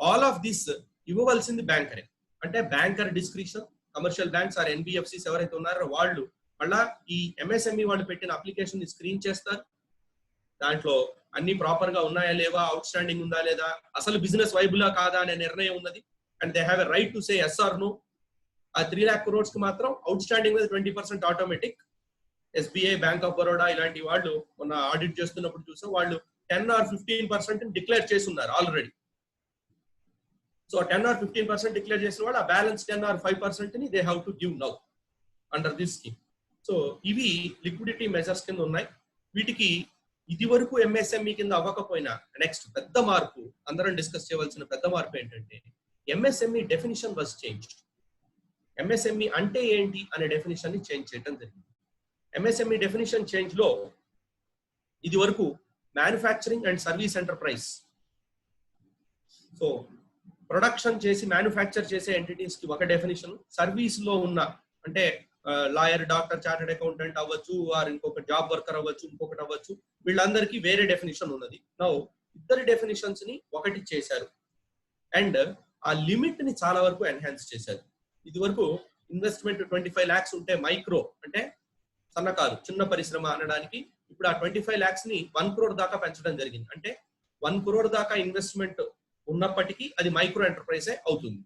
ఆల్ ఆఫ్ దిస్ ఇవ్వవలసింది బ్యాంకరే. అంటే banker description, commercial banks or NBFCs ఎవరైతే ఉన్నారో వాళ్ళు మళ్ళా ఈ ఎంఎస్ఎంఈ వాళ్ళు పెట్టిన అప్లికేషన్ ని స్క్రీన్ చేస్తారు. దాంట్లో అన్ని ప్రాపర్ గా ఉన్నాయా లేవా, అవుట్ స్టాండింగ్ ఉందా లేదా, అసలు బిజినెస్ వైబులా కాదా అనే నిర్ణయం ఉన్నది. And they have a right to say yes or no. ఆ 3 lakh crores కి మాత్రం అవుట్ స్టాండింగ్ మీద 20% automatic. SBI, bank of Baroda ఇలాంటి వాళ్ళు మొన్న ఆడిట్ చేస్తున్నప్పుడు చూసాం, వాళ్ళు 10 or 15% డిక్లేర్ చేసి ఉన్నారు ఆల్రెడీ. సో 10 or 15% డిక్లేర్ చేసిన వాళ్ళు ఆ బ్యాలెన్స్ 10 or 5% ని they have to give now under this scheme. So ఇవి లిక్విడిటీ మెజర్స్ కింద ఉన్నాయి. వీటికి ఇది వరకు ఎంఎస్ఎంఈ కింద అవ్వకపోయినా నెక్స్ట్ పెద్ద మార్పు, అందరం డిస్కస్ చేయవలసిన పెద్ద మార్పు ఏంటంటే, MSME definition was changed. MSME అంటే ఏంటి అనే డెఫినిషన్ ని చేంజ్ చేయడం జరిగింది. ఎంఎస్ఎంఈ డెఫినిషన్ చేంజ్ లో ఇది వరకు manufacturing and service enterprise, so production చేసి మ్యానుఫ్యాక్చర్ చేసే ఎంటిటీస్ కి ఒక డెఫినేషన్, సర్వీస్ లో ఉన్న అంటే లాయర్, డాక్టర్, చార్టెడ్ అకౌంటెంట్ అవ్వచ్చు, ఆర్ ఇంకొక జాబ్ వర్కర్ అవ్వచ్చు, ఇంకొకటి అవ్వచ్చు, వీళ్ళందరికీ వేరే డెఫినేషన్ ఉన్నది. నౌ ఇద్దరి డెఫినేషన్స్ ని ఒకటి చేశారు. అండ్ ఆ లిమిట్ ని చాలా వరకు ఎన్హాన్స్ చేశారు. ఇది వరకు ఇన్వెస్ట్మెంట్ 25 lakhs ఉంటే మైక్రో అంటే సన్నకారు, చిన్న పరిశ్రమ అనడానికి, ఇప్పుడు ఆ 25 lakhs ని 1 crore దాకా పెంచడం జరిగింది. అంటే 1 crore దాకా ఇన్వెస్ట్మెంట్ ఉన్నప్పటికీ అది మైక్రో ఎంటర్ప్రైజే అవుతుంది.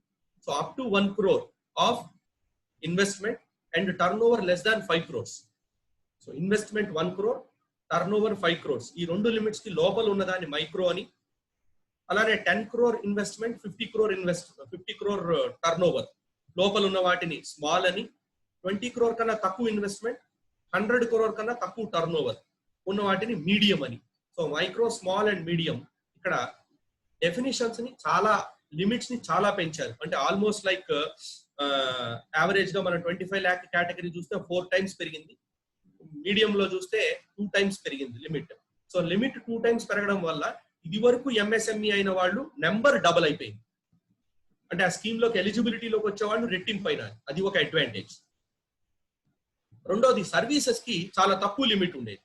So up to 1 crore of investment and turn over less than 5 crores. So investment 1 crore, turn over 5 crores. ఈ 2 లిమిట్స్ కి లోపల ఉన్నదాన్ని మైక్రో అని, అలానే 10 crore investment, 50 crore turn over లోపల ఉన్న వాటిని స్మాల్ అని, 20 crore కన్నా తక్కువ ఇన్వెస్ట్మెంట్, 100 crore కన్నా తక్కువ టర్న్ ఓవర్ ఉన్న వాటిని మీడియం అని. So micro, small and medium ఇక్కడ డెఫినిషన్స్ ని చాలా, లిమిట్స్ ని చాలా పెంచారు. అంటే ఆల్మోస్ట్ లైక్ యావరేజ్ గా మనం 25 lakh కేటగిరీ చూస్తే 4 times పెరిగింది, మీడియం లో చూస్తే 2 times పెరిగింది లిమిట్. సో లిమిట్ 2 times పెరగడం వల్ల ఇది వరకు ఎంఎస్ఎంఈ అయిన వాళ్ళు నెంబర్ డబుల్ అయిపోయింది. అంటే ఆ స్కీమ్ లోకి ఎలిజిబిలిటీలోకి వచ్చే వాళ్ళు రెట్టింపైన, అది ఒక అడ్వాంటేజ్. రెండోది సర్వీసెస్ కి చాలా తక్కువ లిమిట్ ఉండేది.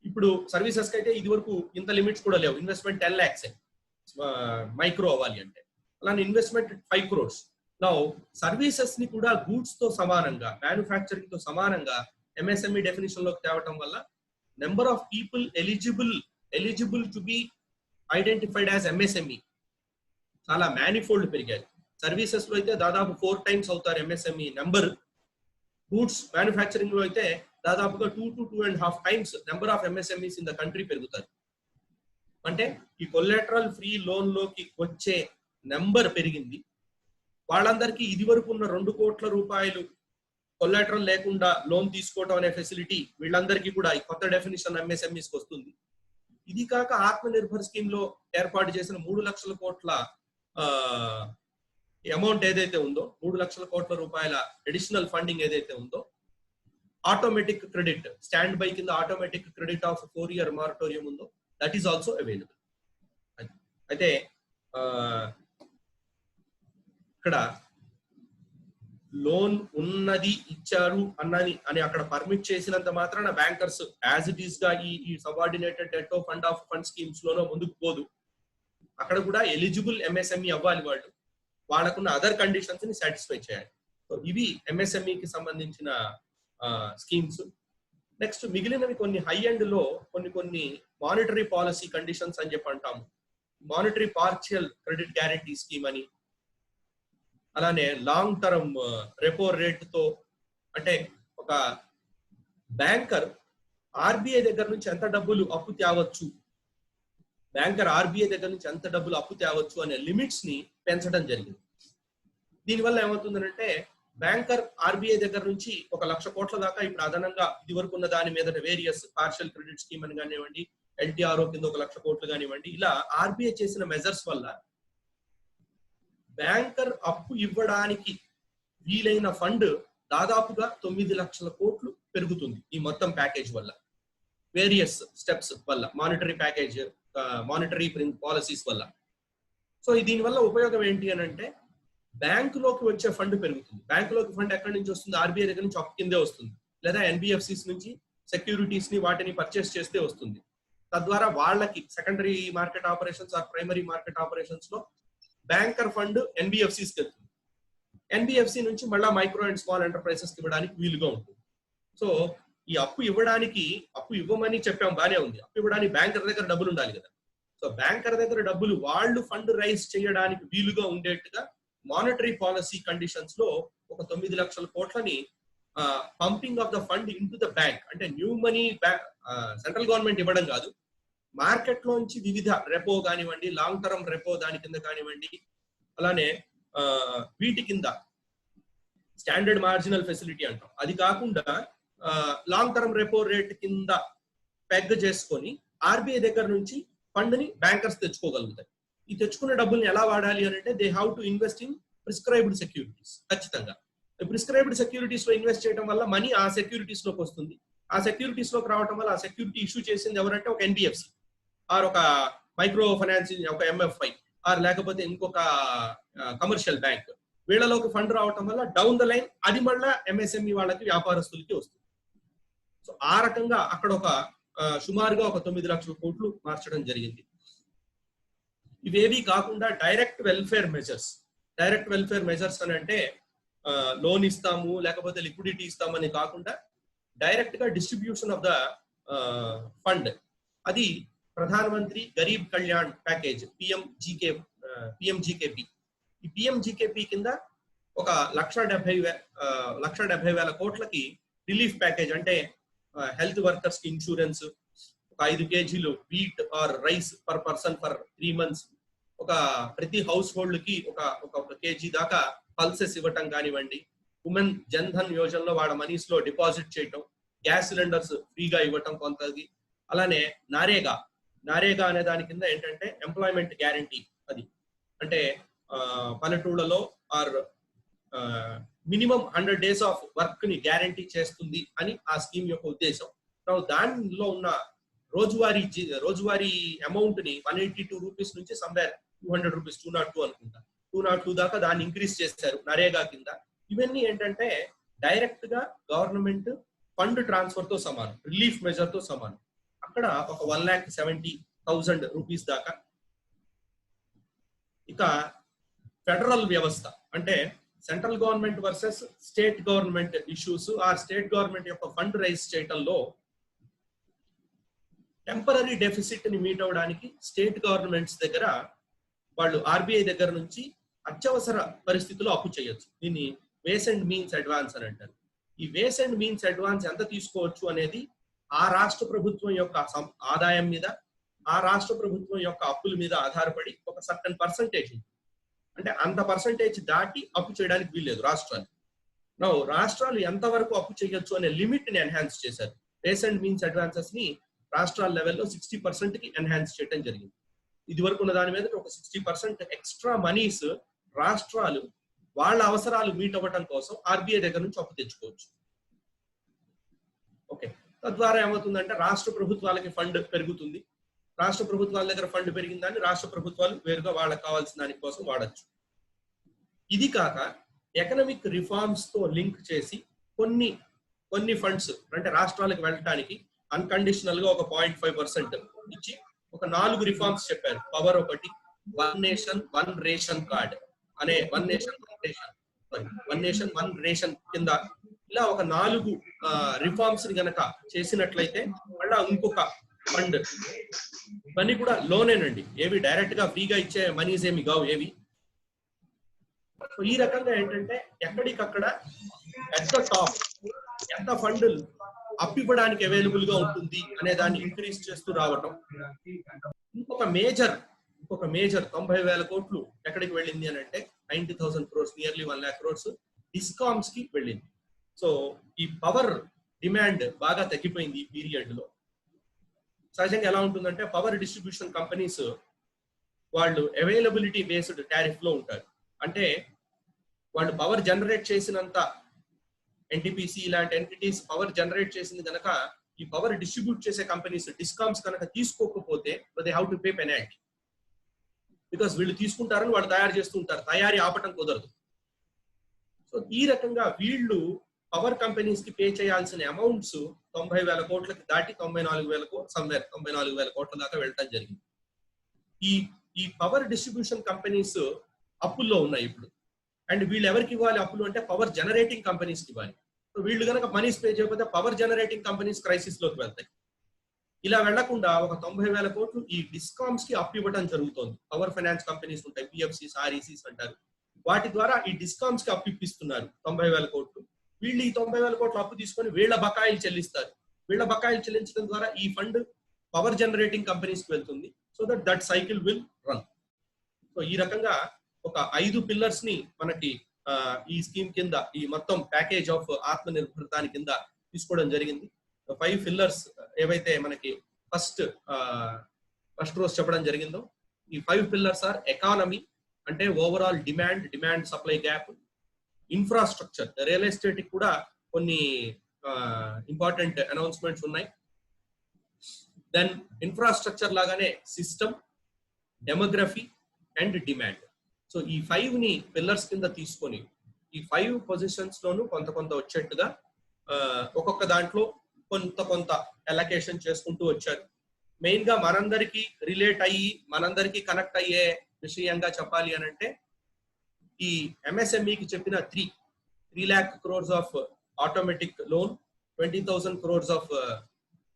ఇప్పుడు సర్వీసెస్ కి అయితే ఇది వరకు ఇంత లిమిట్స్ కూడా లేవు. ఇన్వెస్ట్మెంట్ 10 lakhs మైక్రో అవ్వాలి అంటే, అలానే ఇన్వెస్ట్మెంట్ 5 crores. నా సర్వీసెస్ ని కూడా గూడ్స్ తో సమానంగా, మ్యానుఫ్యాక్చరింగ్ తో సమానంగా ఎంఎస్ఎంఈ డెఫినేషన్ లోకి తేవటం వల్ల number of people eligible to be identified as MSME చాలా మ్యానిఫోల్డ్ పెరిగాయి. సర్వీసెస్ లో అయితే దాదాపు 4 times అవుతారు ఎంఎస్ఎంఈ నెంబర్. గూడ్స్ మ్యానుఫ్యాక్చరింగ్ లో అయితే దాదాపుగా 2 to 2.5 times number of MSMEs in the country పెరుగుతారు. అంటే ఈ కొలాటరల్ ఫ్రీ లోన్ లోకి వచ్చే నెంబర్ పెరిగింది. వాళ్ళందరికీ ఇది వరకు ఉన్న 2 కోట్ల రూపాయలు కొలాటరల్ లేకుండా లోన్ తీసుకోవడం అనే ఫెసిలిటీ వీళ్ళందరికీ కూడా ఈ కొత్త డెఫినిషన్ ఎంఎస్ఎంఈస్ కి వస్తుంది. ఇది కాక ఆత్మ నిర్భర్ స్కీమ్ లో ఏర్పాటు చేసిన 3 లక్షల కోట్ల అమౌంట్ ఏదైతే ఉందో, 3 లక్షల కోట్ల రూపాయల అడిషనల్ ఫండింగ్ ఏదైతే ఉందో, ఆటోమేటిక్ క్రెడిట్ స్టాండ్ బై కింద automatic credit of 4 year moratorium ఉందో, దట్ ఈస్ ఆల్సో అవైలబుల్. అయితే ఇక్కడ లోన్ ఉన్నది ఇచ్చారు అని అక్కడ పర్మిట్ చేసినంత మాత్రాన బ్యాంకర్స్ యాజ్ ఇట్ ఈస్ గా ఈ subordinated debt fund of fund schemes లోనో ముందుకు పోదు. అక్కడ కూడా ఎలిజిబుల్ ఎంఎస్ఎంఈ అవ్వాలి, వాళ్ళకున్న అదర్ కండిషన్స్ ని సాటిస్ఫై చేయాలి. సో ఇవి ఎంఎస్ఎంఈకి సంబంధించిన స్కీమ్స్. నెక్స్ట్ మిగిలినవి కొన్ని హై ఎండ్ లో కొన్ని మానిటరీ పాలసీ కండిషన్స్ అని చెప్పి అంటాము. Monetary partial credit guarantee scheme అని, అలానే లాంగ్ టర్మ్ రెపో రేట్ తో, అంటే ఒక బ్యాంకర్ ఆర్బీఐ దగ్గర నుంచి ఎంత డబ్బులు అప్పు తేవచ్చు, అనే లిమిట్స్ ని పెంచడం జరిగింది. దీనివల్ల ఏమవుతుందంటే బ్యాంకర్ ఆర్బీఐ దగ్గర నుంచి 1 లక్ష కోట్ల దాకా ఇప్పుడు అదనంగా ఇది వరకు ఉన్న దాని మీద వేరియస్ పార్షియల్ క్రెడిట్ స్కీమ్ అని కానివ్వండి, ఎల్టీఆర్ఓ కింద 1 లక్ష కోట్లు కానివ్వండి, ఇలా ఆర్బీఐ చేసిన మెజర్స్ వల్ల బ్యాంకర్ అప్పు ఇవ్వడానికి వీలైన ఫండ్ దాదాపుగా 9 లక్షల కోట్లు పెరుగుతుంది ఈ మొత్తం ప్యాకేజ్ వల్ల, వేరియస్ స్టెప్స్ వల్ల, మానిటరీ ప్యాకేజ్, మానిటరీ పాలసీస్ వల్ల. సో దీనివల్ల ఉపయోగం ఏంటి అని అంటే బ్యాంకులోకి వచ్చే ఫండ్ పెరుగుతుంది. బ్యాంకులోకి ఫండ్ ఎక్కడి నుంచి వస్తుంది? ఆర్బీఐ దగ్గర నుంచి అప్పు కిందే వస్తుంది, లేదా ఎన్బిఎఫ్సిస్ నుంచి సెక్యూరిటీస్ ని వాటిని పర్చేస్ చేస్తే వస్తుంది. తద్వారా వాళ్ళకి secondary market operations or primary market operations లో బ్యాంకర్ ఫండ్ ఎన్బిఎఫ్సిస్ కి వెళ్తుంది. ఎన్బిఎఫ్సి నుంచి మళ్ళీ మైక్రో అండ్ స్మాల్ ఎంటర్ప్రైజెస్ కి ఇవ్వడానికి వీలుగా ఉంటుంది. సో ఈ అప్పు ఇవ్వమని చెప్పాం, బానే ఉంది. అప్పు ఇవ్వడానికి బ్యాంకర్ దగ్గర డబ్బులు ఉండాలి కదా. సో బ్యాంకర్ దగ్గర డబ్బులు వాళ్ళు ఫండ్ రైజ్ చేయడానికి వీలుగా ఉండేట్టుగా మానిటరీ పాలసీ కండిషన్స్ లో ఒక 9 లక్షల కోట్లని pumping of the fund into the bank, అంటే న్యూ మనీ సెంట్రల్ గవర్నమెంట్ ఇవ్వడం కాదు, మార్కెట్ లోంచి వివిధ రెపో కానివ్వండి, లాంగ్ టర్మ్ రెపో దాని కింద కానివ్వండి, అలానే వీటి కింద స్టాండర్డ్ మార్జినల్ ఫెసిలిటీ అంటాం, అది కాకుండా లాంగ్ టర్మ్ రెపో రేట్ కింద పెగ్ చేసుకొని ఆర్బీఐ దగ్గర నుంచి ఫండ్ ని బ్యాంకర్స్ తెచ్చుకోగలుగుతాయి. ఈ తెచ్చుకున్న డబ్బుల్ని ఎలా వాడాలి అని అంటే they have to invest in prescribed securities. ఖచ్చితంగా ప్రిస్క్రైబ్డ్ సెక్యూరిటీస్ లో ఇన్వెస్ట్ చేయడం వల్ల మనీ ఆ సెక్యూరిటీస్ లోకి వస్తుంది. ఆ సెక్యూరిటీస్ లోకి రావడం వల్ల ఆ సెక్యూరిటీ ఇష్యూ చేసింది ఎవరంటే ఒక ఎన్బిఎఫ్సి ఆర్ ఒక మైక్రో ఫైనాన్స్, ఒక ఎంఎఫ్ఐ ఆర్ లేకపోతే ఇంకొక కమర్షియల్ బ్యాంక్, వీళ్ళలోకి ఫండ్ రావటం వల్ల డౌన్ ద లైన్ అది మళ్ళా ఎంఎస్ఎంఈ వాళ్ళకి, వ్యాపారస్తులకి వస్తుంది. సో ఆ రకంగా అక్కడ ఒక సుమారుగా ఒక 9 లక్షల కోట్లు మార్చడం జరిగింది. ఇవేవి కాకుండా డైరెక్ట్ వెల్ఫేర్ మెజర్స్ అని అంటే లోన్ ఇస్తాము లేకపోతే లిక్విడిటీ ఇస్తామని కాకుండా డైరెక్ట్ గా డిస్ట్రిబ్యూషన్ ఆఫ్ ద ఫండ్, అది Pradhan Mantri Garib Kalyan package, PMGK PMGKP. ఈ పిఎంజికేపీ కింద ఒక 1,70,000 కోట్లకి రిలీఫ్ ప్యాకేజ్, అంటే హెల్త్ వర్కర్స్ కి ఇన్సూరెన్స్, ఒక 5 kgs wheat or rice per person for 3 months, ఒక ప్రతి హౌస్ హోల్డ్ కి ఒక kg దాకా పల్సెస్ ఇవ్వటం కానివ్వండి, ఉమెన్ జన్ ధన్ యోజనలో వాళ్ళ మనీస్ లో డిపాజిట్ చేయటం, గ్యాస్ సిలిండర్స్ ఫ్రీగా ఇవ్వటం కొంతది. అలానే నారేగా అనే దాని కింద ఏంటంటే ఎంప్లాయ్మెంట్ గ్యారంటీ, అది అంటే పల్లెటూళ్ళలో or minimum 100 days of work ని గ్యారంటీ చేస్తుంది అని ఆ స్కీమ్ యొక్క ఉద్దేశం. దానిలో ఉన్న రోజువారీ అమౌంట్ ని 182 రూపీస్ నుంచి సమ్వేర్ 200 రూపీస్, 202 అనుకుంటా, 202 దాకా దాన్ని ఇంక్రీజ్ చేశారు నరేగా కింద. ఇవన్నీ ఏంటంటే డైరెక్ట్ గా గవర్నమెంట్ ఫండ్ ట్రాన్స్ఫర్ తో సమానం, రిలీఫ్ మెజర్ తో సమానం. అక్కడ ఒక 1,70,000 రూపీస్ దాకా. ఇక ఫెడరల్ వ్యవస్థ అంటే central government versus state government issues, ఆ స్టేట్ గవర్నమెంట్ యొక్క ఫండ్ రైజ్ చేయటంలో టెంపరరీ డెఫిసిట్ ని మీట్ అవడానికి స్టేట్ గవర్నమెంట్స్ దగ్గర వాళ్ళు ఆర్బీఐ దగ్గర నుంచి అత్యవసర పరిస్థితుల్లో అప్పు చేయొచ్చు. దీన్ని వేస్ అండ్ మీన్స్ అడ్వాన్స్ అని అంటారు. ఈ వేస్ అండ్ మీన్స్ అడ్వాన్స్ ఎంత తీసుకోవచ్చు అనేది ఆ రాష్ట్ర ప్రభుత్వం యొక్క ఆదాయం మీద, ఆ రాష్ట్ర ప్రభుత్వం యొక్క అప్పుల మీద ఆధారపడి ఒక సర్టన్ పర్సంటేజ్ ఉంది. అంటే అంత పర్సంటేజ్ దాటి అప్పు చేయడానికి వీల్లేదు రాష్ట్రాలు. రాష్ట్రాలు ఎంతవరకు అప్పు చేయొచ్చు అనే లిమిట్ ని ఎన్హాన్స్ చేశారు. వేస్ అండ్ మీన్స్ అడ్వాన్సెస్ ని రాష్ట్రాల లెవెల్లో 60% కి ఎన్హాన్స్ చేయడం జరిగింది. ఇది వరకు ఉన్న దాని మీద ఒక 60% ఎక్స్ట్రా మనీస్ రాష్ట్రాలు వాళ్ళ అవసరాలు మీట్ అవ్వడం కోసం ఆర్బీఐ దగ్గర నుంచి అప్పు తెచ్చుకోవచ్చు. ఓకే, తద్వారా ఏమవుతుందంటే రాష్ట్ర ప్రభుత్వాలకి ఫండ్ పెరుగుతుంది. రాష్ట్ర ప్రభుత్వాల దగ్గర ఫండ్ పెరిగిందని రాష్ట్ర ప్రభుత్వాలు వేరుగా వాళ్ళకి కావాల్సిన దానికోసం వాడచ్చు. ఇది కాక ఎకనామిక్ రిఫార్మ్స్ తో లింక్ చేసి కొన్ని ఫండ్స్ అంటే రాష్ట్రాలకు వెళ్ళటానికి అన్కండిషనల్ గా ఒక 0.5% ఇచ్చి ఒక 4 రిఫార్మ్స్ చెప్పారు. పవర్ ఒకటి, 1 నేషన్ 1 రేషన్ కార్డ్ అనే 1 నేషన్ 1 రేషన్ కింద ఇలా ఒక 4 రిఫార్మ్స్ ని గనక చేసినట్లయితే మళ్ళా ఇంకొక ఫండ్, ఇవన్నీ కూడా లోనేనండి, ఏవి డైరెక్ట్ గా ఫ్రీగా ఇచ్చే మనీస్ ఏమి కావు ఏవి. ఈ రకంగా ఏంటంటే ఎక్కడికక్కడ అట్ ద టాప్ ఎంత ఫండ్ అప్పివ్వడానికి అవైలబుల్ గా ఉంటుంది అనే దాన్ని ఇంక్రీజ్ చేస్తూ రావటం. ఇంకొక మేజర్ 90,000 కోట్లు ఎక్కడికి వెళ్ళింది అని అంటే 90,000 crores, nearly 1 lakh crores discoms కి వెళ్ళింది. సో ఈ పవర్ డిమాండ్ బాగా తగ్గిపోయింది ఈ పీరియడ్ లో. సహజంగా ఎలా ఉంటుందంటే పవర్ డిస్ట్రిబ్యూషన్ కంపెనీస్ వాళ్ళు అవైలబిలిటీ బేస్డ్ టారిఫ్ లో ఉంటారు. అంటే వాళ్ళు పవర్ జనరేట్ చేసినంత, ఎన్టీపీసీ ఇలాంటి ఎంటిటీస్ పవర్ జనరేట్ చేసింది కనుక ఈ పవర్ డిస్ట్రిబ్యూట్ చేసే కంపెనీస్ డిస్కామ్స్ కనుక తీసుకోకపోతే they have to pay penalty. Because వీళ్ళు తీసుకుంటారని వాళ్ళు తయారు చేస్తూ ఉంటారు, తయారీ ఆపటం కుదరదు. సో ఈ రకంగా వీళ్ళు పవర్ కంపెనీస్ కి పే చేయాల్సిన అమౌంట్స్ 90,000 కోట్లకి దాటి 94,000 కోట్ల దాకా వెళ్ళటం జరిగింది. ఈ పవర్ డిస్ట్రిబ్యూషన్ కంపెనీస్ అప్పుల్లో ఉన్నాయి ఇప్పుడు. అండ్ వీళ్ళు ఎవరికి ఇవ్వాలి అప్పులు అంటే పవర్ జనరేటింగ్ కంపెనీస్ కి ఇవ్వాలి. సో వీళ్ళు కనుక మనీస్ పే చేయకపోతే పవర్ జనరేటింగ్ కంపెనీస్ క్రైసిస్ లోకి వెళ్తాయి. ఇలా వెళ్లకుండా ఒక 90,000 కోట్లు ఈ డిస్కామ్స్ కి అప్పు ఇవ్వడం జరుగుతుంది. పవర్ ఫైనాన్స్ కంపెనీస్ ఉంటాయి, పిఎఫ్సిస్, ఆర్ఈసీస్ అంటారు. వాటి ద్వారా ఈ డిస్కామ్స్ కి అప్పు ఇప్పిస్తున్నారు 90,000 కోట్లు. వీళ్ళు ఈ 90,000 కోట్ల అప్పు తీసుకొని వీళ్ళ బకాయిలు చెల్లిస్తారు. వీళ్ళ బకాయిలు చెల్లించడం ద్వారా ఈ ఫండ్ పవర్ జనరేటింగ్ కంపెనీస్ కి వెళ్తుంది. So that cycle will run. So ఈ రకంగా ఒక 5 పిల్లర్స్ ని మనకి ఈ స్కీమ్ కింద ఈ మొత్తం ప్యాకేజ్ ఆఫ్ ఆత్మనిర్భరతాని కింద తీసుకోవడం జరిగింది. 5 పిల్లర్స్ ఏవైతే మనకి ఫస్ట్ రోజు చెప్పడం జరిగిందో, ఈ 5 పిల్లర్స్ ఆర్ ఎకానమీ అంటే overall demand supply gap, infrastructure, real estate కి కూడా కొన్ని ఇంపార్టెంట్ అనౌన్స్మెంట్స్ ఉన్నాయి. దెన్ ఇన్ఫ్రాస్ట్రక్చర్ లాగానే system, demography and demand. So ఈ 5 ని పిల్లర్స్ కింద తీసుకొని ఈ 5 పొజిషన్స్ లోను కొంత వచ్చేట్టుగా ఒక్కొక్క దాంట్లో కొంత అలొకేషన్ చేసుకుంటూ వచ్చారు. మెయిన్ గా మనందరికి రిలేట్ అయ్యి మనందరికి కనెక్ట్ అయ్యే విషయంగా చెప్పాలి అని అంటే ఈ ఎంఎస్ఎంఈకి చెప్పిన 3 lakh crores of automatic loan, 20,000 crores of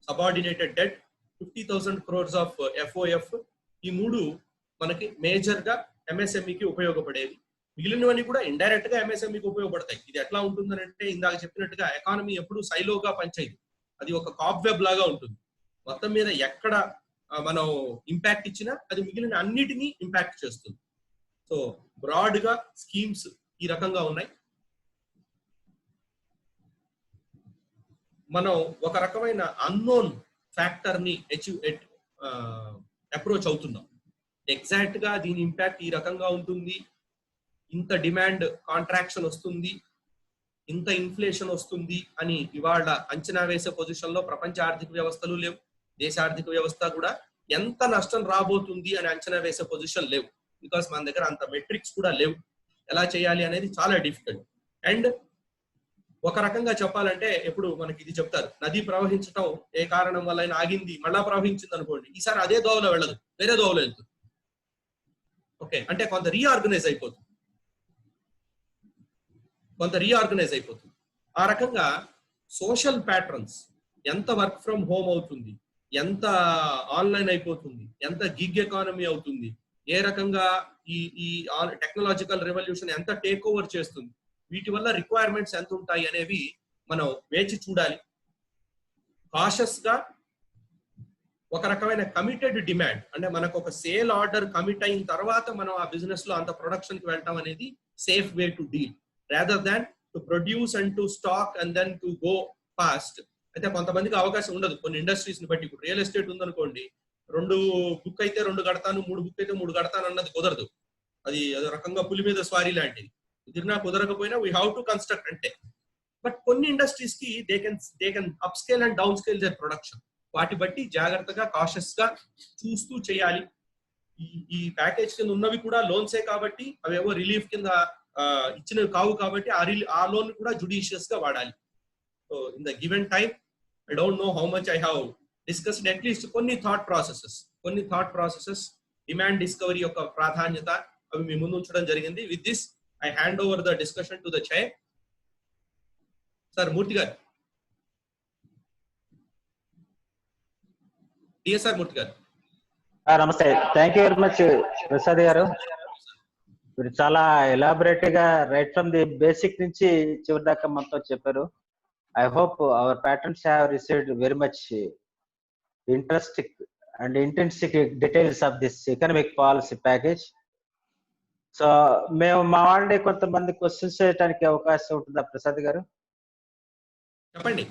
subordinated debt, 50,000 crores of FOF, ఈ 3 మనకి మేజర్ గా ఎంఎస్ఎంఈకి ఉపయోగపడేవి. మిగిలినవన్నీ కూడా ఇండైరెక్ట్ గా ఎంఎస్ఎంఈకి ఉపయోగపడతాయి. ఇది ఎట్లా ఉంటుందని అంటే ఇందాక చెప్పినట్టుగా ఎకానమీ ఎప్పుడు సైలోగా పనిచేయదు, అది ఒక కాప్ వెబ్ లాగా ఉంటుంది. మొత్తం మీద ఎక్కడ మనం ఇంపాక్ట్ ఇచ్చినా అది మిగిలిన అన్నిటినీ ఇంపాక్ట్ చేస్తుంది. సో బ్రాడ్ గా స్కీమ్స్ ఈ రకంగా ఉన్నాయి. మనం ఒక రకమైన అన్నోన్ ఫ్యాక్టర్ ని అప్రోచ్ అవుతున్నాం. ఎగ్జాక్ట్ గా దీని ఇంపాక్ట్ ఈ రకంగా ఉంటుంది, ఇంత డిమాండ్ కాంట్రాక్షన్ వస్తుంది, ఇంత ఇన్ఫ్లేషన్ వస్తుంది అని ఇవాళ అంచనా వేసే పొజిషన్ లో ప్రపంచ ఆర్థిక వ్యవస్థలు లేవు. దేశ ఆర్థిక వ్యవస్థ కూడా ఎంత నష్టం రాబోతుంది అని అంచనా వేసే పొజిషన్ లేవు. బికాస్ మన దగ్గర అంత మెట్రిక్స్ కూడా లేవు. ఎలా చేయాలి అనేది చాలా డిఫికల్ట్. అండ్ ఒక రకంగా చెప్పాలంటే ఎప్పుడు మనకి ఇది చెప్తారు, నది ప్రవహించటం ఏ కారణం వల్ల అయినా ఆగింది, మళ్ళా ప్రవహించింది అనుకోండి, ఈసారి అదే దోవలో వెళ్ళదు, వేరే దోవలో వెళ్తుంది. ఓకే, అంటే కొంత రీఆర్గనైజ్ అయిపోతుంది. ఆ రకంగా సోషల్ ప్యాటర్న్స్, ఎంత వర్క్ ఫ్రమ్ హోమ్ అవుతుంది, ఎంత ఆన్లైన్ అయిపోతుంది, ఎంత గిగ్ ఎకానమీ అవుతుంది, ఏ రకంగా ఈ టెక్నాలజికల్ రెవల్యూషన్ ఎంత టేక్ ఓవర్ చేస్తుంది, వీటి వల్ల రిక్వైర్మెంట్స్ ఎంత ఉంటాయి అనేవి మనం వేచి చూడాలి. కాషస్ గా ఒక రకమైన కమిటెడ్ డిమాండ్, అంటే మనకు ఒక సేల్ ఆర్డర్ కమిట్ అయిన తర్వాత మనం ఆ బిజినెస్ లో అంత ప్రొడక్షన్ కి వెళ్ళటం అనేది safe way to deal, rather than to produce and to stock and then to go fast. అయితే కొంతమందికి అవకాశం ఉండదు కొన్ని ఇండస్ట్రీస్ ని బట్టి. ఇప్పుడు రియల్ ఎస్టేట్ ఉందనుకోండి, 2 బుక్ అయితే 2 కడతాను, 3 బుక్ అయితే 3 కడతాను అన్నది కుదరదు. అది రకంగా పులి మీద స్వారీ లాంటిది. కుదరకపోయినా వీ హ్యావ్ టు కన్స్ట్రక్ట్ అంటే. బట్ కొన్ని ఇండస్ట్రీస్ కి they can upscale and downscale their production. వాటి బట్టి జాగ్రత్తగా కాషస్ గా చూస్తూ చేయాలి. ఈ ప్యాకేజ్ కింద ఉన్నవి కూడా లోన్సే కాబట్టి అవేవో రిలీఫ్ కింద ఇచ్చినవి కావు కాబట్టి ఆ లోన్ కూడా జుడిషియస్ గా వాడాలి. So in the given time I don't know how much I have discussed at least కొన్ని థాట్ ప్రాసెసెస్ డిమాండ్ డిస్కవరీ యొక్క ప్రాధాన్యత అవి మీ ముందు ఉంచడం జరిగింది. With this I hand over the discussion to the chair. Sir, Murthy garu. Dear Sir Murthy garu. నమస్తే. Thank you very much Prasad గారు. మీరు చాలా ఎలాబొరేట్ గా రైట్ ఫ్రమ్ ది బేసిక్ నుంచి చివరి దాకా మనతో చెప్పారు. I hope hour patterns have received very much interesting and intensive details of this economic policy package. So మేము మా వాళ్ళని కొంతమంది క్వశ్చన్స్ చేయడానికి అవకాశం ఉంటుందా ప్రసాద్ గారు? చెప్పండి.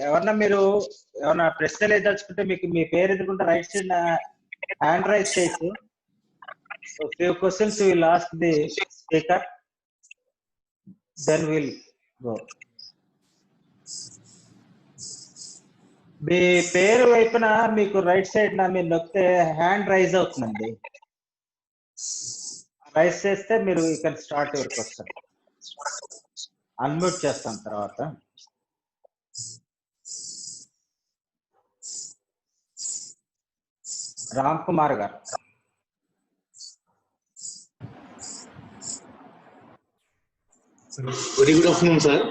ఎవరన్నా మీరు ఏమన్నా ప్రశ్నలు ఏదలుచుకుంటే మీకు మీ పేరు ఎదుర్కొంటే రైట్ సైడ్ హ్యాండ్ రైజ్ చేయొచ్చు. Few questions will ask the speaker, then will go. మీ పేరు వైపున మీకు రైట్ సైడ్ నా మీరు నొక్కితే హ్యాండ్ రైజ్ అవుతుందండి. రైజ్ చేస్తే మీరు you can start your question. Unmute చేస్తాం తర్వాత. రామ్ కుమార్ గారు. Very good afternoon sir.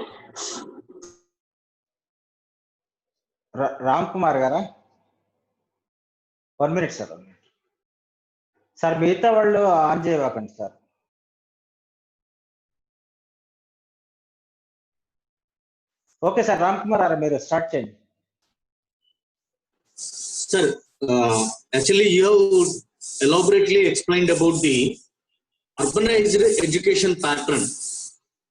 Ram Kumar గారా? 1 minute సార్. సార్ మిగతా వాళ్ళు ఆన్ చేయకండి sir. Okay sir, Ram Kumar గారు మీరు స్టార్ట్ చేయండి. Sir, actually you have elaborately explained about the urbanized education pattern,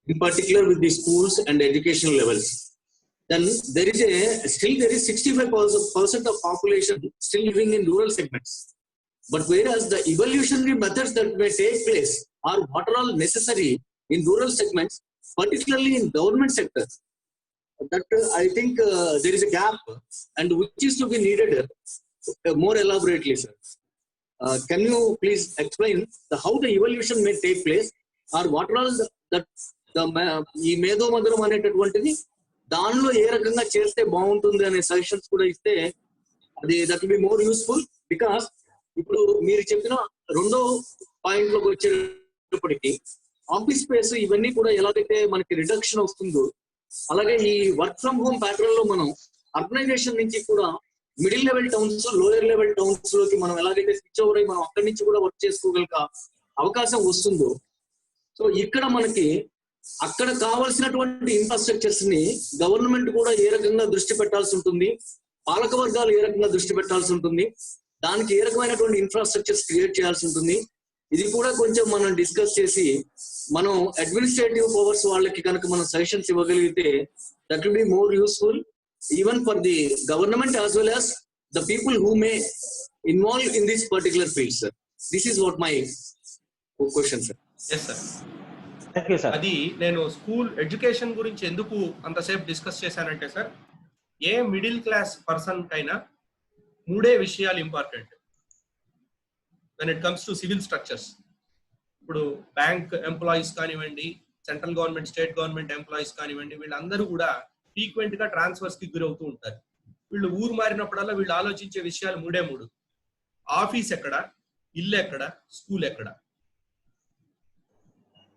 in particular with the schools and educational levels. Then there is 65% of population still living in rural segments. But whereas the evolutionary methods that may take place are what are all necessary in rural segments, particularly in government sector, that I think there is a gap and which is to be needed more elaborately, sir. Can you please explain how the evolution may take place, or what are all ఈ మేధో మధురం అనేటటువంటిది దానిలో ఏ రకంగా చేస్తే బాగుంటుంది అనే suggestions కూడా ఇస్తే అది that will be more useful. Because ఇప్పుడు మీరు చెప్పిన 2వ పాయింట్ లోకి వచ్చేటప్పటికి ఆఫీస్ స్పేస్ ఇవన్నీ కూడా ఎలాగైతే మనకి రిడక్షన్ వస్తుందో, అలాగే ఈ వర్క్ ఫ్రమ్ హోమ్ ప్యాటర్న్ లో మనం ఆర్గనైజేషన్ నుంచి కూడా middle level towns, lower level towns లోకి మనం ఎలాగైతే స్విచ్ ఓవర్ అయ్యి మనం అక్కడి నుంచి కూడా వర్క్ చేసుకోగల అవకాశం వస్తుందో, సో ఇక్కడ మనకి అక్కడ కావాల్సినటువంటి ఇన్ఫ్రాస్ట్రక్చర్స్ ని గవర్నమెంట్ కూడా ఏ రకంగా దృష్టి పెట్టాల్సి ఉంటుంది, పాలక వర్గాలు ఏ రకంగా దృష్టి పెట్టాల్సి ఉంటుంది, దానికి ఏ రకమైనటువంటి ఇన్ఫ్రాస్ట్రక్చర్స్ క్రియేట్ చేయాల్సి ఉంటుంది. ఇది కూడా కొంచెం మనం డిస్కస్ చేసి మనం అడ్మినిస్ట్రేటివ్ పవర్స్ వాళ్ళకి కనుక మనం సజెషన్స్ ఇవ్వగలిగితే that will be more useful even for the government as well as the people who may involve in this particular field sir. This is what my question sir. Yes sir. Thank you sir. అది నేను school education గురించి ఎందుకు అంతసేపు discuss చేశానంటే sir, a middle class person కైనా మూడే విషయాలు important when it comes to civil structures. ఇప్పుడు బ్యాంక్ ఎంప్లాయీస్ కానివ్వండి, central government, state government employees కానివ్వండి, వీళ్ళందరూ కూడా ఫ్రీక్వెంట్ గా ట్రాన్స్ఫర్స్ కి గురవుతూ ఉంటారు. వీళ్ళు ఊరు మారినప్పుడల్లా వీళ్ళు ఆలోచించే విషయాలు మూడే మూడు: ఆఫీస్ ఎక్కడ, ఇల్లు ఎక్కడ, స్కూల్ ఎక్కడ.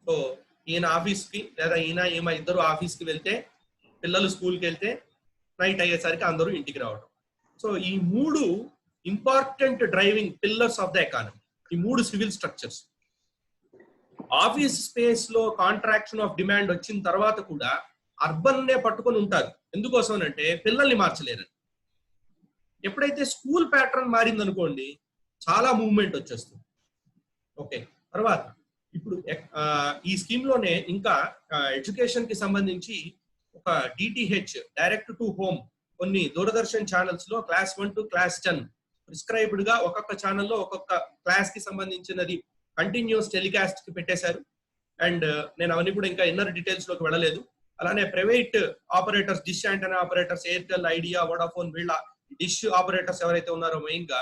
సో ఈయన ఆఫీస్ కి లేదా ఈమె ఇద్దరు ఆఫీస్ కి వెళ్తే, పిల్లలు స్కూల్కి వెళ్తే నైట్ అయ్యేసరికి అందరూ ఇంటికి రావడం. సో ఈ మూడు important driving pillars of the economy, ఈ మూడు సివిల్ స్ట్రక్చర్స్. ఆఫీస్ స్పేస్ లో కాంట్రాక్షన్ ఆఫ్ డిమాండ్ వచ్చిన తర్వాత కూడా అర్బన్ నే పట్టుకొని ఉంటారు. ఎందుకోసం అంటే పిల్లల్ని మార్చలేరని. ఎప్పుడైతే స్కూల్ ప్యాటర్న్ మారింది అనుకోండి, చాలా మూవ్మెంట్ వచ్చేస్తుంది. ఓకే, తర్వాత ఇప్పుడు ఈ స్కీమ్ లోనే ఇంకా ఎడ్యుకేషన్ కి సంబంధించి ఒక డిటిహెచ్, డైరెక్ట్ టు హోమ్, కొన్ని దూరదర్శన్ ఛానల్స్ లో క్లాస్ 1 to class 10 ప్రిస్క్రైబ్డ్ గా ఒక్కొక్క ఛానల్లో ఒక్కొక్క క్లాస్ కి సంబంధించినది కంటిన్యూస్ టెలికాస్ట్ కి పెట్టేశారు. అండ్ నేను అవన్నీ కూడా ఇంకా ఇన్నర్ డీటెయిల్స్ లోకి వెళ్ళలేదు. అలానే private operators, dish antenna operators, Airtel, idea, Vodafone, వీళ్ళ డిష్ ఆపరేటర్స్ ఎవరైతే ఉన్నారో మెయిన్ గా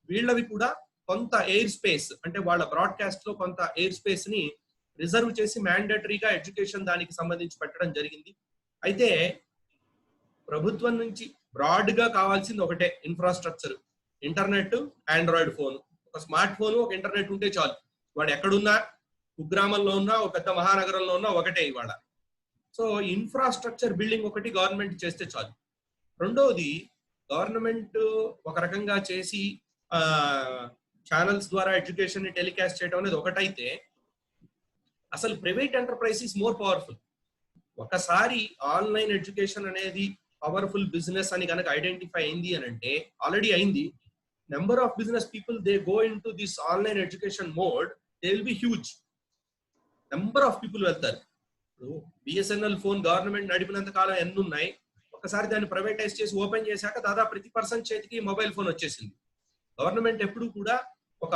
వీళ్ళవి కూడా కొంత ఎయిర్ స్పేస్, అంటే వాళ్ళ బ్రాడ్కాస్ట్ లో కొంత ఎయిర్ స్పేస్ ని రిజర్వ్ చేసి మ్యాండేటరీగా ఎడ్యుకేషన్ దానికి సంబంధించి పెట్టడం జరిగింది. అయితే ప్రభుత్వం నుంచి బ్రాడ్ గా కావాల్సింది ఒకటే, ఇన్ఫ్రాస్ట్రక్చర్, ఇంటర్నెట్, ఆండ్రాయిడ్ ఫోన్. ఒక స్మార్ట్ ఫోన్, ఒక ఇంటర్నెట్ ఉంటే చాలు. వాడు ఎక్కడున్నా, కుగ్రామంలో ఉన్నా, ఒక పెద్ద మహానగరంలో ఉన్నా ఒకటే ఇవాళ. సో ఇన్ఫ్రాస్ట్రక్చర్ బిల్డింగ్ ఒకటి గవర్నమెంట్ చేస్తే చాలు. రెండవది, గవర్నమెంట్ ఒక రకంగా చేసి ఛానల్స్ ద్వారా ఎడ్యుకేషన్ ని టెలికాస్ట్ చేయడం అనేది ఒకటైతే, అసలు private enterprise is more powerful. ఒకసారి ఆన్లైన్ ఎడ్యుకేషన్ అనేది పవర్ఫుల్ బిజినెస్ అని కనుక ఐడెంటిఫై అయింది అని అంటే, ఆల్రెడీ అయింది. Number of business people they go in to this online education mode, they will be huge. Number of people వెళ్తారు. ఇప్పుడు బిఎస్ఎన్ఎల్ ఫోన్ గవర్నమెంట్ నడిపినంత కాలం ఎన్ని ఉన్నాయి, ఒకసారి దాన్ని ప్రైవేటైజ్ చేసి ఓపెన్ చేశాక దాదాపు ప్రతి పర్సన్ చేతికి మొబైల్ ఫోన్ వచ్చేసింది. గవర్నమెంట్ ఎప్పుడు కూడా ఒక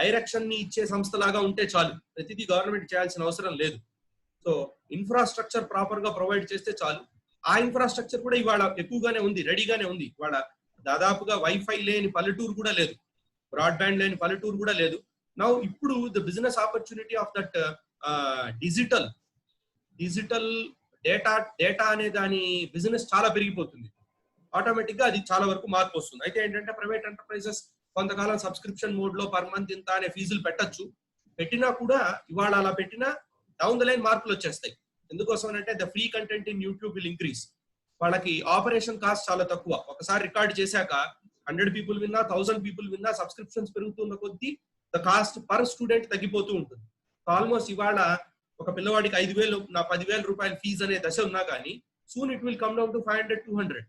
డైరెక్షన్ ని ఇచ్చే సంస్థలాగా ఉంటే చాలు, ప్రతిదీ గవర్నమెంట్ చేయాల్సిన అవసరం లేదు. సో ఇన్ఫ్రాస్ట్రక్చర్ ప్రాపర్ గా ప్రొవైడ్ చేస్తే చాలు. ఆ ఇన్ఫ్రాస్ట్రక్చర్ కూడా ఇవాళ ఎక్కువగానే ఉంది, రెడీగానే ఉంది. ఇవాళ దాదాపుగా వైఫై లేని పల్లెటూరు కూడా లేదు, బ్రాడ్బ్యాండ్ లేని పల్లెటూరు కూడా లేదు. నౌ ఇప్పుడు the business opportunity of that digital data అనే దాని బిజినెస్ చాలా పెరిగిపోతుంది. ఆటోమేటిక్ గా అది చాలా వరకు మార్పు వస్తుంది. అయితే ఏంటంటే ప్రైవేట్ ఎంటర్ప్రైజెస్ కొంతకాలం సబ్స్క్రిప్షన్ మోడ్ లో పర్ మంత్ ఇంత అనే ఫీజులు పెట్టచ్చు. పెట్టినా కూడా ఇవాళ అలా పెట్టినా డౌన్ ద లైన్ మార్పులు వచ్చేస్తాయి. ఎందుకోసం అంటే the free content in YouTube will increase. వాళ్ళకి ఆపరేషన్ కాస్ట్ చాలా తక్కువ. ఒకసారి రికార్డ్ చేశాక 100 people విన్నా, 1000 people విన్నా, సబ్స్క్రిప్షన్స్ పెరుగుతున్న కొద్దీ ద కాస్ట్ పర్ స్టూడెంట్ తగ్గిపోతూ ఉంటుంది. ఆల్మోస్ట్ ఇవాళ ఒక పిల్లవాడికి 5000, నా 10,000 రూపాయల ఫీజు అనే దశ ఉన్నా కానీ soon it will come down to 500, 200.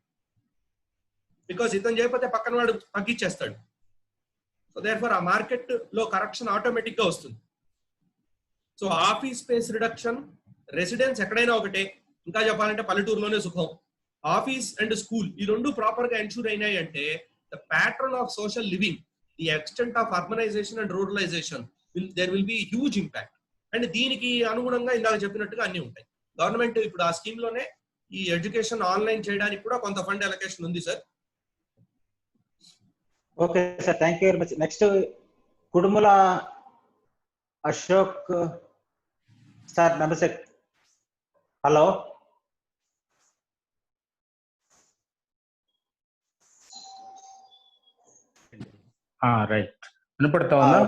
Because ఇతను చేయకపోతే పక్కన వాడు తగ్గించేస్తాడు. సో దేర్ఫోర్ ఆ మార్కెట్ లో కరెక్షన్ ఆటోమేటిక్ గా వస్తుంది. So office space reduction, residence ఎక్కడైనా ఒకటే. ఇంకా చెప్పాలంటే పల్లెటూరులోనే సుఖం. ఆఫీస్ అండ్ స్కూల్ ఈ రెండు ప్రాపర్ గా ఎన్షూర్ అయినాయి అంటే the pattern of social living, the extent of urbanisation and ruralisation there will be huge impact. And దీనికి అనుగుణంగా ఇందాక చెప్పినట్టుగా అన్ని ఉంటాయి. గవర్నమెంట్ ఇప్పుడు ఆ స్కీమ్ లోనే ఈ ఎడ్యుకేషన్ ఆన్లైన్ చేయడానికి కూడా కొంత ఫండ్ అలొకేషన్ ఉంది sir. Okay sir, thank you very much. Next Kudumula Ashok sir, నమస్తే. హలో, రైట్, వినపడతా ఉందా?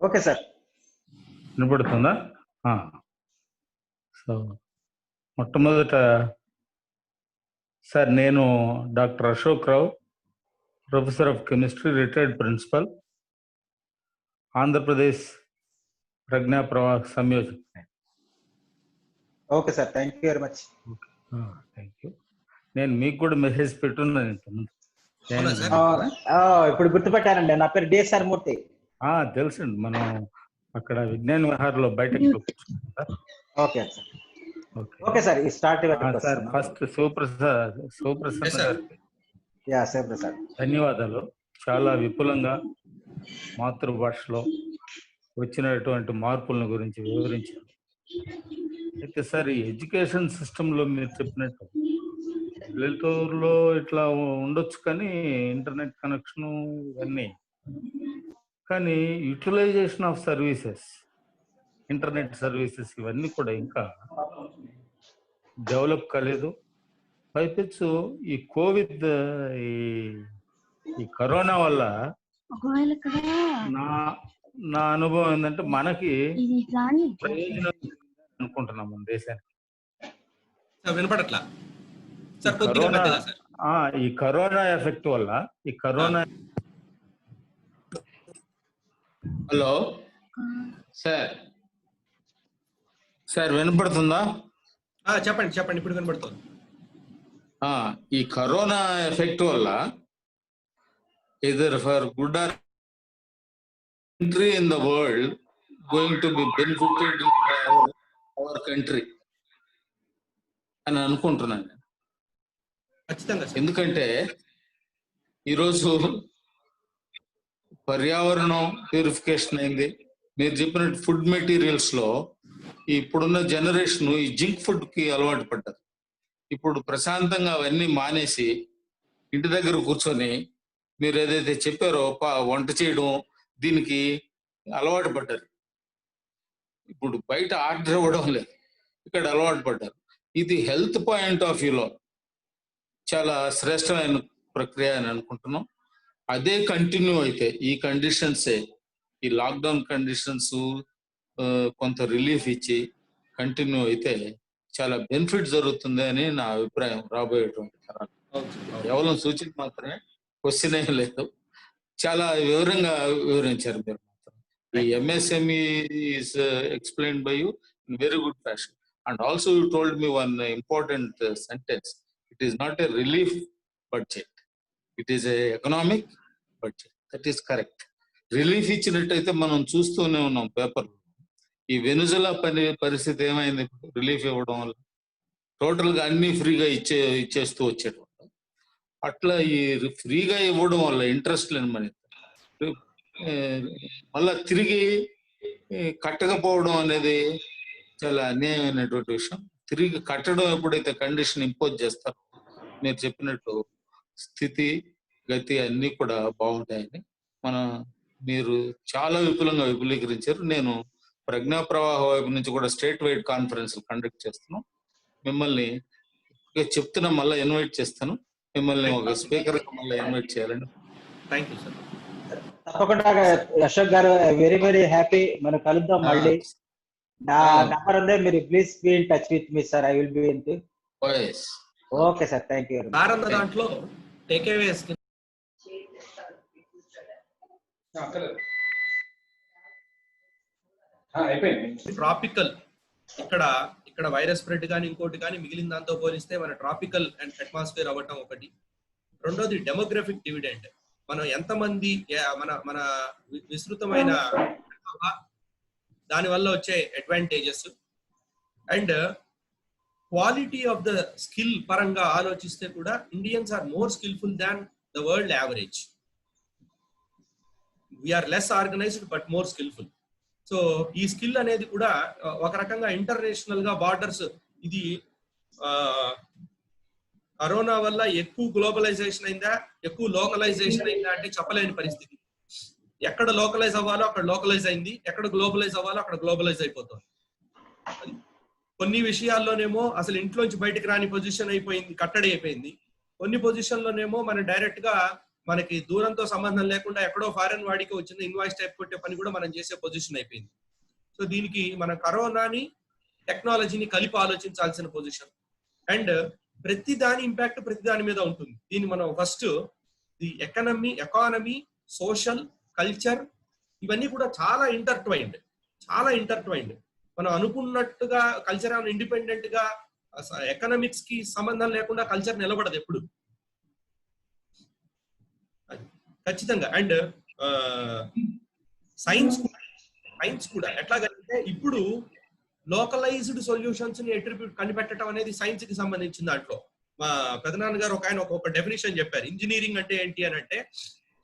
ఓకే సార్, వినపడుతుందా? సో మొట్టమొదట సార్ నేను doctor Ashok Rao, professor of chemistry, retired principal, Andhra Pradesh Prajna Pravah సంయోజక్. Okay sir, thank you very much. Thank you. నేను మీకు కూడా మెసేజ్ పెట్టున్నాను ఇంతకుముందు. అవునా సార్? ఇప్పుడు గుర్తుపెట్టానండి, నా పేరు డిఎస్ఆర్ మూర్తి. తెలుసండి, మనం అక్కడ విజ్ఞాన విహార్లో బయటకు sir. Okay sir. Okay sir, ఈ స్టార్ట్ సార్ ఫస్ట్ శివప్రసాద్ గారికి శివప్రసాద్ ధన్యవాదాలు. చాలా విపులంగా మాతృభాషలో వచ్చినటువంటి మార్పుల గురించి వివరించారు. అయితే సార్, ఈ ఎడ్యుకేషన్ సిస్టంలో మీరు చెప్పినట్టు పల్లెటూరులో ఇట్లా ఉండొచ్చు, కానీ ఇంటర్నెట్ కనెక్షన్ ఇవన్నీ, కానీ utilization of services, internet services ఇవన్నీ కూడా ఇంకా డెవలప్ కాలేదు. పైపెచ్చు ఈ కోవిడ్, ఈ కరోనా వల్ల నా అనుభవం ఏంటంటే మనకి ప్రయోజనం అనుకుంటున్నాం మన దేశానికి. వినపడట్లా సార్? ఈ కరోనా ఎఫెక్ట్ వల్ల, ఈ కరోనా. హలో సార్ వినపడుతుందా? చెప్పండి చెప్పండి, ఇప్పుడు వినపడుతుంది. ఈ కరోనా ఎఫెక్ట్ వల్ల either for good or country in the world going to be benefited in our country అని అనుకుంటున్నాను. ఖచ్చితంగా. ఎందుకంటే ఈరోజు పర్యావరణం ప్యూరిఫికేషన్ అయింది. మీరు చెప్పినట్టు ఫుడ్ మెటీరియల్స్ లో ఇప్పుడున్న జనరేషన్ ఈ జింక్ ఫుడ్ కి అలవాటు పడ్డారు. ఇప్పుడు ప్రశాంతంగా అవన్నీ మానేసి ఇంటి దగ్గర కూర్చొని మీరు ఏదైతే చెప్పారో వంట చేయడం, దీనికి అలవాటు పడ్డారు. ఇప్పుడు బయట ఆర్డర్ ఇవ్వడం లేదు, ఇక్కడ అలవాటు పడ్డారు. ఇది హెల్త్ పాయింట్ ఆఫ్ వ్యూలో చాలా శ్రేష్టమైన ప్రక్రియ అని అనుకుంటున్నాం. అదే కంటిన్యూ అయితే, ఈ కండిషన్సే, ఈ లాక్డౌన్ కండిషన్స్ కొంత రిలీఫ్ ఇచ్చి కంటిన్యూ అయితే చాలా బెనిఫిట్ జరుగుతుంది అని నా అభిప్రాయం. రాబోయేటువంటి తరాలు కేవలం సూచన మాత్రమే, క్వశ్చన్ ఏం లేదు. చాలా వివరంగా వివరించారు మీరు మాత్రం. ఈ MSME is explained by you in very good fashion. And also you told me one important sentence. It is not a relief budget, it is a economic budget. That is correct. Relief ఇచ్చినట్టయితే మనం చూస్తూనే ఉన్నాం పేపర్లో. ఈ వెనుజులా పరిస్థితి ఏమైంది? Relief ఇవ్వడం వల్ల టోటల్ గా అన్ని ఫ్రీగా ఇచ్చేస్తూ వచ్చేటప్పుడు, అట్లా ఈ ఫ్రీగా ఇవ్వడం వల్ల ఇంట్రెస్ట్ లేని మనీ మళ్ళా తిరిగి కట్టకపోవడం అనేది చాలా అన్యాయమైనటువంటి విషయం. తిరిగి కట్టడం ఎప్పుడైతే కండిషన్ ఇంపోజ్ చేస్తారో, మీరు చెప్పినట్టు స్థితి గతి అన్ని కూడా బాగుంటాయని మీరు చాలా విపులంగా విపులీకరించారు. నేను ప్రజ్ఞా ప్రవాహ వైపు నుంచి కూడా స్టేట్ వైడ్ కాన్ఫరెన్స్ కండక్ట్ చేస్తున్నాం. మిమ్మల్ని చెప్తున్నా, మళ్ళీ ఇన్వైట్ చేస్తాను. మిమ్మల్ని ఒక స్పీకర్ మళ్ళీ ఇన్వైట్ చేయాలండి. Thank you sir. తప్పకుండా Ashok garu, very very happy. మనం కలుద్దాం మళ్ళీ. నా నెంబర్ ఉంది, మీరు please be in touch with me sir. I will be in. Okay sir, thank you. దాంట్లో టేక్ అవే ట్రాపికల్, ఇక్కడ వైరస్ స్ప్రెడ్ కానీ ఇంకోటి కానీ మిగిలిన దాంతో పోలిస్తే మన ట్రాపికల్ అండ్ అట్మాస్ఫియర్ అవ్వటం ఒకటి. రెండోది డెమోగ్రఫిక్ డివిడెండ్. మనం ఎంతమంది, మన విస్తృతమైన దాని వల్ల వచ్చే advantages and quality of the skill పరంగా ఆలోచిస్తే కూడా Indians are more skillful than the world average. We are less organized but more skillful. So ఈ స్కిల్ అనేది కూడా ఒక రకంగా ఇంటర్నేషనల్ గా బార్డర్స్, ఇది కరోనా వల్ల ఎక్కువ గ్లోబలైజేషన్ అయిందా, ఎక్కువ లోకలైజేషన్ అయిందా అంటే చెప్పలేని పరిస్థితి. ఎక్కడ లోకలైజ్ అవ్వాలో అక్కడ లోకలైజ్ అయింది, ఎక్కడ గ్లోబలైజ్ అవ్వాలో అక్కడ గ్లోబలైజ్ అయిపోతుంది. కొన్ని విషయాల్లోనేమో అసలు ఇంట్లోంచి బయటకు రాని పొజిషన్ అయిపోయింది, కట్టడి అయిపోయింది. కొన్ని పొజిషన్లోనేమో మనం డైరెక్ట్ గా మనకి దూరంతో సంబంధం లేకుండా ఎక్కడో ఫారెన్ వాడికి వచ్చిన ఇన్వాయిస్ టైప్ కొట్టే పని కూడా మనం చేసే పొజిషన్ అయిపోయింది. సో దీనికి మన కరోనాని టెక్నాలజీని కలిపి ఆలోచించాల్సిన పొజిషన్. అండ్ ప్రతి దాని ఇంపాక్ట్ ప్రతి దాని మీద ఉంటుంది. దీన్ని మనం first the economy, social, culture ఇవన్నీ కూడా చాలా ఇంటర్ట్వైన్డ్. మనం అనుకున్నట్టుగా కల్చర్ ఇండిపెండెంట్ గా ఎకనామిక్స్ కి సంబంధం లేకుండా కల్చర్ నిలబడదు ఎప్పుడు, ఖచ్చితంగా. అండ్ సైన్స్ కూడా ఎట్లాగంటే ఇప్పుడు లోకలైజ్డ్ సొల్యూషన్స్ ని కనిపెట్టడం అనేది సైన్స్ కి సంబంధించిన దాంట్లో మా పెదనాన్న గారు ఒక డెఫినేషన్ చెప్పారు. ఇంజనీరింగ్ అంటే ఏంటి అని అంటే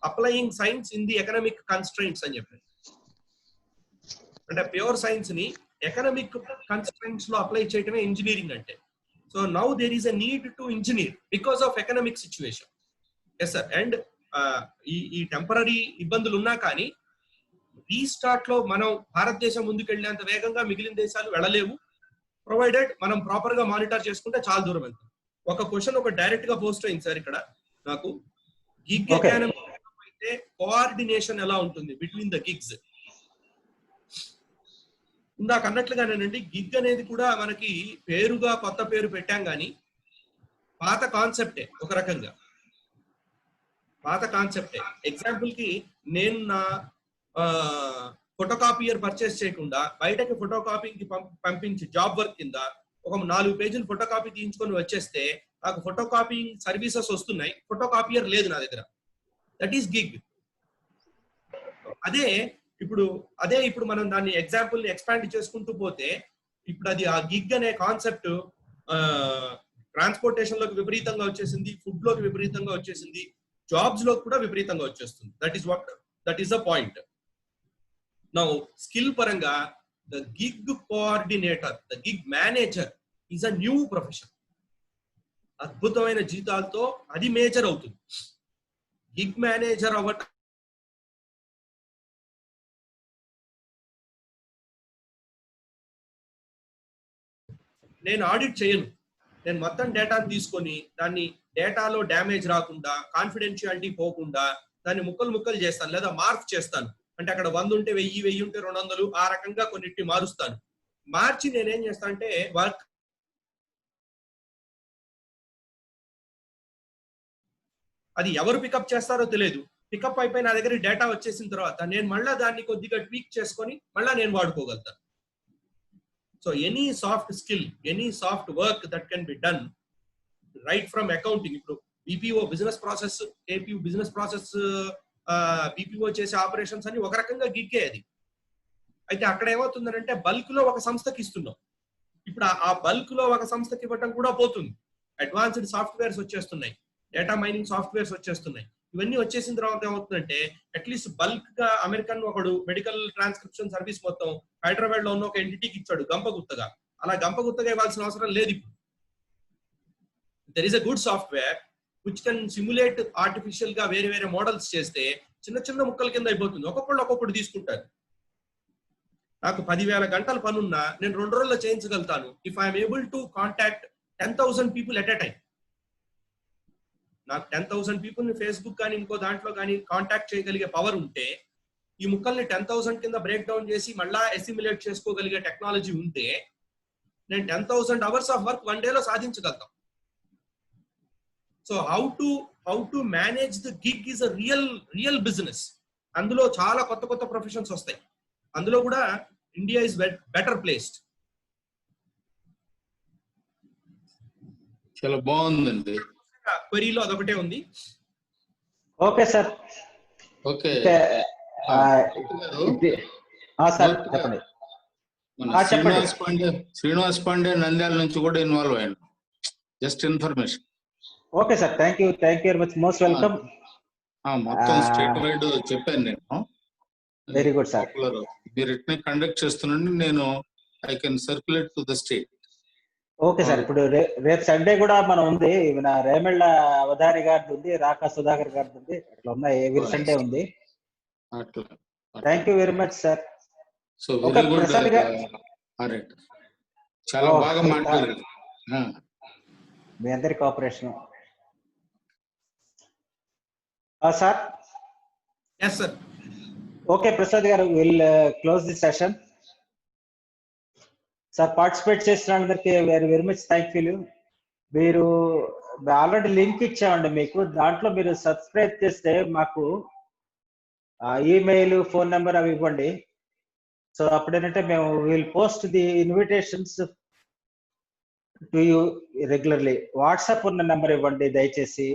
applying science in the economic constraints అని చెప్పారు. అంటే ప్యూర్ సైన్స్ ని ఎకనామిక్ కన్స్ట్రైంట్స్ లో అప్లై చేయటమే ఇంజనీరింగ్ అంటే. So now there is a need to engineer because of economic situation. Yes sir. And ఈ టెంపరీ ఇబ్బందులు ఉన్నా కానీ రీస్టార్ట్ లో మనం భారతదేశం ముందుకెళ్ళినంత వేగంగా మిగిలిన దేశాలు వెళ్ళలేవు, ప్రొవైడెడ్ మనం ప్రాపర్ గా మానిటర్ చేసుకుంటే చాలా దూరం వెళ్తాం. ఒక క్వశ్చన్ డైరెక్ట్ గా పోస్ట్ అయింది సార్ ఇక్కడ నాకు. గిగ్ ఎకానమీ అయితే కోఆర్డినేషన్ ఎలా ఉంటుంది బిట్వీన్ ద గిగ్స్? ఇందాక అన్నట్లుగానేనండి, గిగ్ అనేది కూడా మనకి కొత్త పేరు పెట్టాం కానీ పాత కాన్సెప్టే, ఒక రకంగా పాత కాన్సెప్టే. ఎగ్జాంపుల్ కి నేను నా ఫోటోకాపియర్ పర్చేస్ చేయకుండా బయటకి ఫోటోకాపీకి పంపించి జాబ్ వర్క్ కింద ఒక 4 పేజీలు ఫోటోకాపీ తీయించుకొని వచ్చేస్తే నాకు ఫోటోకాపీయింగ్ సర్వీసెస్ వస్తున్నాయి, ఫోటోకాపియర్ లేదు నా దగ్గర. That is gig. అదే ఇప్పుడు మనం దాన్ని ఎగ్జాంపుల్ ని ఎక్స్పాండ్ చేసుకుంటూ పోతే ఇప్పుడు అది ఆ గిగ్ అనే కాన్సెప్ట్ ట్రాన్స్పోర్టేషన్ లోకి విపరీతంగా వచ్చేసింది, ఫుడ్ లోకి విపరీతంగా వచ్చేసింది, జాబ్స్ లోకి కూడా విపరీతంగా వచ్చేస్తుంది. That is the point. Now skill పరంగా the gig coordinator, the gig manager is a new profession. అద్భుతమైన జీతాలతో అది మేజర్ అవుతుంది. గిగ్ మేనేజర్ అవ్వటం నేను ఆడిట్ చేయను, నేను మొత్తం డేటాను తీసుకొని దాన్ని డేటాలో డ్యామేజ్ రాకుండా, కాన్ఫిడెన్షియాలిటీ పోకుండా దాన్ని ముక్కలు చేస్తాను, లేదా మార్క్ చేస్తాను. అంటే అక్కడ 100 ఉంటే 1000 ఉంటే 200 ఆ రకంగా కొన్నిటిని మారుస్తాను. మార్చి నేనేం చేస్తాను అంటే వర్క్ అది ఎవరు పికప్ చేస్తారో తెలియదు. పికప్ అయిపోయి నా దగ్గర డేటా వచ్చేసిన తర్వాత నేను మళ్ళీ దాన్ని కొద్దిగా ట్వీక్ చేసుకొని మళ్ళీ నేను వాడుకోగలుగుతాను. So any soft skill, any soft work that can be done right from accounting. ఇప్పుడు BPO business process, APO business process, BPO చేసే ఆపరేషన్స్ అని ఒక రకంగా గిగ్గే అది. అయితే అక్కడ ఏమవుతుందంటే బల్క్ లో ఒక సంస్థకి ఇస్తున్నాం. ఇప్పుడు ఆ బల్క్ లో ఒక సంస్థకి ఇవ్వటం కూడా పోతుంది. అడ్వాన్స్డ్ సాఫ్ట్వేర్స్ వచ్చేస్తున్నాయి, డేటా మైనింగ్ సాఫ్ట్వేర్స్ వచ్చేస్తున్నాయి. ఇవన్నీ వచ్చేసిన తర్వాత ఏమవుతుందంటే అట్లీస్ట్ బల్క్ గా అమెరికన్ ఒకడు మెడికల్ ట్రాన్స్క్రిప్షన్ సర్వీస్ మొత్తం హైదరాబాద్ లో ఉన్న ఒక ఎంటిటీకి ఇచ్చాడు గంపగుత్తగా. అలా గంపగుత్తగా ఇవ్వాల్సిన అవసరం లేదు. ఇప్పుడు there is a good software which can simulate artificial గా వేరే మోడల్స్ చేస్తే చిన్న ముక్కల కింద అయిపోతుంది. ఒక్కొక్కడు తీసుకుంటారు. నాకు 10,000 గంటల పనున్నా నేను 2 రోజుల్లో చేయించగలుగుతాను if I'm able to contact 10,000 people at a time. నాకు 10,000 పీపుల్ ని ఫేస్బుక్ కానీ ఇంకో దాంట్లో కానీ కాంటాక్ట్ చేయగలిగే పవర్ ఉంటే, ఈ ముక్కల్ని 10,000 కింద బ్రేక్ డౌన్ చేసి మళ్ళా అసిమిలేట్ చేసుకోగలిగే టెక్నాలజీ ఉంటే నేను 10,000 అవర్స్ ఆఫ్ వర్క్ 1 డేలో సాధించగలుగుతాం. So how to manage the gig is a real business. అందులో చాలా కొత్త ప్రొఫెషన్స్ వస్తాయి. అందులో కూడా ఇండియా ఇస్ బెటర్ ప్లేస్డ్. చాలా బాగుందండి. క్వరీలో అదొకటే ఉంది. Okay sir. ఓకే సార్ చెప్పండి. శ్రీనివాస్ పాండే నంద్యాల నుంచి కూడా ఇన్వాల్వ్ అయ్యాను. Just information. Okay sir, thank you very much, most welcome. మొత్తం స్టేట్ వైడ్ చెప్పాను నేను. Very good sir. మీరు ఇట్నే కండక్ట్ చేస్తున్నాండి, నేను I can circulate to the state. Okay sir. ఇప్పుడు రేపు సండే కూడా మనం ఉంది, రేమెళ్ళ అవధాని గారిది ఉంది, రాకా సుధాకర్ గారిది ఉంది, అట్లా ఉన్నాయి. ఎవ్రీ సండే ఉంది. Thank you very much sir. So very good. చాలా బాగా మాట్లాడారు. మీ అందరి cooperation sir. Yes sir. Okay Prasad గారు, will close the session. Sir participate చేసిన అందరికి వెరీ మచ్ థ్యాంక్ యూ. మీరు ఆల్రెడీ లింక్ ఇచ్చామండి మీకు, దాంట్లో మీరు సబ్స్క్రైబ్ చేస్తే మాకు ఈమెయిల్, ఫోన్ నెంబర్ అవి ఇవ్వండి. సో అప్పుడు ఏంటంటే మేము will post the invitations to you regularly. WhatsApp ఉన్న నెంబర్ ఇవ్వండి దయచేసి,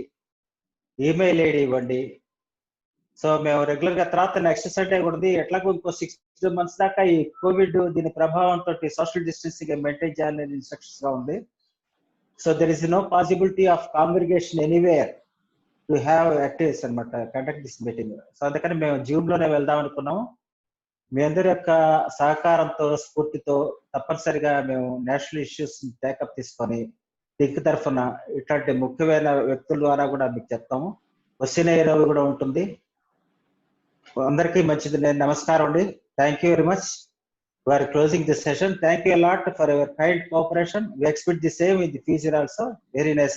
ఈమెయిల్ ఐడి ఇవ్వండి. సో మేము రెగ్యులర్ గా తర్వాత నెక్స్ట్ సండే కూడా ఎట్లాగో ఇంకో 6 months దాకా ఈ కోవిడ్ దీని ప్రభావంతో సోషల్ డిస్టెన్సింగ్ మెయింటైన్ చేయాలని ఇన్స్ట్రక్షన్స్ గా ఉంది. So there is no possibility of congregation anywhere to have activities అనమాట, కండక్ట్ దిస్ మీటింగ్. సో అందుకని మేము జూమ్ లోనే వెళ్దాం అనుకున్నాము. మీ అందరి యొక్క సహకారంతో, స్ఫూర్తితో తప్పనిసరిగా మేము నేషనల్ ఇష్యూస్ టేకప్ తీసుకొని దిక్కు తరఫున ఇట్లాంటి ముఖ్యమైన వ్యక్తుల ద్వారా కూడా మీకు చెప్తాము. వచ్చిన రవి కూడా ఉంటుంది. అందరికీ మంచిది. నేను నమస్కారం అండి. Thank you very much. We are closing this session. Thank you a lot for your kind cooperation. We expect the same in the future also. Very nice.